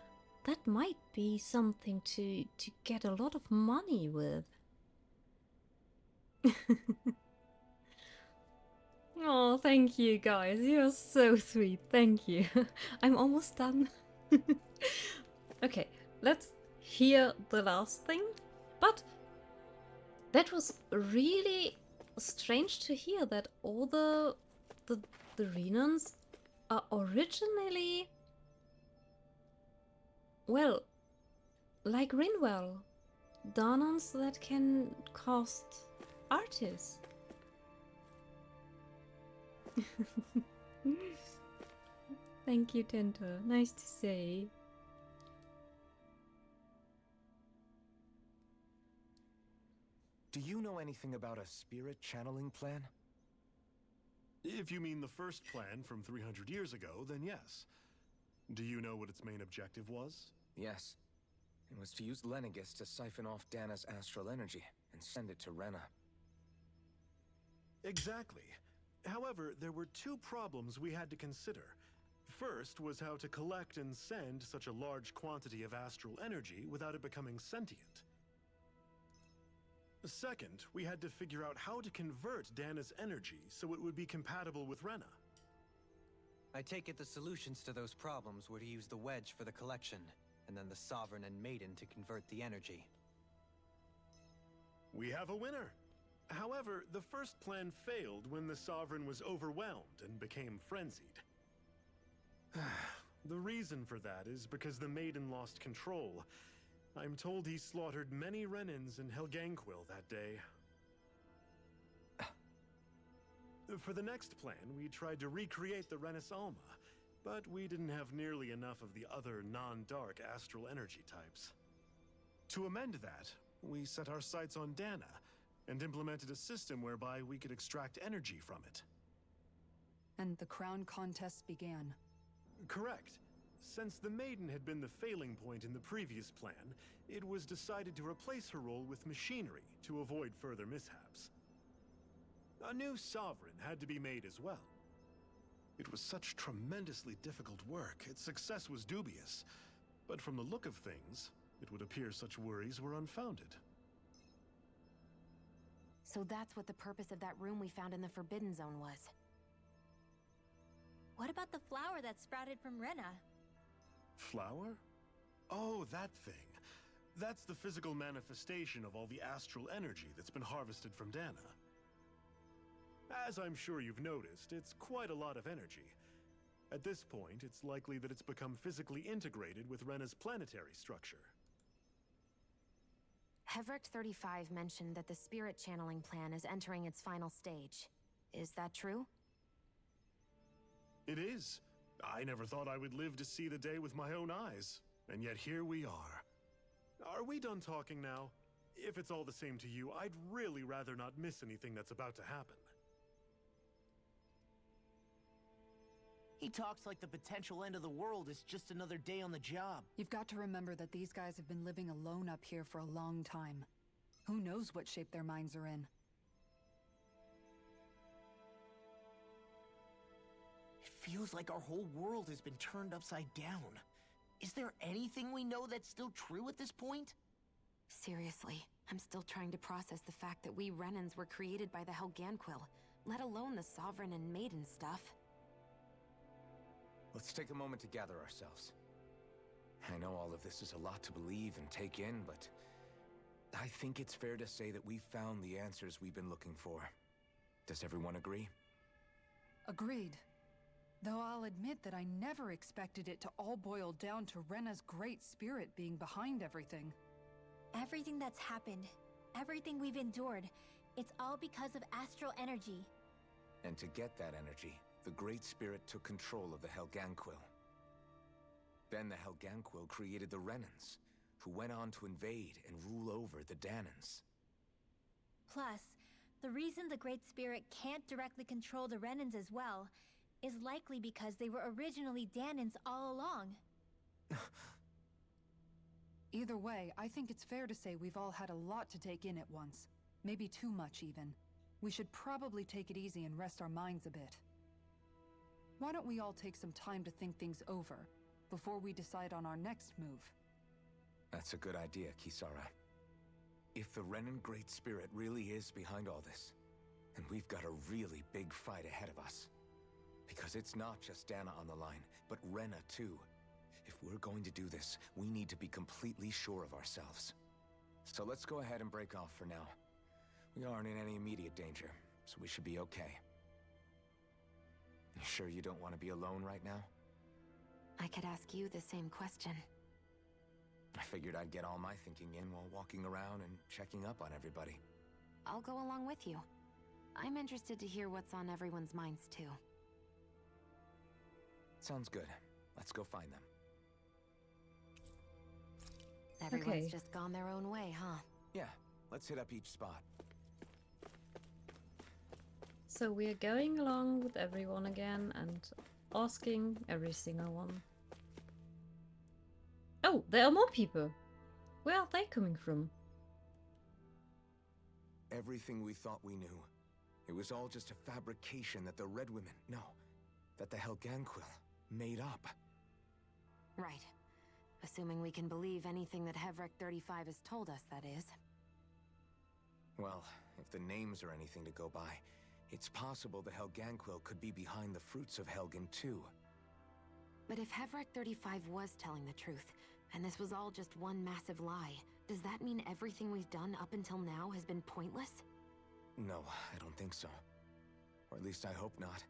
that might be something to get a lot of money with. Oh, thank you guys. You're so sweet. Thank you. I'm almost done. Okay, let's hear the last thing. But that was really strange to hear that all the Renans are originally, well, like Rinwell, Danons that can cast artists. Thank you, Tenta. Nice to see. Do you know anything about a spirit channeling plan? If you mean the first plan from 300 years ago, then yes. Do you know what its main objective was? Yes. It was to use Lenegis to siphon off Dana's astral energy and send it to Rena. Exactly. However, there were two problems we had to consider. First was how to collect and send such a large quantity of astral energy without it becoming sentient. Second, we had to figure out how to convert Dana's energy so it would be compatible with Rena. I take it the solutions to those problems were to use the wedge for the collection, and then the Sovereign and Maiden to convert the energy. We have a winner! However, the first plan failed when the Sovereign was overwhelmed and became frenzied. The reason for that is because the Maiden lost control. I'm told he slaughtered many Renans in Helganquil that day. For the next plan, we tried to recreate the Renis Alma, but we didn't have nearly enough of the other non-dark astral energy types. To amend that, we set our sights on Dana, and implemented a system whereby we could extract energy from it. And the crown contest began. Correct. Since the Maiden had been the failing point in the previous plan, it was decided to replace her role with machinery to avoid further mishaps. A new Sovereign had to be made as well. It was such tremendously difficult work, its success was dubious. But from the look of things, it would appear such worries were unfounded. So that's what the purpose of that room we found in the Forbidden Zone was. What about the flower that sprouted from Rena? Flower? Oh, that thing. That's the physical manifestation of all the astral energy that's been harvested from Dana. As I'm sure you've noticed, it's quite a lot of energy. At this point, it's likely that it's become physically integrated with Rena's planetary structure. Hevrecht 35 mentioned that the spirit channeling plan is entering its final stage. Is that true? It is. I never thought I would live to see the day with my own eyes. And yet here we are. Are we done talking now? If it's all the same to you, I'd really rather not miss anything that's about to happen. He talks like the potential end of the world is just another day on the job. You've got to remember that these guys have been living alone up here for a long time. Who knows what shape their minds are in? It feels like our whole world has been turned upside down. Is there anything we know that's still true at this point? Seriously, I'm still trying to process the fact that we Renans were created by the Helganquil, let alone the Sovereign and Maiden stuff. Let's take a moment to gather ourselves. I know all of this is a lot to believe and take in, but I think it's fair to say that we've found the answers we've been looking for. Does everyone agree? Agreed. Though I'll admit that I never expected it to all boil down to Rena's great spirit being behind everything. Everything that's happened, everything we've endured, it's all because of astral energy. And to get that energy, the Great Spirit took control of the Helganquil. Then the Helganquil created the Renans, who went on to invade and rule over the Danans. Plus, the reason the Great Spirit can't directly control the Renans as well is likely because they were originally Danans all along. Either way, I think it's fair to say we've all had a lot to take in at once. Maybe too much, even. We should probably take it easy and rest our minds a bit. Why don't we all take some time to think things over, before we decide on our next move? That's a good idea, Kisara. If the Renan Great Spirit really is behind all this, then we've got a really big fight ahead of us. Because it's not just Dana on the line, but Rena too. If we're going to do this, we need to be completely sure of ourselves. So let's go ahead and break off for now. We aren't in any immediate danger, so we should be okay. You sure you don't want to be alone right now? I could ask you the same question. I figured I'd get all my thinking in while walking around and checking up on everybody. I'll go along with you. I'm interested to hear what's on everyone's minds too. Sounds good. Let's go find them. Everyone's just gone their own way, huh? Yeah, let's hit up each spot. So we are going along with everyone again and asking every single one. Oh, there are more people. Where are they coming from? Everything we thought we knew. It was all just a fabrication that the Red Women, no, that the Helganquil made up. Right. Assuming we can believe anything that Hevrecht 35 has told us, that is. Well, if the names are anything to go by, it's possible the Helganquil could be behind the fruits of Helgen too. But if Hevrecht 35 was telling the truth, and this was all just one massive lie, does that mean everything we've done up until now has been pointless? No, I don't think so. Or at least I hope not.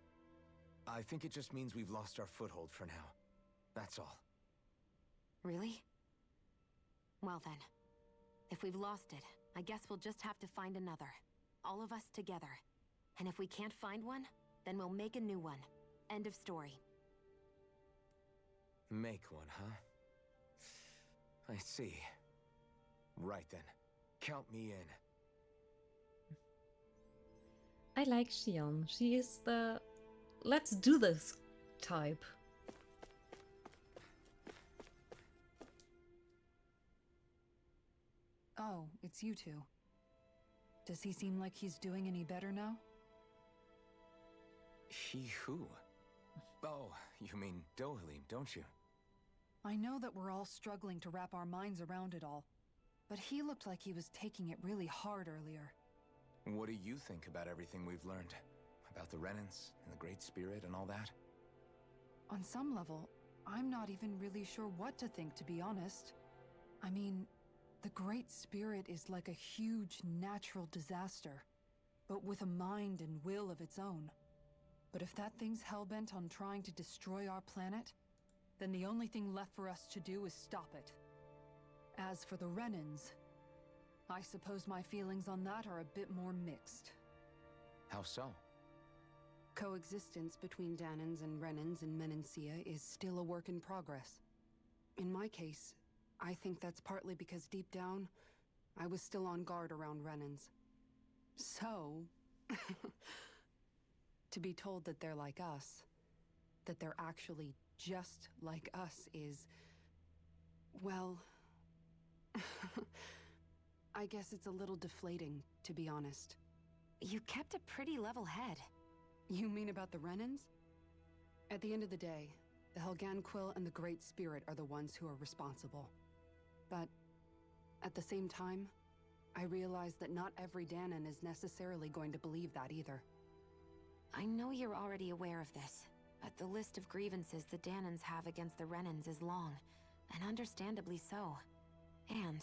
I think it just means we've lost our foothold for now. That's all. Really? Well then, if we've lost it, I guess we'll just have to find another. All of us together. And if we can't find one, then we'll make a new one. End of story. Make one, huh? I see. Right then. Count me in. I like Xion. She is the let's do this type. Oh, it's you two. Does he seem like he's doing any better now? He who? Oh, you mean Dohalim, don't you? I know that we're all struggling to wrap our minds around it all, but he looked like he was taking it really hard earlier. What do you think about everything we've learned? About the remnants and the Great Spirit and all that? On some level, I'm not even really sure what to think, to be honest. I mean, the Great Spirit is like a huge natural disaster, but with a mind and will of its own. But if that thing's hellbent on trying to destroy our planet, then the only thing left for us to do is stop it. As for the Renans, I suppose my feelings on that are a bit more mixed. How so? Coexistence between Danans and Renans in Menancia is still a work in progress. In my case, I think that's partly because deep down, I was still on guard around Renans. So, to be told that they're like us, that they're actually just like us is, well, I guess it's a little deflating, to be honest. You kept a pretty level head. You mean about the Renans? At the end of the day, the Helganquil and the Great Spirit are the ones who are responsible. But at the same time, I realize that not every Danan is necessarily going to believe that either. I know you're already aware of this, but the list of grievances the Danans have against the Renans is long, and understandably so. And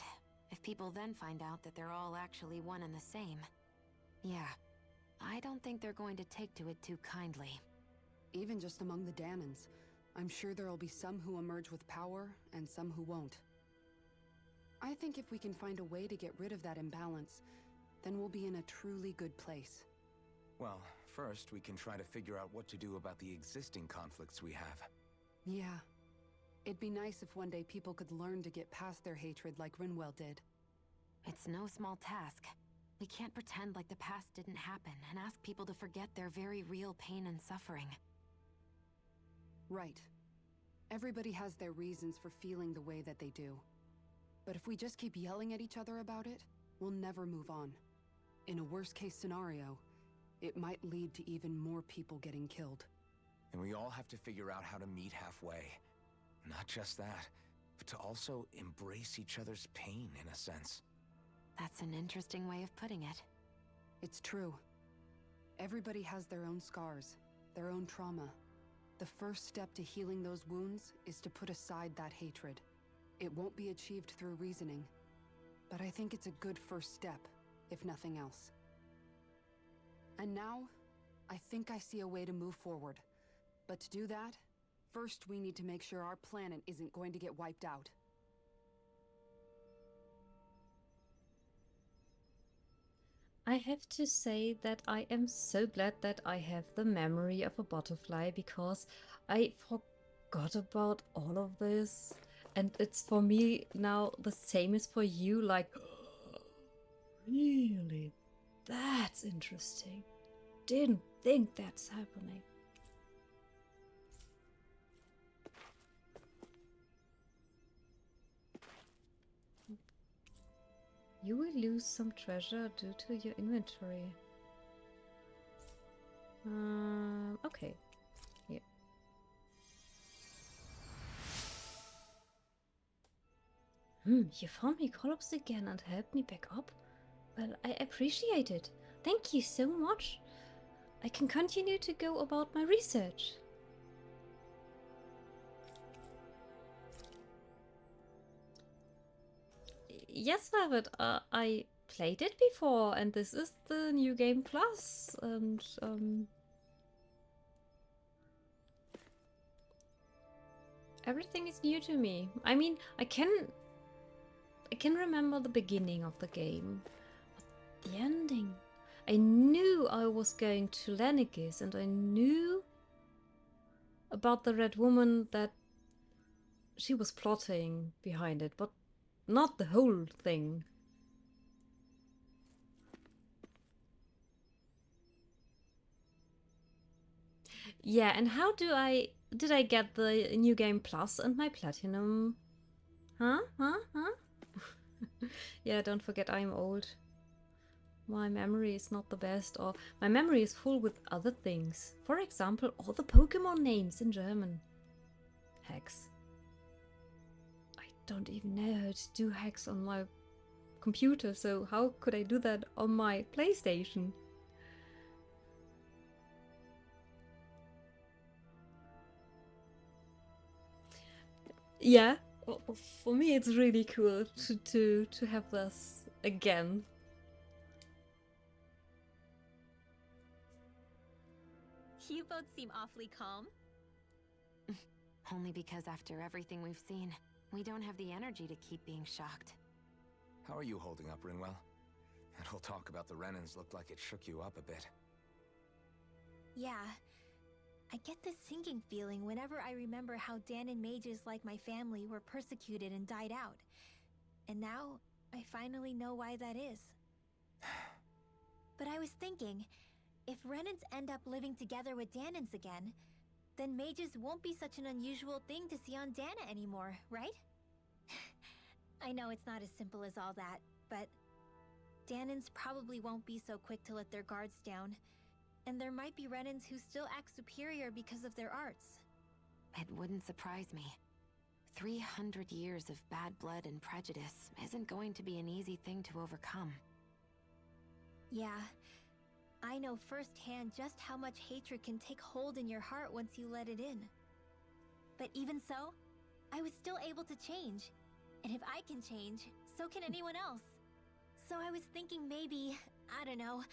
if people then find out that they're all actually one and the same, yeah, I don't think they're going to take to it too kindly. Even just among the Danans, I'm sure there'll be some who emerge with power and some who won't. I think if we can find a way to get rid of that imbalance, then we'll be in a truly good place. Well, first we can try to figure out what to do about the existing conflicts we have. Yeah. It'd be nice if one day people could learn to get past their hatred like Rinwell did. It's no small task. We can't pretend like the past didn't happen and ask people to forget their very real pain and suffering. Right. Everybody has their reasons for feeling the way that they do. But if we just keep yelling at each other about it, we'll never move on. In a worst-case scenario, it might lead to even more people getting killed. And we all have to figure out how to meet halfway. Not just that, but to also embrace each other's pain, in a sense. That's an interesting way of putting it. It's true. Everybody has their own scars, their own trauma. The first step to healing those wounds is to put aside that hatred. It won't be achieved through reasoning, but I think it's a good first step, if nothing else. And now, I think I see a way to move forward. But to do that, first we need to make sure our planet isn't going to get wiped out. I have to say that I am so glad that I have the memory of a butterfly, because I forgot about all of this. And it's for me now the same as for you, like, really? That's interesting. Didn't think that's happening. You will lose some treasure due to your inventory. Okay. Yeah. You found me collapsed again and helped me back up? Well, I appreciate it. Thank you so much. I can continue to go about my research. Yes, Velvet, I played it before, and this is the New Game Plus, and everything is new to me. I mean, I can remember the beginning of the game, but the ending. I knew I was going to Lenegis, and I knew about the Red Woman, that she was plotting behind it, but not the whole thing. Yeah, and how did I get the New Game Plus and my Platinum? Huh? Yeah, don't forget I'm old. My memory is not the best, or my memory is full with other things. For example, all the Pokemon names in German. Hex. I don't even know how to do Hex on my computer, so how could I do that on my PlayStation? Yeah, well, for me it's really cool to have this again. You both seem awfully calm. Only because after everything we've seen, we don't have the energy to keep being shocked. How are you holding up, Rinwell? That whole talk about the Renans looked like it shook you up a bit. Yeah. I get this sinking feeling whenever I remember how Dan and mages like my family were persecuted and died out. And now, I finally know why that is. But I was thinking, if Renans end up living together with Danans again, then mages won't be such an unusual thing to see on Dana anymore, right? I know it's not as simple as all that, but Danans probably won't be so quick to let their guards down. And there might be Renans who still act superior because of their arts. It wouldn't surprise me. 300 years of bad blood and prejudice isn't going to be an easy thing to overcome. Yeah, I know firsthand just how much hatred can take hold in your heart once you let it in. But even so, I was still able to change. And if I can change, so can anyone else. So I was thinking maybe, I don't know,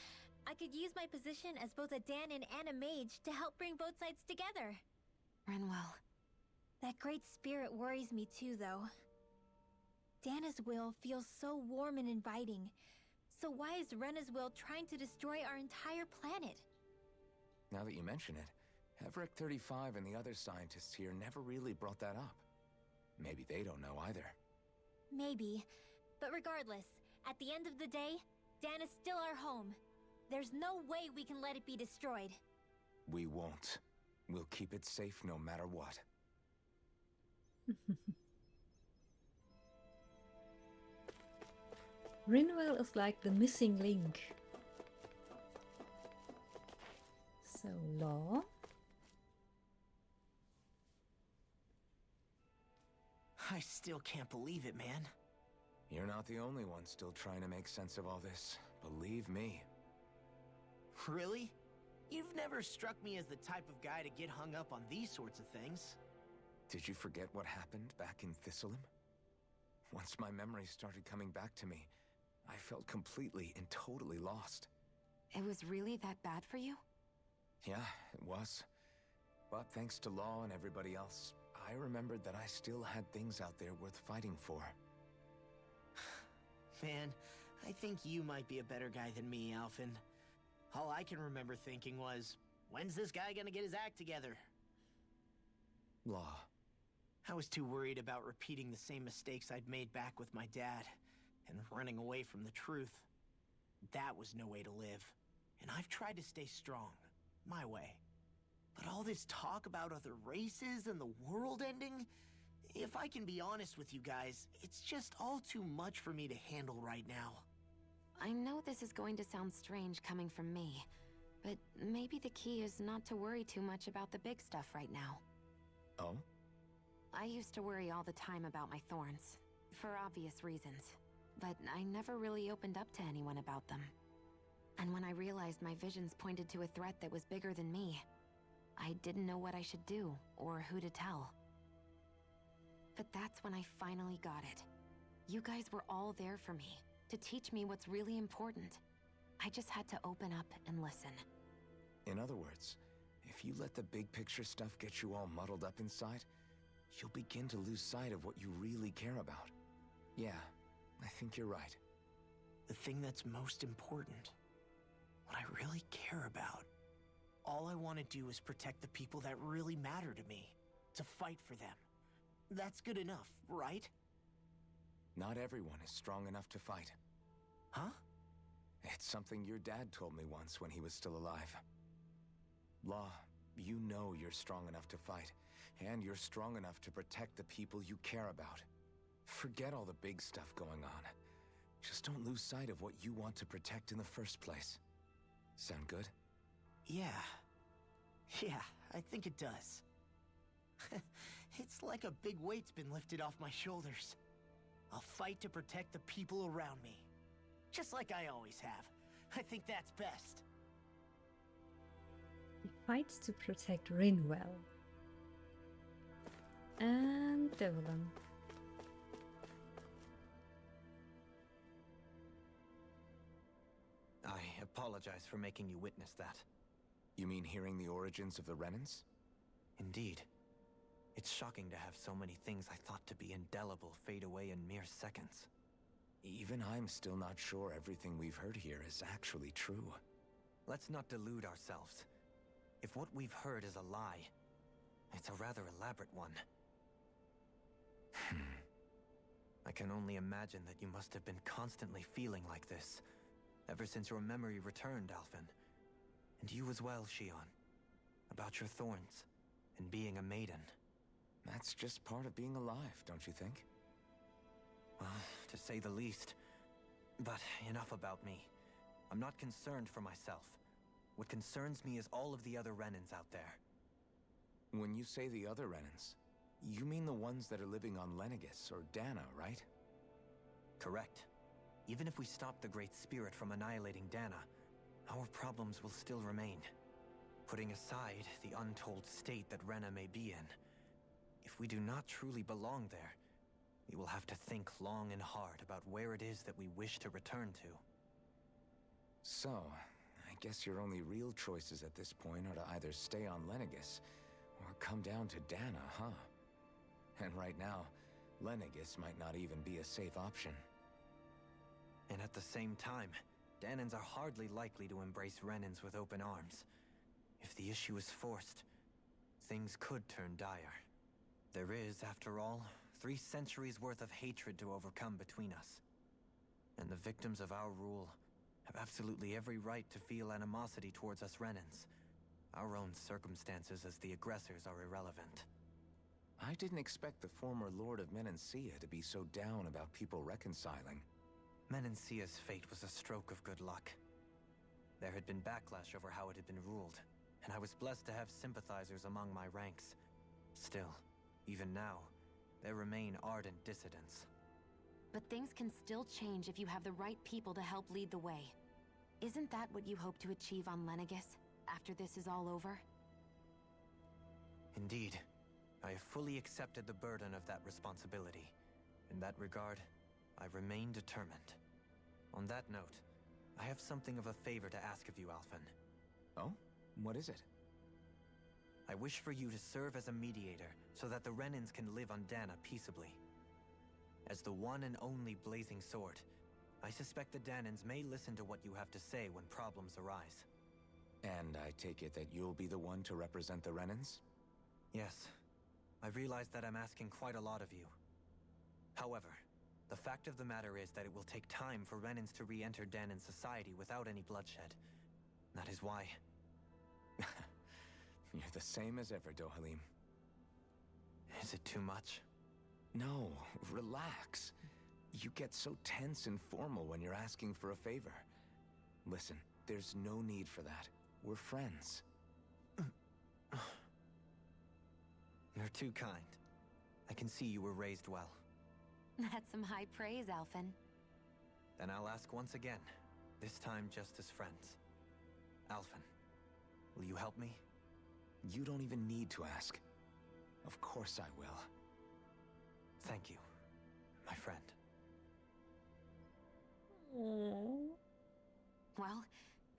I could use my position as both a Danon and a mage to help bring both sides together. Rinwell. That great spirit worries me too, though. Dana's will feels so warm and inviting. So why is Rena's will trying to destroy our entire planet? Now that you mention it, Everett 35 and the other scientists here never really brought that up. Maybe they don't know either. Maybe. But regardless, at the end of the day, Dana's still our home. There's no way we can let it be destroyed. We won't. We'll keep it safe no matter what. Rinwell is like the missing link. So, Law. I still can't believe it, man. You're not the only one still trying to make sense of all this. Believe me. Really? You've never struck me as the type of guy to get hung up on these sorts of things. Did you forget what happened back in Thistleum? Once my memories started coming back to me, I felt completely and totally lost. It was really that bad for you? Yeah, it was. But thanks to Law and everybody else, I remembered that I still had things out there worth fighting for. Man, I think you might be a better guy than me, Alphen. All I can remember thinking was, when's this guy gonna get his act together? Law. I was too worried about repeating the same mistakes I'd made back with my dad, and running away from the truth. That was no way to live, and I've tried to stay strong, my way. But all this talk about other races and the world ending, if I can be honest with you guys, it's just all too much for me to handle right now. I know this is going to sound strange coming from me, but maybe the key is not to worry too much about the big stuff right now. Oh? I used to worry all the time about my thorns, for obvious reasons, but I never really opened up to anyone about them. And when I realized my visions pointed to a threat that was bigger than me, I didn't know what I should do, or who to tell. But that's when I finally got it. You guys were all there for me, to teach me what's really important. I just had to open up and listen. In other words, if you let the big picture stuff get you all muddled up inside, you'll begin to lose sight of what you really care about. Yeah, I think you're right. The thing that's most important, what I really care about, all I want to do is protect the people that really matter to me, to fight for them. That's good enough, right? Not everyone is strong enough to fight. Huh? It's something your dad told me once when he was still alive. Law, you know you're strong enough to fight, and you're strong enough to protect the people you care about. Forget all the big stuff going on. don't lose sight of what you want to protect in the first place. Sound good? Yeah. Yeah, I think it does. It's like a big weight's been lifted off my shoulders. I'll fight to protect the people around me. Just like I always have. I think that's best. He fights to protect Rinwell. And Vholran. I apologize for making you witness that. You mean hearing the origins of the remnants? Indeed. It's shocking to have so many things I thought to be indelible fade away in mere seconds. Even I'm still not sure everything we've heard here is actually true. Let's not delude ourselves. If what we've heard is a lie, it's a rather elaborate one. I can only imagine that you must have been constantly feeling like this, ever since your memory returned, Alphen. And you as well, Shion. About your thorns, and being a maiden. That's just part of being alive, don't you think? Well, to say the least. But enough about me. I'm not concerned for myself. What concerns me is all of the other Renans out there. When you say the other Renans, you mean the ones that are living on Lenegis or Dana, right? Correct. Even if we stop the Great Spirit from annihilating Dana, our problems will still remain. Putting aside the untold state that Rena may be in, if we do not truly belong there, we will have to think long and hard about where it is that we wish to return to. So, I guess your only real choices at this point are to either stay on Lenegis or come down to Dana, huh? And right now, Lenegis might not even be a safe option. And at the same time, Danans are hardly likely to embrace Renans with open arms. If the issue is forced, things could turn dire. There is, after all, 3 centuries worth of hatred to overcome between us. And the victims of our rule have absolutely every right to feel animosity towards us Renans. Our own circumstances as the aggressors are irrelevant. I didn't expect the former Lord of Menancia to be so down about people reconciling. Menancia's fate was a stroke of good luck. There had been backlash over how it had been ruled, and I was blessed to have sympathizers among my ranks. Still, even now, there remain ardent dissidents. But things can still change if you have the right people to help lead the way. Isn't that what you hope to achieve on Lenegis, after this is all over? Indeed. I have fully accepted the burden of that responsibility. In that regard, I remain determined. On that note, I have something of a favor to ask of you, Alphen. Oh? What is it? I wish for you to serve as a mediator so that the Renans can live on Dana peaceably. As the one and only Blazing Sword, I suspect the Danans may listen to what you have to say when problems arise. And I take it that you'll be the one to represent the Renans? Yes. I realize that I'm asking quite a lot of you. However, the fact of the matter is that it will take time for Renans to re-enter Danan society without any bloodshed. That is why... You're the same as ever, Dohalim. Is it too much? No, relax. You get so tense and formal when you're asking for a favor. Listen, there's no need for that. We're friends. You're too kind. I can see you were raised well. That's some high praise, Alphen. Then I'll ask once again, this time just as friends. Alphen, will you help me? You don't even need to ask. Of course I will. Thank you, my friend. Well,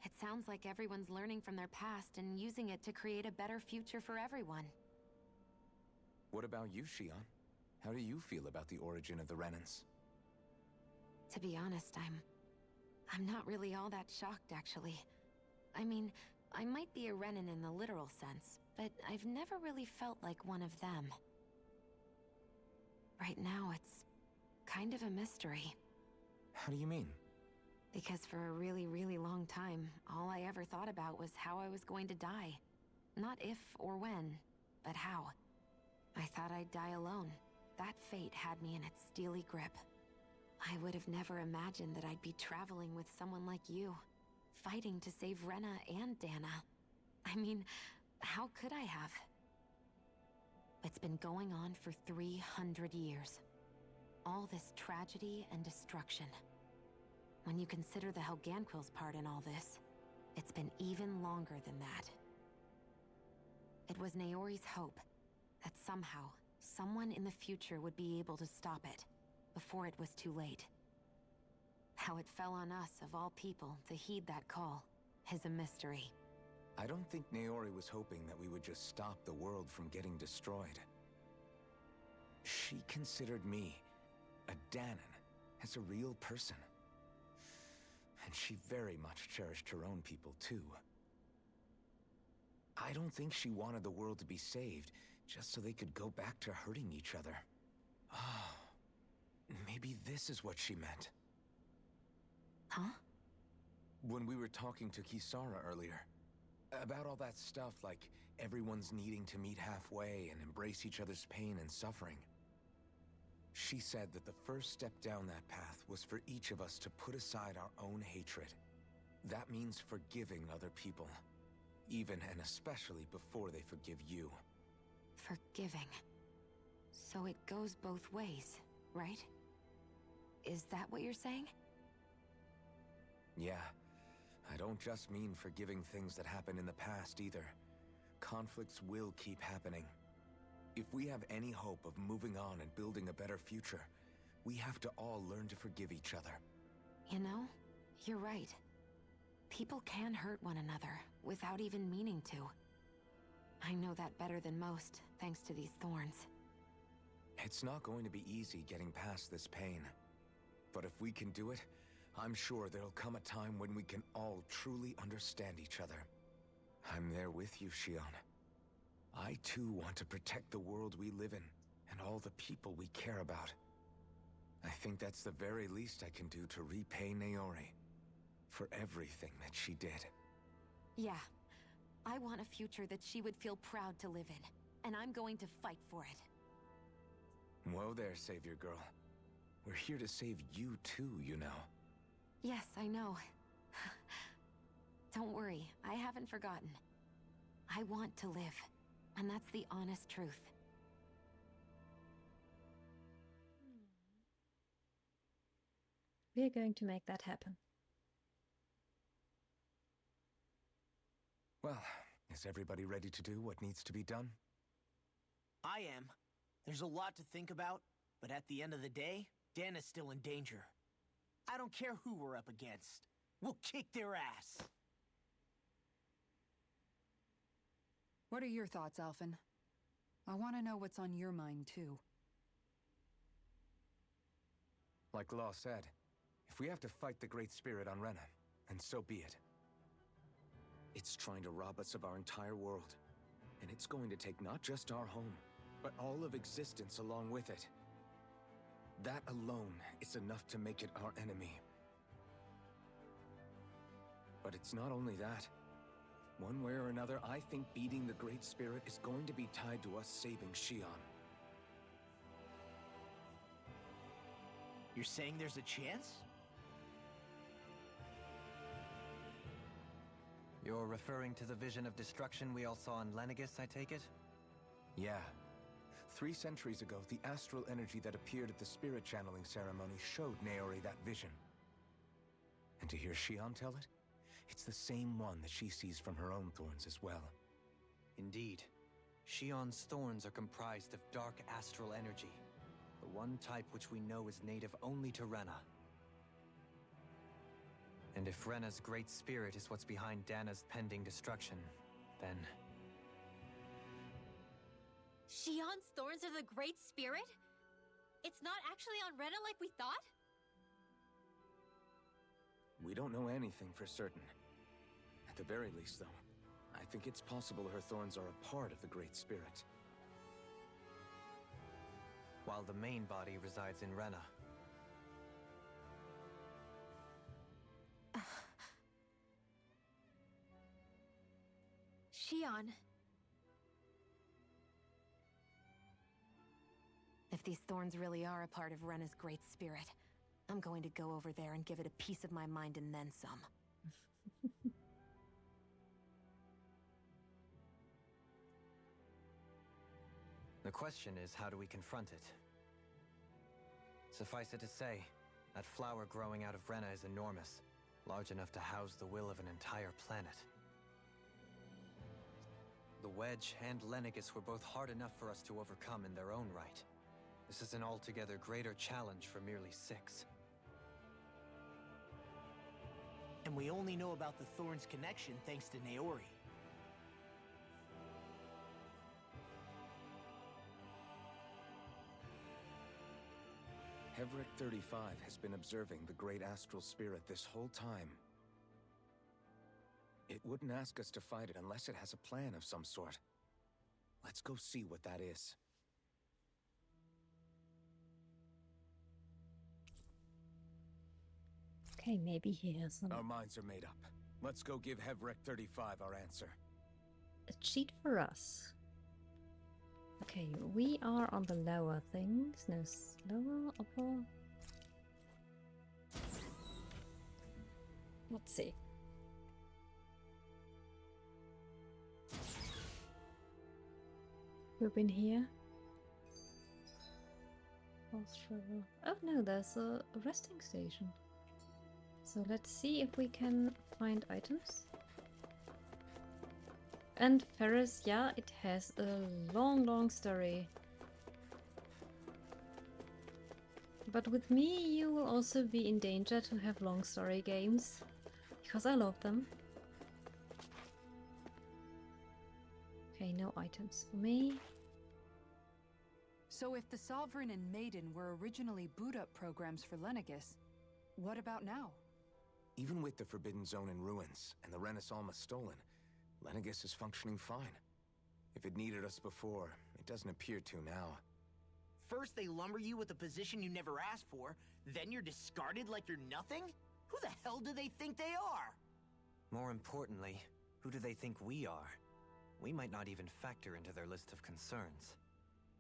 it sounds like everyone's learning from their past and using it to create a better future for everyone. What about you, Shion? How do you feel about the origin of the Renans? To be honest, I'm not really all that shocked, actually. I mean, I might be a Renan in the literal sense, but I've never really felt like one of them. Right now, it's kind of a mystery. How do you mean? Because for a really, really long time, all I ever thought about was how I was going to die. Not if or when, but how. I thought I'd die alone. That fate had me in its steely grip. I would have never imagined that I'd be traveling with someone like you, fighting to save Rena and Dana. I mean, how could I have? It's been going on for 300 years. All this tragedy and destruction. When you consider the Helganquil's part in all this, it's been even longer than that. It was Naori's hope that somehow, someone in the future would be able to stop it, before it was too late. How it fell on us, of all people, to heed that call, is a mystery. I don't think Naori was hoping that we would just stop the world from getting destroyed. She considered me, a Danon, as a real person. And she very much cherished her own people, too. I don't think she wanted the world to be saved, just so they could go back to hurting each other. Oh, maybe this is what she meant. Huh? When we were talking to Kisara earlier, about all that stuff like everyone's needing to meet halfway and embrace each other's pain and suffering. She said that the first step down that path was for each of us to put aside our own hatred. That means forgiving other people, even and especially before they forgive you. Forgiving. So it goes both ways, right? Is that what you're saying? Yeah. I don't just mean forgiving things that happened in the past either. Conflicts will keep happening. If we have any hope of moving on and building a better future, we have to all learn to forgive each other. You know, you're right. People can hurt one another without even meaning to. I know that better than most, thanks to these thorns. It's not going to be easy getting past this pain. But if we can do it, I'm sure there'll come a time when we can all truly understand each other. I'm there with you, Shion. I too want to protect the world we live in, and all the people we care about. I think that's the very least I can do to repay Naori for everything that she did. Yeah. I want a future that she would feel proud to live in, and I'm going to fight for it. Whoa there, Savior Girl. We're here to save you too, you know. Yes, I know. Don't worry, I haven't forgotten. I want to live, and that's the honest truth. We're going to make that happen. Well, is everybody ready to do what needs to be done? I am. There's a lot to think about, but at the end of the day, Dana's still in danger. I don't care who we're up against. We'll kick their ass. What are your thoughts, Alphen? I want to know what's on your mind, too. Like Law said, if we have to fight the Great Spirit on Rena, then so be it. It's trying to rob us of our entire world. And it's going to take not just our home, but all of existence along with it. That alone is enough to make it our enemy. But it's not only that. One way or another, I think beating the Great Spirit is going to be tied to us saving Shion. You're saying there's a chance? You're referring to the vision of destruction we all saw in Lenegis, I take it? Yeah. 3 centuries ago, the astral energy that appeared at the spirit channeling ceremony showed Naori that vision. And to hear Shion tell it, it's the same one that she sees from her own thorns as well. Indeed. Shion's thorns are comprised of dark astral energy, the one type which we know is native only to Rena. And if Rena's great spirit is what's behind Dana's pending destruction, then... Shion's thorns are the Great Spirit? It's not actually on Rena like we thought? We don't know anything for certain. At the very least, though, I think it's possible her thorns are a part of the Great Spirit. While the main body resides in Rena. Shion. If these thorns really are a part of Rena's great spirit, I'm going to go over there and give it a piece of my mind and then some. The question is, how do we confront it? Suffice it to say, that flower growing out of Rena is enormous, large enough to house the will of an entire planet. The Wedge and Lenegis were both hard enough for us to overcome in their own right. This is an altogether greater challenge for merely 6. And we only know about the Thorn's connection thanks to Naori. Hevric 35 has been observing the great astral spirit this whole time. It wouldn't ask us to fight it unless it has a plan of some sort. Let's go see what that is. Okay, maybe he has some... Our minds are made up. Let's go give Hevric 35 our answer. A cheat for us. Okay, we are on the lower things. No, lower, upper. Let's see. We've been here. Fast travel. Oh no, there's a resting station. So let's see if we can find items. And Ferris, yeah, it has a long story. But with me, you will also be in danger to have long story games, because I love them. Okay, no items for me. So if the Sovereign and Maiden were originally boot-up programs for Lenegis, what about now? Even with the Forbidden Zone in ruins and the Alma stolen, Lenegis is functioning fine. If it needed us before, it doesn't appear to now. First they lumber you with a position you never asked for, then you're discarded like you're nothing? Who the hell do they think they are? More importantly, who do they think we are? We might not even factor into their list of concerns.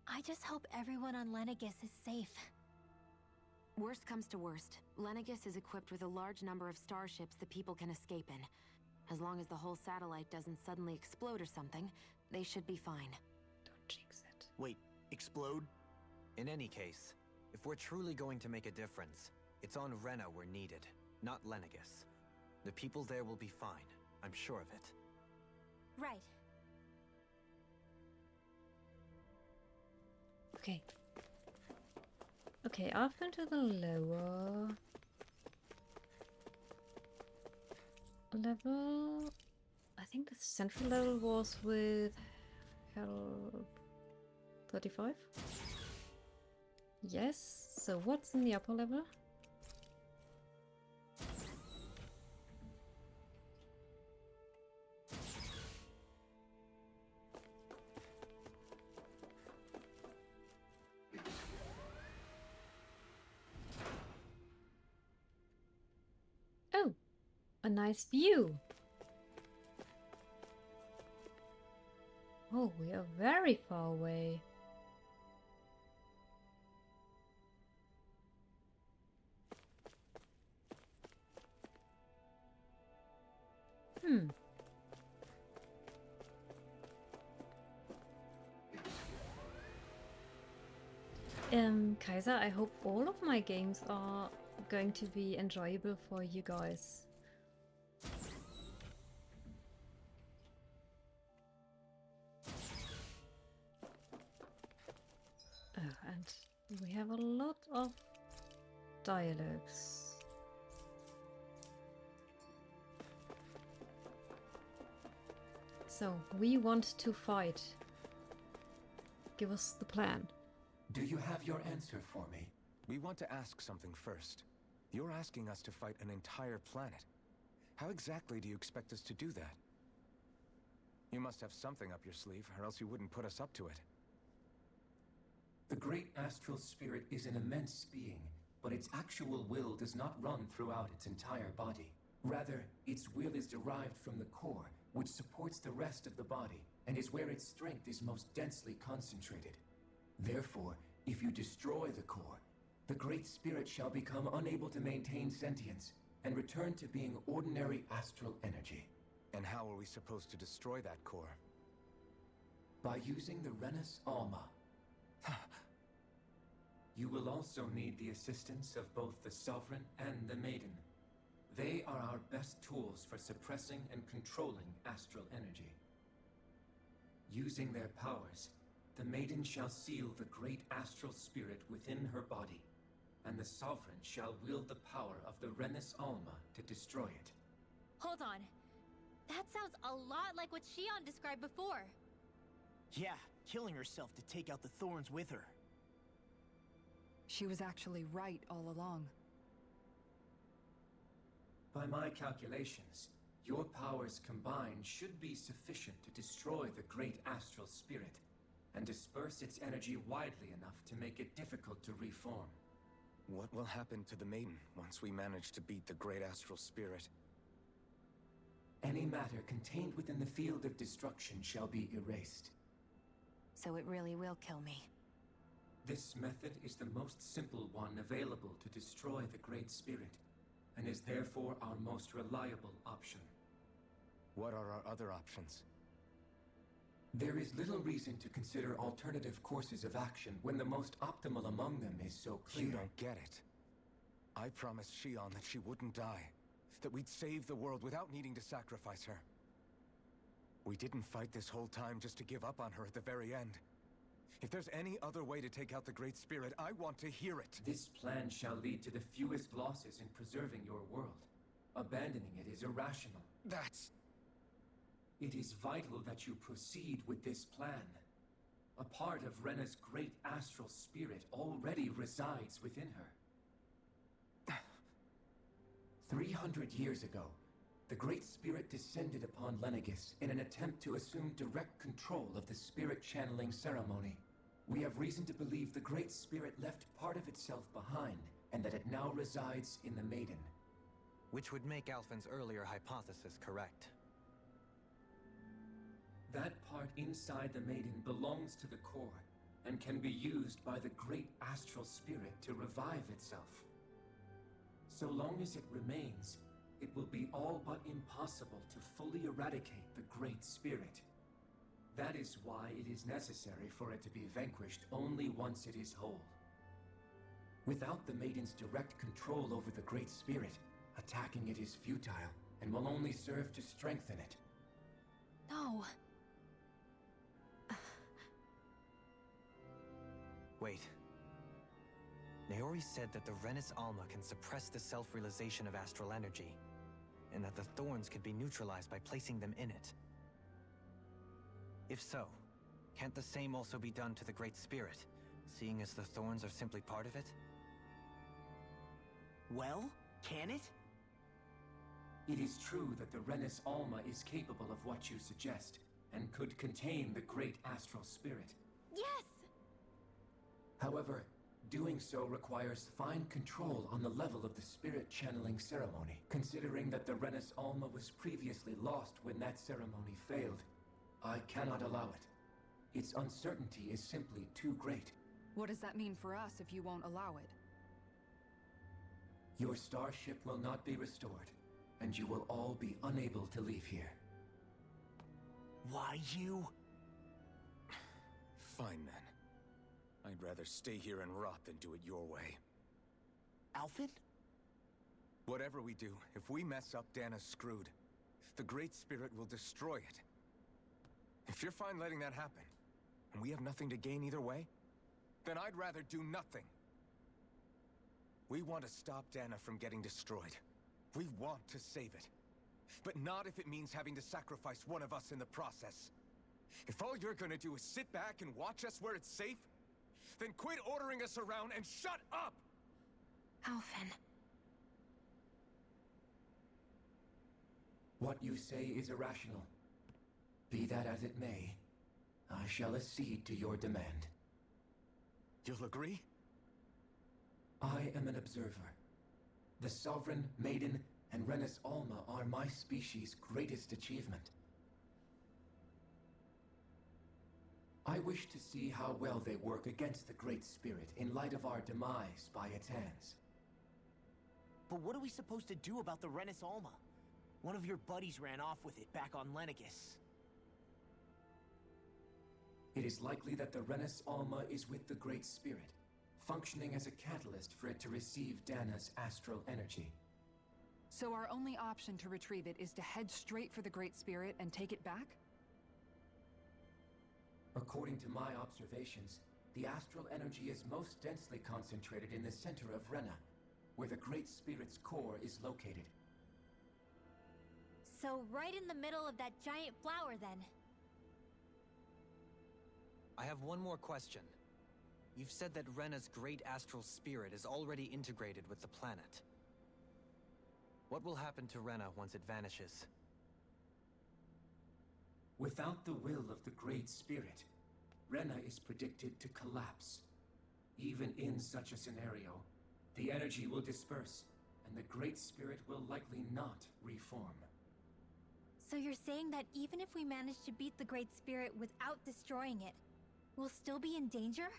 I just hope everyone on Lenegis is safe. Worst comes to worst, Lenegis is equipped with a large number of starships the people can escape in. As long as the whole satellite doesn't suddenly explode or something, they should be fine. Don't jinx it. Wait, explode? In any case, if we're truly going to make a difference, it's on Rena we're needed, not Lenegis. The people there will be fine, I'm sure of it. Right. Okay. Okay, I've been to the lower level. I think the central level was with Hell 35. Yes, so what's in the upper level? Oh, a nice view. Oh, we are very far away. Kaiser, I hope all of my games are going to be enjoyable for you guys. Oh, and we have a lot of dialogues. So, we want to fight. Give us the plan. Do you have your answer for me? We want to ask something first. You're asking us to fight an entire planet. How exactly do you expect us to do that? You must have something up your sleeve, or else you wouldn't put us up to it. The great astral spirit is an immense being, but its actual will does not run throughout its entire body. Rather, its will is derived from the core, which supports the rest of the body, and is where its strength is most densely concentrated. Therefore, if you destroy the core, the Great Spirit shall become unable to maintain sentience and return to being ordinary astral energy. And how are we supposed to destroy that core? By using the Rena's Alma. You will also need the assistance of both the Sovereign and the Maiden. They are our best tools for suppressing and controlling astral energy. Using their powers, the Maiden shall seal the great astral spirit within her body, and the Sovereign shall wield the power of the Rena's Alma to destroy it. Hold on. That sounds a lot like what Shion described before. Yeah, killing herself to take out the thorns with her. She was actually right all along. By my calculations, your powers combined should be sufficient to destroy the great astral spirit and disperse its energy widely enough to make it difficult to reform. What will happen to the Maiden once we manage to beat the great astral spirit? Any matter contained within the field of destruction shall be erased. So it really will kill me. This method is the most simple one available to destroy the Great Spirit, and is therefore our most reliable option. What are our other options? There is little reason to consider alternative courses of action when the most optimal among them is so clear. You don't get it. I promised Shion that she wouldn't die, that we'd save the world without needing to sacrifice her. We didn't fight this whole time just to give up on her at the very end. If there's any other way to take out the Great Spirit, I want to hear it. This plan shall lead to the fewest losses in preserving your world. Abandoning it is irrational. That's... It is vital that you proceed with this plan. A part of Rena's great astral spirit already resides within her. 300 years ago, the Great Spirit descended upon Lenegis in an attempt to assume direct control of the spirit channeling ceremony. We have reason to believe the Great Spirit left part of itself behind, and that it now resides in the Maiden. Which would make Alphen's earlier hypothesis correct. That part inside the Maiden belongs to the core, and can be used by the great astral spirit to revive itself. So long as it remains, it will be all but impossible to fully eradicate the Great Spirit. That is why it is necessary for it to be vanquished only once it is whole. Without the Maiden's direct control over the Great Spirit, attacking it is futile, and will only serve to strengthen it. No. Wait. Naori said that the Rena's Alma can suppress the self-realization of astral energy, and that the thorns could be neutralized by placing them in it. If so, can't the same also be done to the Great Spirit, seeing as the thorns are simply part of it? Well, can it? It is true that the Rena's Alma is capable of what you suggest, and could contain the great astral spirit. Yes! However, doing so requires fine control on the level of the spirit channeling ceremony, considering that the Rena's Alma was previously lost when that ceremony failed. I cannot allow it. Its uncertainty is simply too great. What does that mean for us if you won't allow it? Your starship will not be restored, and you will all be unable to leave here. Why you? Fine then. I'd rather stay here and rot than do it your way. Alphen? Whatever we do, if we mess up, Dana's screwed. The Great Spirit will destroy it. If you're fine letting that happen, and we have nothing to gain either way, then I'd rather do nothing. We want to stop Dana from getting destroyed. We want to save it. But not if it means having to sacrifice one of us in the process. If all you're gonna do is sit back and watch us where it's safe, then quit ordering us around and shut up! Alphen. What you say is irrational. Be that as it may, I shall accede to your demand. You'll agree? I am an observer. The Sovereign, Maiden, and Rena's Alma are my species' greatest achievement. I wish to see how well they work against the Great Spirit in light of our demise by its hands. But what are we supposed to do about the Renis Alma? One of your buddies ran off with it back on Lenegis. It is likely that the Renis Alma is with the Great Spirit, functioning as a catalyst for it to receive Dana's astral energy. So our only option to retrieve it is to head straight for the Great Spirit and take it back? According to my observations, the astral energy is most densely concentrated in the center of Rena, where the Great Spirit's core is located. So right in the middle of that giant flower, then. I have one more question. You've said that Rena's great astral spirit is already integrated with the planet. What will happen to Rena once it vanishes? Without the will of the Great Spirit, Rena is predicted to collapse. Even in such a scenario, the energy will disperse, and the Great Spirit will likely not reform. So you're saying that even if we manage to beat the Great Spirit without destroying it, we'll still be in danger?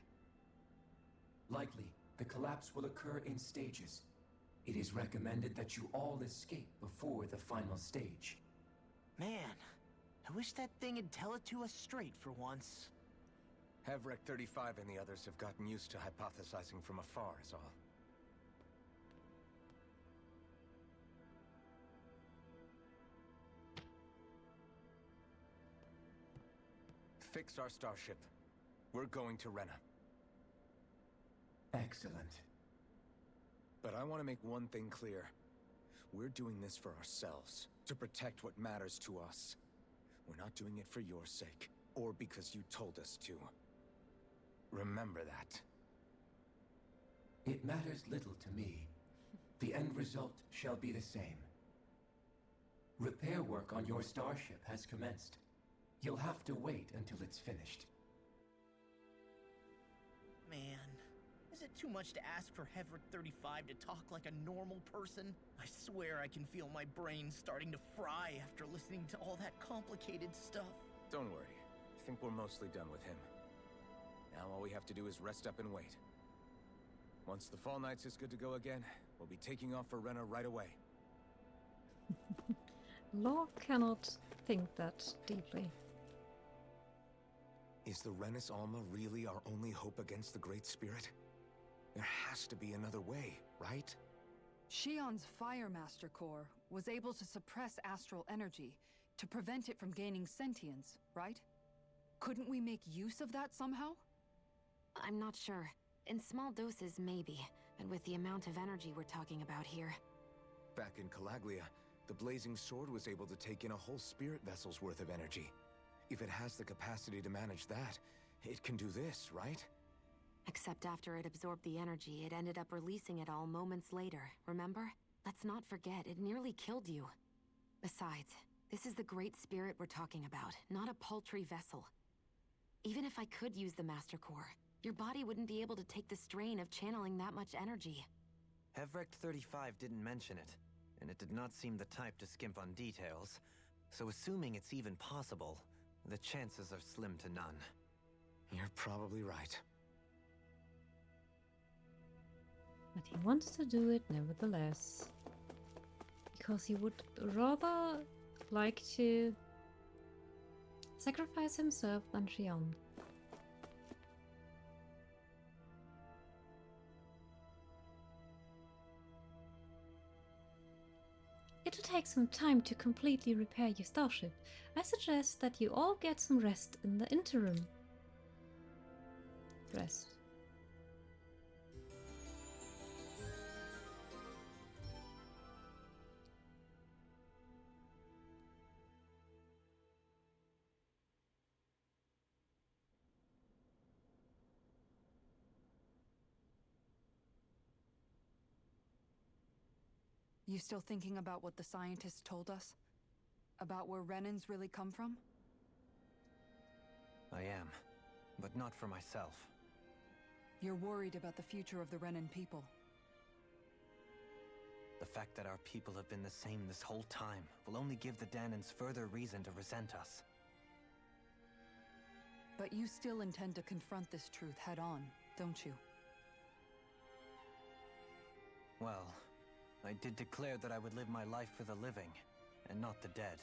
Likely, the collapse will occur in stages. It is recommended that you all escape before the final stage. Man, I wish that thing would tell it to us straight for once. Hevrek 35 and the others have gotten used to hypothesizing from afar is all. Fix our starship. We're going to Rena. Excellent. But I want to make one thing clear. We're doing this for ourselves, to protect what matters to us. We're not doing it for your sake, or because you told us to. Remember that. It matters little to me. The end result shall be the same. Repair work on your starship has commenced. You'll have to wait until it's finished. Man, is it too much to ask for Hevrek 35 to talk like a normal person? I swear I can feel my brain starting to fry after listening to all that complicated stuff. Don't worry. I think we're mostly done with him. Now all we have to do is rest up and wait. Once the Fall Knights is good to go again, we'll be taking off for Rena right away. Law cannot think that deeply. Is the Renis Alma really our only hope against the Great Spirit? There has to be another way, right? Shion's Fire Master Core was able to suppress astral energy to prevent it from gaining sentience, right? Couldn't we make use of that somehow? I'm not sure. In small doses, maybe. And with the amount of energy we're talking about here. Back in Calaglia, the Blazing Sword was able to take in a whole spirit vessel's worth of energy. If it has the capacity to manage that, it can do this, right? Except after it absorbed the energy, it ended up releasing it all moments later, remember? Let's not forget, it nearly killed you. Besides, this is the Great Spirit we're talking about, not a paltry vessel. Even if I could use the Master Core, your body wouldn't be able to take the strain of channeling that much energy. Hevrek 35 didn't mention it, and it did not seem the type to skimp on details. So assuming it's even possible, the chances are slim to none. You're probably right. But he wants to do it nevertheless. Because he would rather like to sacrifice himself than Shion. It'll take some time to completely repair your starship. I suggest that you all get some rest in the interim. Rest. You still thinking about what the scientists told us? About where Renans really come from? I am, but not for myself. You're worried about the future of the Renan people. The fact that our people have been the same this whole time will only give the Danans further reason to resent us. But you still intend to confront this truth head on, don't you? Well, I did declare that I would live my life for the living, and not the dead.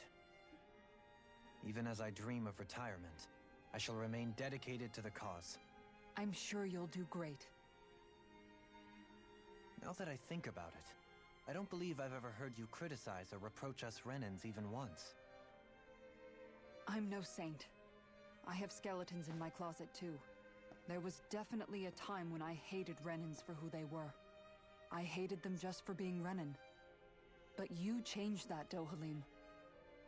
Even as I dream of retirement, I shall remain dedicated to the cause. I'm sure you'll do great. Now that I think about it, I don't believe I've ever heard you criticize or reproach us Renans even once. I'm no saint. I have skeletons in my closet too. There was definitely a time when I hated Renans for who they were. I hated them just for being Renan. But you changed that, Dohalim.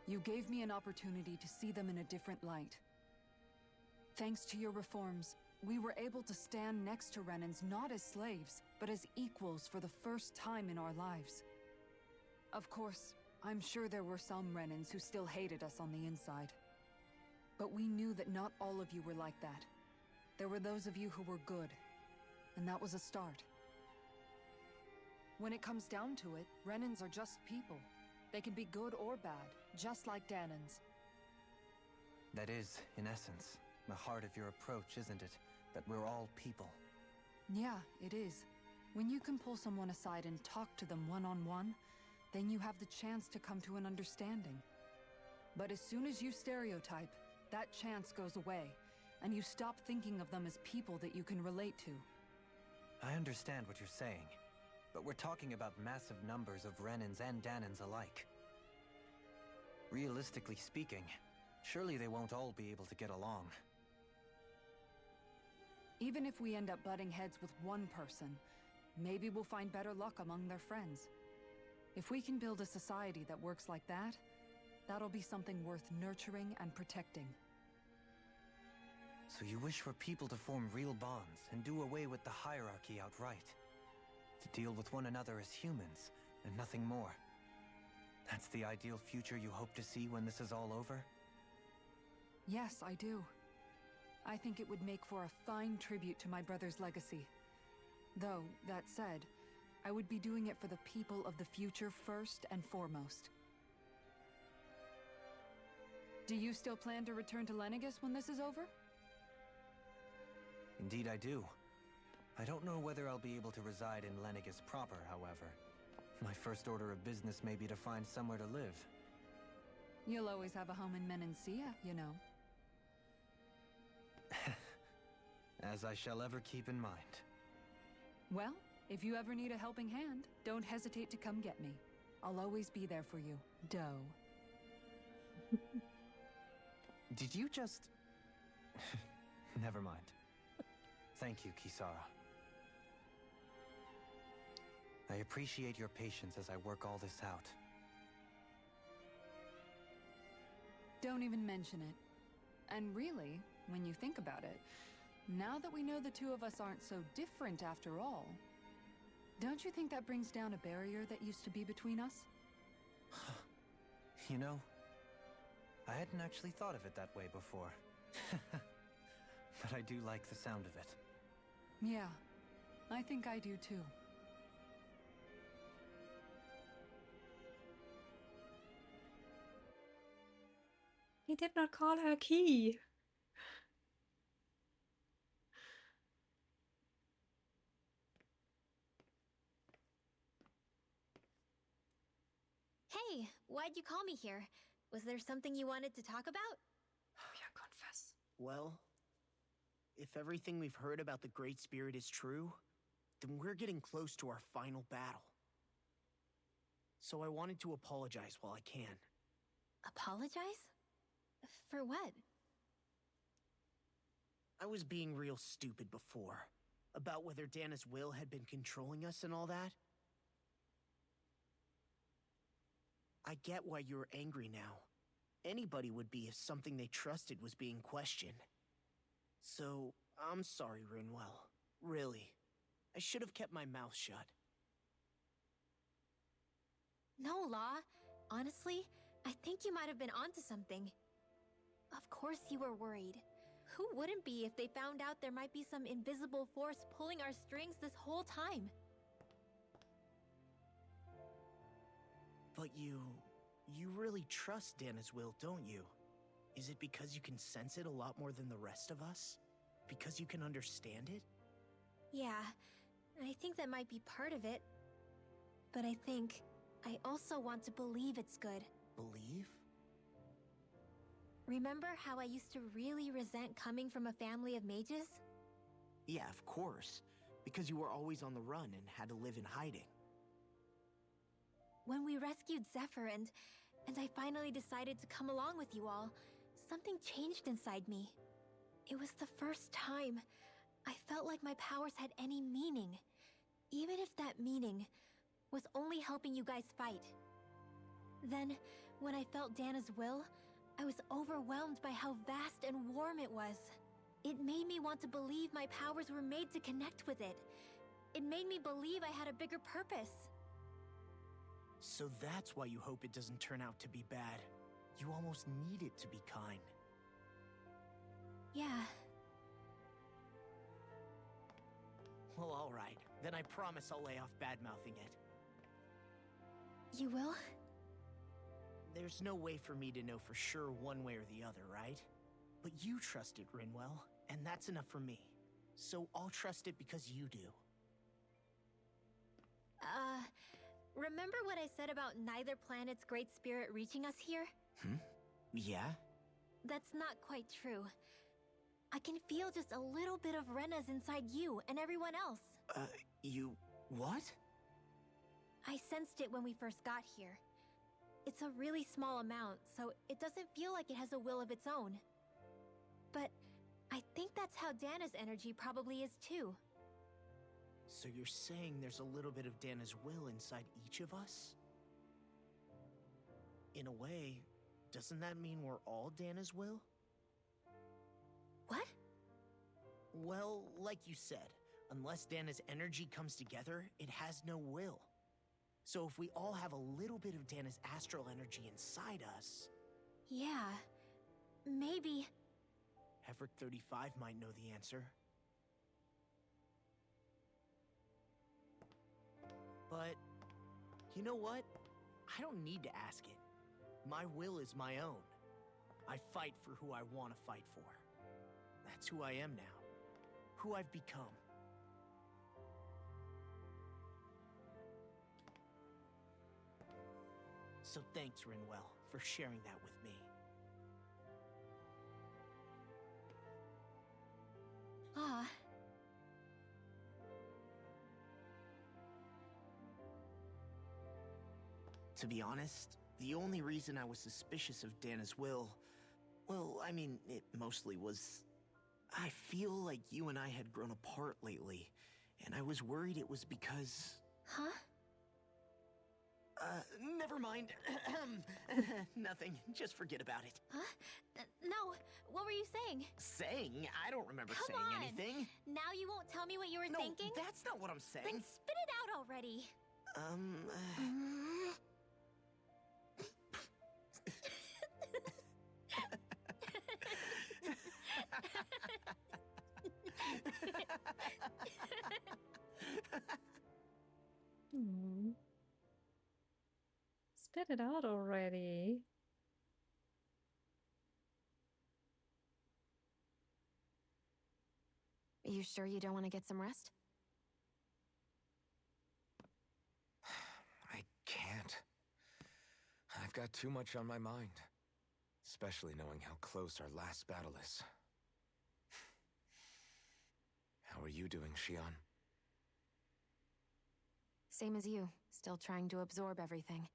You gave me an opportunity to see them in a different light. Thanks to your reforms, we were able to stand next to Renans not as slaves, but as equals for the first time in our lives. Of course, I'm sure there were some Renans who still hated us on the inside. But we knew that not all of you were like that. There were those of you who were good, and that was a start. When it comes down to it, Renans are just people. They can be good or bad, just like Danans. That is, in essence, the heart of your approach, isn't it? That we're all people. Yeah, it is. When you can pull someone aside and talk to them one-on-one, then you have the chance to come to an understanding. But as soon as you stereotype, that chance goes away, and you stop thinking of them as people that you can relate to. I understand what you're saying, but we're talking about massive numbers of Renans and Danans alike. Realistically speaking, surely they won't all be able to get along. Even if we end up butting heads with one person, maybe we'll find better luck among their friends. If we can build a society that works like that, that'll be something worth nurturing and protecting. So you wish for people to form real bonds and do away with the hierarchy outright? To deal with one another as humans, and nothing more? That's the ideal future you hope to see when this is all over? Yes, I do. I think it would make for a fine tribute to my brother's legacy. Though, that said, I would be doing it for the people of the future first and foremost. Do you still plan to return to Lenegis when this is over? Indeed I do. I don't know whether I'll be able to reside in Lenegis proper, however. My first order of business may be to find somewhere to live. You'll always have a home in Menancia, you know. As I shall ever keep in mind. Well, if you ever need a helping hand, don't hesitate to come get me. I'll always be there for you, Doe. Did you just... Never mind. Thank you, Kisara. I appreciate your patience as I work all this out. Don't even mention it. And really, when you think about it, now that we know the two of us aren't so different after all, don't you think that brings down a barrier that used to be between us? You know, I hadn't actually thought of it that way before. But I do like the sound of it. Yeah, I think I do too. He did not call her Key. Hey, why'd you call me here? Was there something you wanted to talk about? Oh yeah, confess. Well, if everything we've heard about the Great Spirit is true, then we're getting close to our final battle. So I wanted to apologize while I can. Apologize? For what? I was being real stupid before, about whether Dana's will had been controlling us and all that. I get why you're angry now. Anybody would be if something they trusted was being questioned. So, I'm sorry, Rinwell. Really. I should have kept my mouth shut. No, Law. Honestly, I think you might have been onto something. Of course you were worried. Who wouldn't be if they found out there might be some invisible force pulling our strings this whole time? But you really trust Dana's will, don't you? Is it because you can sense it a lot more than the rest of us? Because you can understand it? Yeah, I think that might be part of it. But I think I also want to believe it's good. Believe? Remember how I used to really resent coming from a family of mages? Yeah, of course. Because you were always on the run and had to live in hiding. When we rescued Zephyr and I finally decided to come along with you all, something changed inside me. It was the first time I felt like my powers had any meaning, even if that meaning was only helping you guys fight. Then, when I felt Dana's will, I was overwhelmed by how vast and warm it was. It made me want to believe my powers were made to connect with it. It made me believe I had a bigger purpose. So that's why you hope it doesn't turn out to be bad. You almost need it to be kind. Yeah. Well, alright. Then I promise I'll lay off bad-mouthing it. You will? There's no way for me to know for sure one way or the other, right? But you trust it, Rinwell, and that's enough for me. So I'll trust it because you do. Remember what I said about neither planet's great spirit reaching us here? Yeah? That's not quite true. I can feel just a little bit of Rena's inside you and everyone else. You... what? I sensed it when we first got here. It's a really small amount, so it doesn't feel like it has a will of its own. But I think that's how Dana's energy probably is too. So you're saying there's a little bit of Dana's will inside each of us? In a way, doesn't that mean we're all Dana's will? What? Well, like you said, unless Dana's energy comes together, it has no will. So if we all have a little bit of Dana's astral energy inside us... Yeah, maybe... Effort 35 might know the answer. But, you know what? I don't need to ask it. My will is my own. I fight for who I want to fight for. That's who I am now. Who I've become. So thanks, Rinwell, for sharing that with me. Ah. To be honest, the only reason I was suspicious of Dana's will... well, I mean, it mostly was... I feel like you and I had grown apart lately, and I was worried it was because... Huh? Never mind. Nothing. Just forget about it. Huh? No, what were you saying? Saying? I don't remember Come saying on. anything. Now you won't tell me what you were thinking? No, that's not what I'm saying. Then spit it out already. Spit it out already. Are you sure you don't want to get some rest? I can't. I've got too much on my mind. Especially knowing how close our last battle is. How are you doing, Shion? Same as you. Still trying to absorb everything.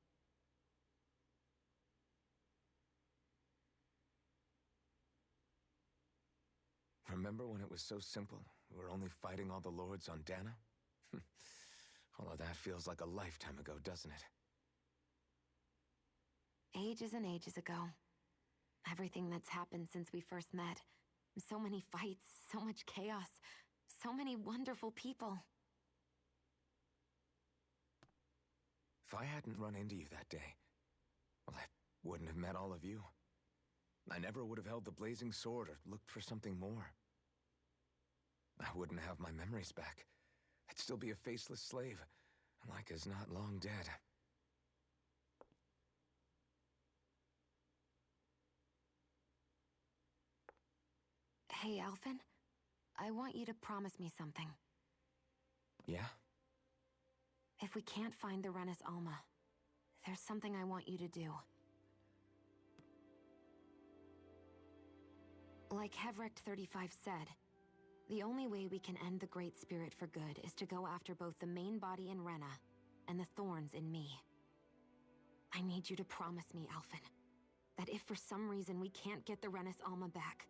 Remember when it was so simple? We were only fighting all the lords on Dana? All of that feels like a lifetime ago, doesn't it? Ages and ages ago. Everything that's happened since we first met. So many fights, so much chaos, so many wonderful people. If I hadn't run into you that day, well, I wouldn't have met all of you. I never would have held the blazing sword or looked for something more. I wouldn't have my memories back. I'd still be a faceless slave, like as not long dead. Hey, Alphen. I want you to promise me something. Yeah? If we can't find the Rena's Alma, there's something I want you to do. Like Hevrect 35 said, the only way we can end the Great Spirit for good is to go after both the main body in Rena and the thorns in me. I need you to promise me, Alphen, that if for some reason we can't get the Rena's Alma back,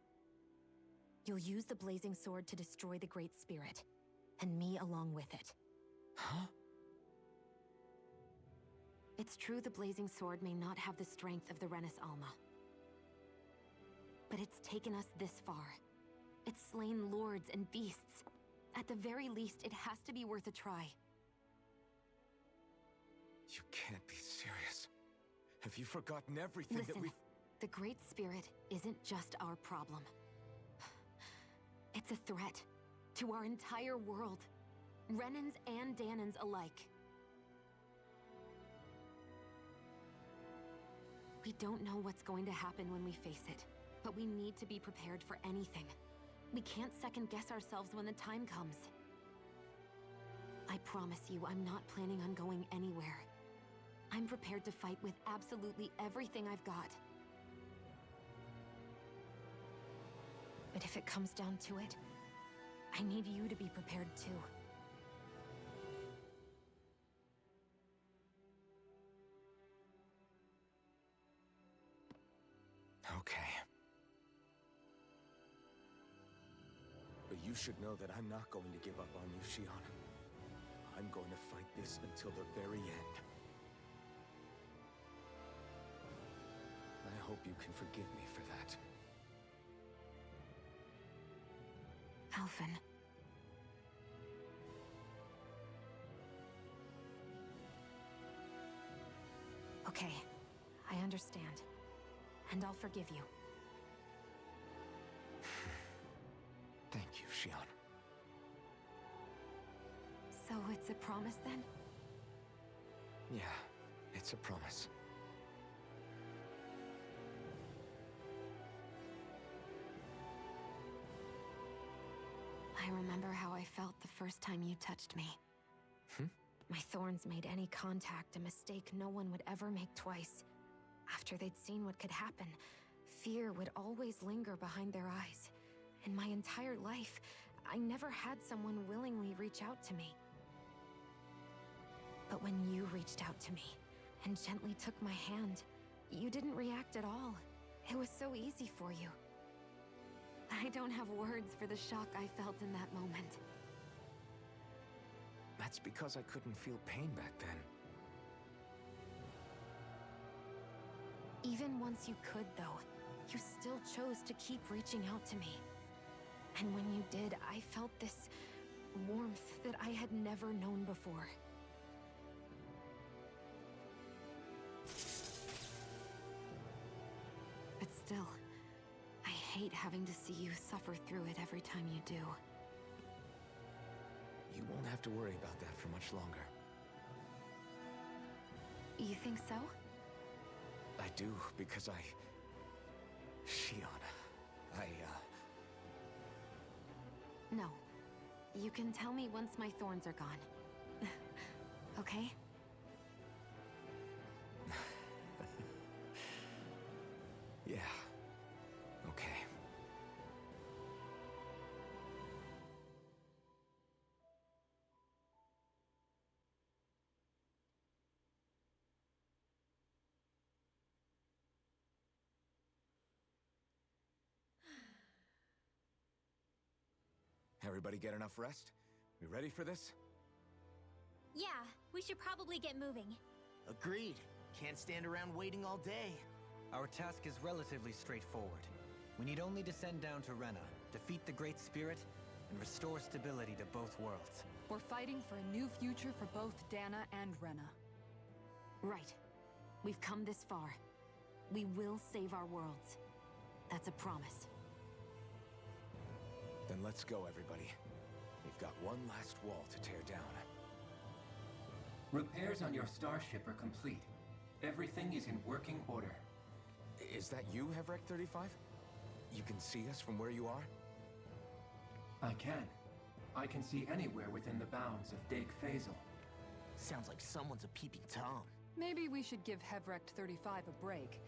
you'll use the blazing sword to destroy the Great Spirit, and me along with it. Huh? It's true the blazing sword may not have the strength of the Rena's Alma, but it's taken us this far. It's slain lords and beasts. At the very least, it has to be worth a try. You can't be serious. Have you forgotten everything Listen, that we've... the Great Spirit isn't just our problem. It's a threat to our entire world. Renans and Danans alike. We don't know what's going to happen when we face it, but we need to be prepared for anything. We can't second-guess ourselves when the time comes. I promise you, I'm not planning on going anywhere. I'm prepared to fight with absolutely everything I've got. But if it comes down to it, I need you to be prepared too. Okay. But you should know that I'm not going to give up on you, Shion. I'm going to fight this until the very end. I hope you can forgive me for that. Alphen. Okay, I understand. And I'll forgive you. Thank you, Shion. So it's a promise then? Yeah, it's a promise. I remember how I felt the first time you touched me. My thorns made any contact a mistake no one would ever make twice. After they'd seen what could happen, fear would always linger behind their eyes. In my entire life, I never had someone willingly reach out to me. But when you reached out to me and gently took my hand, you didn't react at all. It was so easy for you. I don't have words for the shock I felt in that moment. That's because I couldn't feel pain back then. Even once you could, though, you still chose to keep reaching out to me. And when you did, I felt this warmth that I had never known before. But still, I hate having to see you suffer through it every time you do. You won't have to worry about that for much longer. You think so? I do, because Shion, No. You can tell me once my thorns are gone. Okay? Yeah. Okay. Everybody get enough rest? We ready for this? Yeah, we should probably get moving. Agreed. Can't stand around waiting all day. Our task is relatively straightforward. We need only descend down to Rena, defeat the Great Spirit, and restore stability to both worlds. We're fighting for a new future for both Dana and Rena. Right. We've come this far. We will save our worlds. That's a promise. Then let's go, everybody. We've got one last wall to tear down. Repairs on your starship are complete. Everything is in working order. Is that you, Hevrect 35? You can see us from where you are? I can. I can see anywhere within the bounds of Dake Faisal. Sounds like someone's a peeping Tom. Maybe we should give Hevrect 35 a break.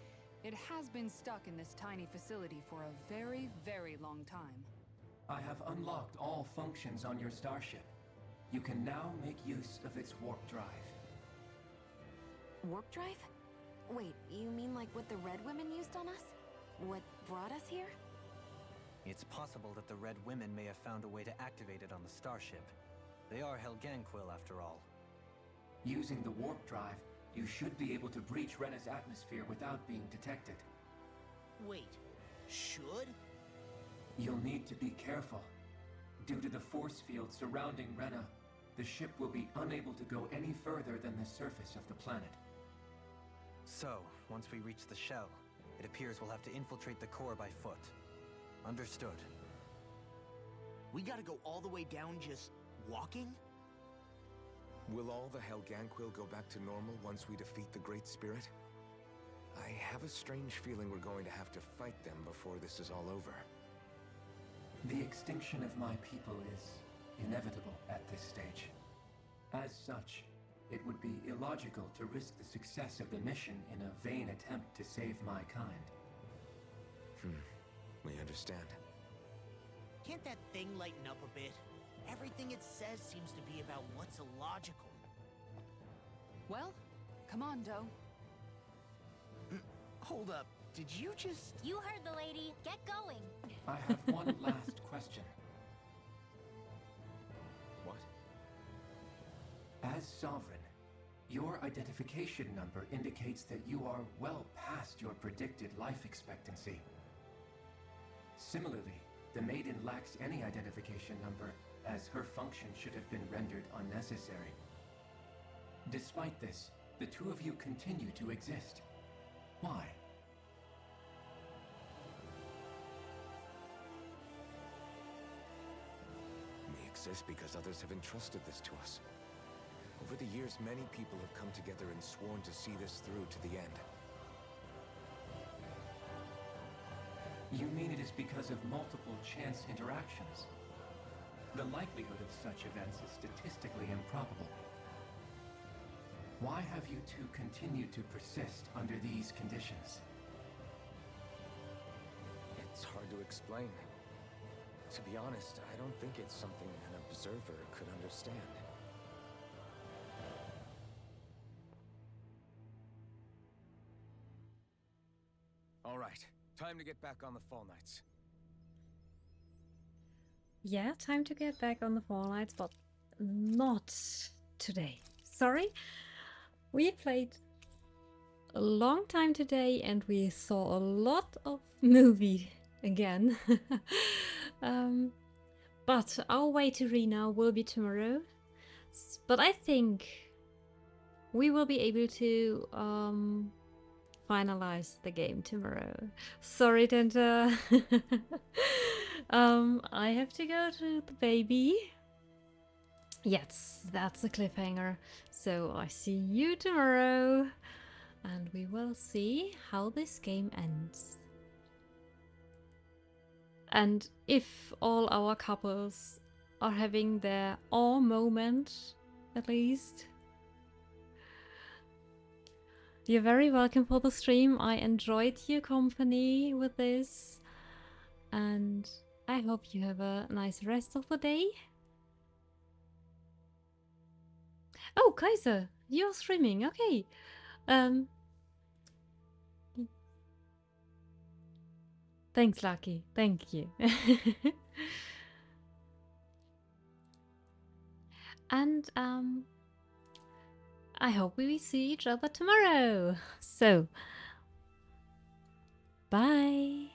It has been stuck in this tiny facility for a very, very long time. I have unlocked all functions on your starship. You can now make use of its warp drive. Warp drive? Wait, you mean like what the Red Women used on us? What brought us here? It's possible that the Red Women may have found a way to activate it on the starship. They are Helganquil, after all. Using the warp drive, you should be able to breach Rena's atmosphere without being detected. Wait, should? You'll need to be careful. Due to the force field surrounding Rena, the ship will be unable to go any further than the surface of the planet. So, once we reach the shell, it appears we'll have to infiltrate the core by foot. Understood. We gotta go all the way down just walking? Will all the Helganquil go back to normal once we defeat the Great Spirit? I have a strange feeling we're going to have to fight them before this is all over. The extinction of my people is inevitable at this stage. As such, it would be illogical to risk the success of the mission in a vain attempt to save my kind. We understand. Can't that thing lighten up a bit? Everything it says seems to be about what's illogical. Well, come on, Doe. Hold up, did you just... You heard the lady. Get going. I have one last question. What? As Sovereign, your identification number indicates that you are well past your predicted life expectancy. Similarly, the Maiden lacks any identification number, as her function should have been rendered unnecessary. Despite this, the two of you continue to exist. Why? We exist because others have entrusted this to us. Over the years, many people have come together and sworn to see this through to the end. You mean it is because of multiple chance interactions? The likelihood of such events is statistically improbable. Why have you two continued to persist under these conditions? It's hard to explain. To be honest, I don't think it's something an observer could understand. All right, time to get back on the Fall Knights. Yeah, time to get back on the Fall Knights, but not today. Sorry. We played a long time today and we saw a lot of movie again. But our way to Rena will be tomorrow. But I think we will be able to finalize the game tomorrow. Sorry, Tenta. I have to go to the baby. Yes, that's a cliffhanger. So I see you tomorrow. And we will see how this game ends. And if all our couples are having their awe moment, at least. You're very welcome for the stream. I enjoyed your company with this. And I hope you have a nice rest of the day. Oh, Kaiser, you're streaming. Okay. Thanks, Lucky. Thank you. And I hope we will see each other tomorrow. So, bye.